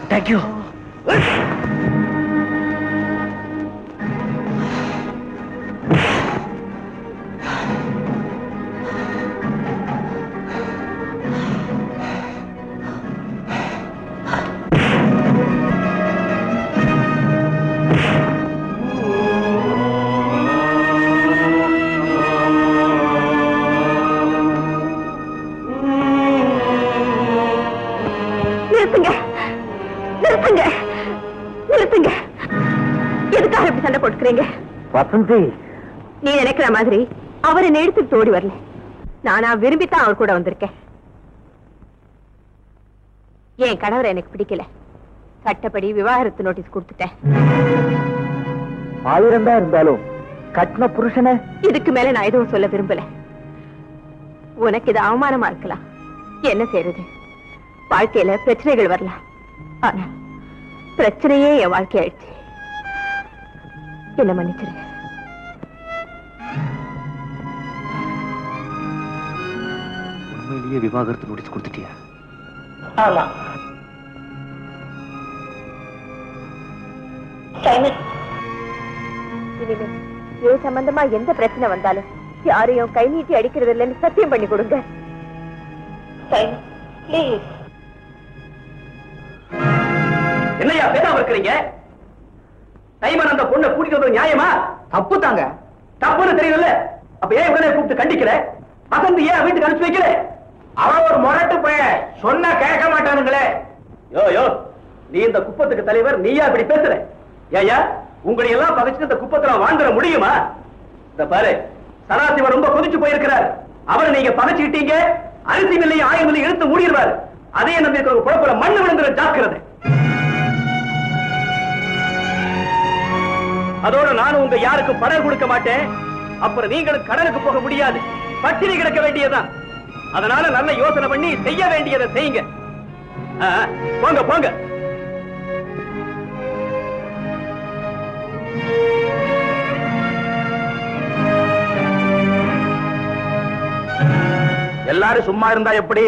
Thank you. நிறுத்துங்க நிறுத்துங்க நிறுத்துங்க. எதுக்காக இப்படி சண்டை போட்டுக்கிறீங்க? வசந்தி, நீ நினைக்கிற மாதிரி அவர் என்ன எடுத்துட்டு ஓடி வரல. நானா விரும்பித்தான் அவர் கூட வந்திருக்கேன். என் கணவர் எனக்கு பிடிக்கல. சட்டப்படி விவாகரத்து நோட்டீஸ் கொடுத்துட்டேன். 1000 தான் இருந்தாலும் கட்டின புருஷனை இதுக்கு மேல நான் எதுவும் சொல்ல விரும்பல. உனக்கு இது அவமானமா இருக்கலாம். என்ன செய்யறது? வாழ்க்கையில பிரச்சனைகள் வரலாம். ஆனா பிரச்சனையே என் வாழ்க்கை ஆயிடுச்சு. என்ன மன்னிச்சிரு. உண்மையிலேயே விவாகரத்து நோட்டீஸ் கொடுத்துட்டியா? ஆமா. இனிமே இது சம்பந்தமா எந்த பிரச்சனை வந்தாலும் யாரையும் கை நீட்டி அடிக்கிறது இல்லைன்னு சத்தியம் பண்ணி கொடுங்க. ப்ளீஸ். என்னையா பேசாம இருக்கிறீங்க? சைமன் அந்த பொண்ணை கூட்டிட்டு வந்தது நியாயமா? தப்பு தாங்க. தப்புன்னு தெரியல. அப்ப ஏன் உடனே கூப்பிட்டு கண்டிக்கல? வசந்த் ஏன் வீட்டுக்கு அனுப்பிச்சு வைக்கல? அவன் ஒரு முரட்டு பையன், சொன்னா கேட்க மாட்டானுங்களே. யோ நீ இந்த குப்பத்துக்கு தலைவர், நீயா இப்படி பேசுற? ஏயா உங்களை எல்லாம் பகைச்சு இந்த குப்பத்துல வாழ்ந்துட முடியுமா? இந்த பாரு, சதாசிவம் ரொம்ப கொதிச்சு போயிருக்கிறார். அவரை நீங்க பகைச்சுக்கிட்டீங்க, அரிசி மில்லையும் ஆயுள் மில்லையும் இழுத்து மூடிடுவார். அதே நம்பி இருக்கிற குழப்பல மண்ணு விழுந்துற ஜாக்கிரதை. அதோட நானும் உங்க யாருக்கும் பணம் கொடுக்க மாட்டேன். அப்புறம் நீங்களும் கடலுக்கு போக முடியாது, பட்டினி கிடக்க வேண்டியதுதான். அதனால நல்ல யோசனை பண்ணி செய்ய வேண்டியதை செய்யுங்க. போங்க போங்க. எல்லாரும் சும்மா இருந்தா எப்படி?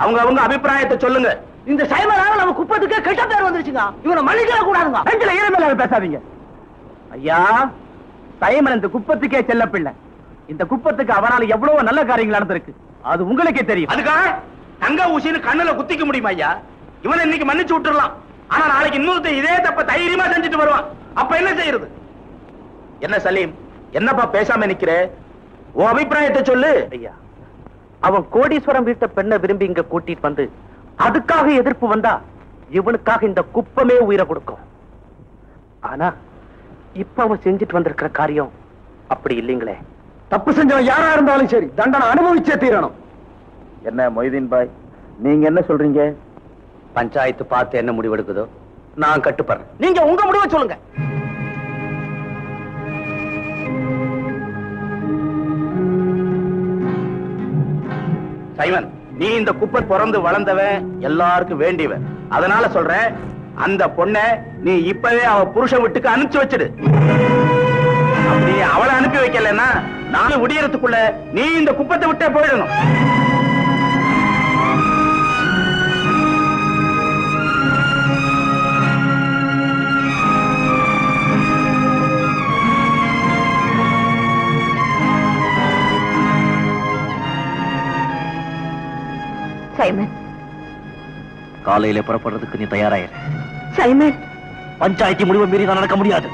அவங்க அவங்க அபிப்பிராயத்தை சொல்லுங்க. இந்த சைமனால நம்ம குப்பத்துக்கு கெட்ட பேர் வந்துருச்சுங்க. இவனை மன்னிக்கவே கூடாதுங்க. நெஞ்சில ஈரமேல பேசாதீங்க. ஐயா, சைமன் இந்த குப்பத்துக்கே செல்ல பிள்ளை. இந்த குப்பத்துக்கு அவனால எவ்வளவு நல்ல காரியங்கள் நடந்திருக்கு, அது உங்களுக்கே தெரியும். அதுக்காக தங்க ஊசின்னு கண்ணுல குத்திக்க முடியுமா ஐயா? இவனை இன்னைக்கு மன்னிச்சு விட்டுறலாம். ஆனா நாளைக்கு இன்னொருத்த இதே தப்ப தைரியமா செஞ்சுட்டு வருவான். அப்ப என்ன செய்யறது? என்ன சலீம், என்னப்பா பேசாம நிக்கிற? உன் அபிப்பிராயத்தை சொல்லு. ஐயா, அவன் கோடீஸ்வரம் வீட்ட பெண்ணை விரும்பி இங்க கூட்டிட்டு வந்து அதுக்காக எதிர்ப்பு வந்தா இவனுக்காக இந்த குப்பமே உயிரை கொடுக்கும். ஆனா இப்ப அவன் செஞ்சுட்டு வந்திருக்கிற காரியம் அப்படி இல்லைங்களே. தப்பு செஞ்சவன் யாரா இருந்தாலும் சரி, தண்டனை அனுபவிச்சே தீரணும். என்ன மொய்தீன் பாய், நீங்க என்ன சொல்றீங்க? பஞ்சாயத்து பார்த்து என்ன முடிவெடுக்குதோ நான் கட்டுப்படுறேன். நீங்க உங்க முடிவை சொல்லுங்க. சைமன், நீ இந்த குப்பை பிறந்து வளர்ந்தவன், எல்லாருக்கும் வேண்டியவன். அதனால சொல்றேன், அந்த பொண்ணை நீ இப்பவே அவ புருஷன் வீட்டுக்கு அனுப்பிச்சு வச்சிடு. அப்படி அவளை அனுப்பி வைக்கலன்னா நானும் விடியறதுக்குள்ள நீ இந்த குப்பத்தை விட்டே போயிடணும். சைமன், காலையில புறப்படுறதுக்கு நீ தயாராயிரு. சைமன், பஞ்சாயத்து முடிவை மீறி தான் நடக்க முடியாது.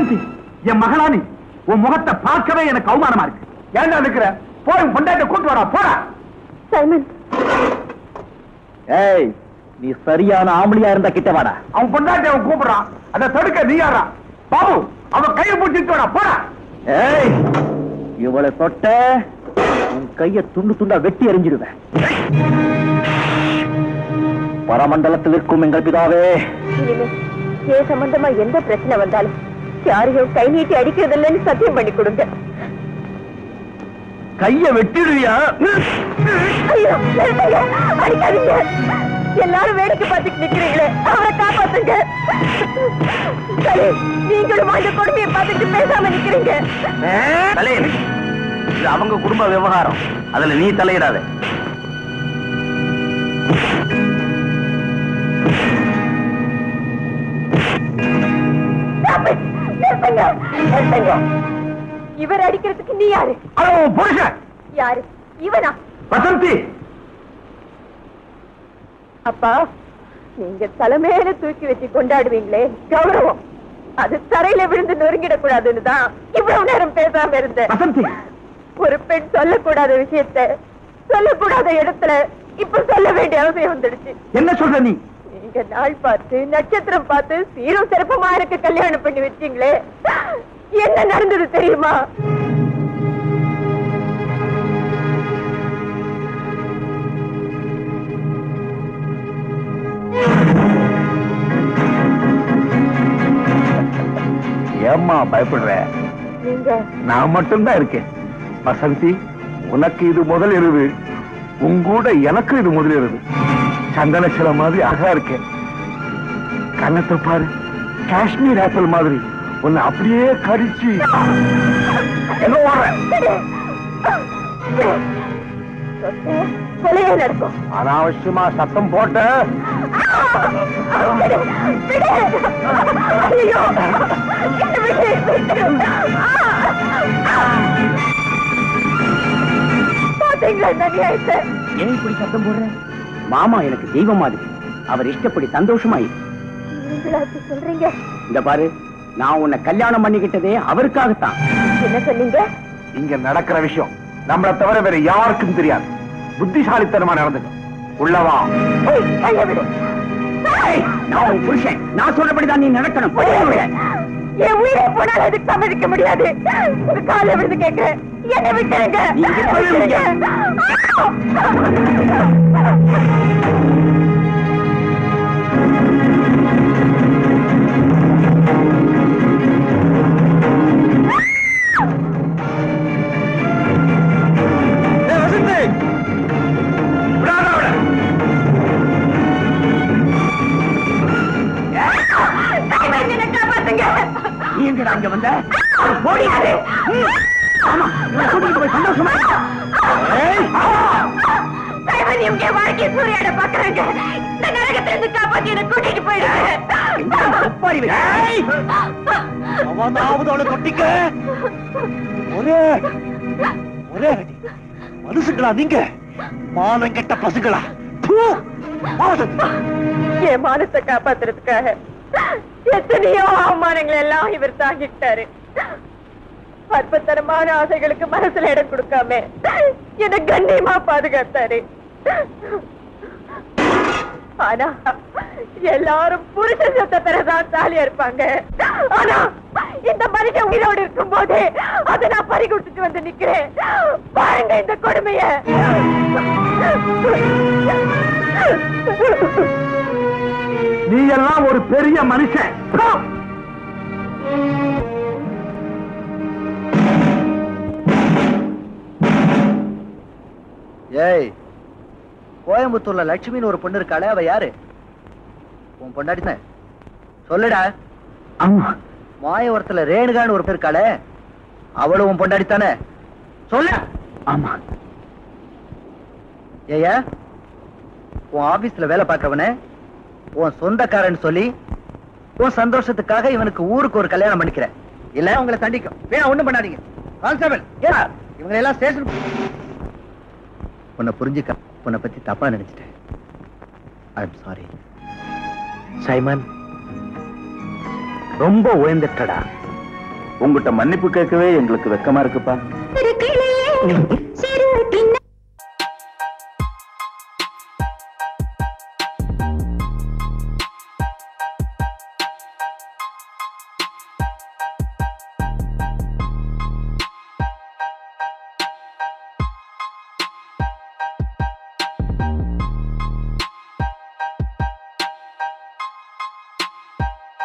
வசந்தி, என் மகளானி உன் முகத்தை பார்க்கவே எனக்கு அவமானமா இருக்கு. ஏன்டா இருக்கிற? போய் பொண்டாட்ட கூட்டு வாடா, போடா. சைமன், ஏய், நீ சரியான ஆம்பளியா இருந்தா கிட்ட வாடா. அவன் பொண்டாட்டி அவன் கூப்பிடுறான், அதை தடுக்க நீ யாரா? பாபு, அவன் கையை பிடிச்சிட்டு வாடா, போடா. ஏய், இவளை தொட்ட உன் கைய துண்டு துண்டா வெட்டி எறிஞ்சிடுவேன். பரமண்டலத்தில் இருக்கும் எங்கள் பிதாவே, இனிமே ஏ சம்பந்தமா எந்த பிரச்சனை வந்தாலும் யாரையும் கை நீட்டி அடிக்கிறதில்லைன்னு சத்தியம் பண்ணி கொடுங்க. கைய வெட்டிடுவியா? ஐயோ, நிறுத்துங்க, அடிக்காதீங்க. எல்லாரும் வேடிக்கை பார்த்துட்டு நிக்கிறீங்களே, அவரை காப்பாத்துங்க. சரி, நீங்களும் அந்த கொடுமையை பார்த்துட்டு பேசாம நிக்கிறீங்க. தலையிடு. இது அவங்க குடும்ப விவகாரம், அதுல நீ தலையிடாத. நிறுத்துங்க, நிறுத்துங்க. இவர் அடிக்கிறதுக்கு நீ யாரு? புருஷன் யாரு? இவனா? வசந்தி. அப்பா, நீங்க தலைமையில தூக்கி வச்சு கொண்டாடுவீங்களே கௌரவம், அது தரையில விழுந்து நொறுங்கிடக் கூடாதுன்னு தான் இவ்வளவு நேரம் பேசாம இருந்தேன். வசந்தி, ஒரு பெண் சொல்லக்கூடாத விஷயத்த சொல்லக்கூடாத இடத்துல இப்ப சொல்ல வேண்டிய அவசியம் வந்துடுச்சு. என்ன சொல்ற நீ? நீங்க நாள் பார்த்து நட்சத்திரம் பார்த்து சீரும் சிறப்புமா எனக்கு கல்யாணம் பண்ணி வச்சீங்களே, என்ன நடந்தது தெரியுமா? ஏம்மா பயப்படுற? நீங்க நான் மட்டும்தான் இருக்கேன். வசந்தி, உனக்கு இது முதல் இரவு, உங்கூட எனக்கு இது முதல் இரவு. சந்தன சில மாதிரி அழகா இருக்கேன். கண்ணத்தை பாரு, காஷ்மீர் ஆப்பிள் மாதிரி உன்னை அப்படியே கடிச்சு எங்க ஓடுற? கொலையே நடக்கும். அனாவசியமா சத்தம் போட்ட ஏன் இப்படி சத்தம் போடுற? மாமா எனக்கு தெய்வம் மாதிரி, அவர் இஷ்டப்படி சந்தோஷமாயி. சொல்றீங்க? இந்த பாரு, நான் உன்னை கல்யாணம் பண்ணிக்கிட்டதே அவருக்காகத்தான். என்ன சொன்னீங்க? இங்க நடக்கிற விஷயம் நம்மளை தவிர வேற யாருக்கும் தெரியாது. புத்திசாலித்தனமா நடந்துக்கும். உள்ளவா? நான் உன் புருஷன், நான் சொல்றபடிதான் நீ நடக்கணும். என் உயிரை போனால் அதுக்கு சம்மதிக்க முடியாது. ஒரு காலை விழுந்து கேட்கிறேன், என்னை விட்டுருங்க. நீங்க அங்க வந்த போடியாரு? ஆமா, கூட்டிட்டு போய் சந்தோஷமா வாழ்க்கை சூரியாட பாக்குறாங்க. இந்த நரகத்திலிருந்து காப்பாத்தி என்ன கூட்டிட்டு போயிடுங்க. அவனாவது அவளை கொட்டிக்க. ஒரே ஒரே அடி. மனுஷங்களா நீங்க? மானம் கெட்ட பசுங்களா? என் மானத்தை காப்பாத்துறதுக்காக எத்தனையோ அவமானங்களை எல்லாம் இவர் தாங்கிட்டாரு. அற்பத்தனமான ஆசைகளுக்கு மனசுல இடம் கொடுக்காம என்ன கண்ணியமா பாதுகாத்தாரு. ஆனா எல்லாரும் புருஷன் செத்த பிறகுதான் தாலியா இருப்பாங்க. ஆனா இந்த மனுஷன் உயிரோடு இருக்கும் போதே அதை நான் பறி கொடுத்துட்டு வந்து நிக்கிறேன். பாருங்க இந்த கொடுமைய. நீ எல்லாம் ஒரு பெரிய மனுஷன். ஏய், கோயம்புத்தூர்ல லட்சுமின்னு ஒரு பொண்ணு இருக்காளே, அவ யாரு? உன் பொண்டாடி சொல்லுடா. ஆமா. மாயவரத்துல ரேணுகான்னு ஒரு பேர் இருக்காளே, அவளும் உன் பொண்டாடித்தானே? சொல்லு. ஆமா. ஏயா, உன் ஆபீஸ்ல வேலை பார்க்கறவன உன் சொந்தக்காரன்னு சொல்லி உன் சந்தோஷத்துக்காக இவனுக்கு ஊருக்கு ஒரு கல்யாணம் பண்ணிக்கிற. இல்ல உங்களை தண்டிக்கும். வேணா ஒண்ணும் பண்ணாதீங்க. கான்ஸ்டபிள், இவங்க எல்லாம் ஸ்டேஷன். உன்னை புரிஞ்சுக்க, உன்னை பத்தி தப்பா நினைச்சிட்டேன். I'm sorry. சைமன், ரொம்ப உயர்ந்துட்டடா. உங்ககிட்ட மன்னிப்பு கேட்கவே எங்களுக்கு வெக்கமா இருக்குப்பா.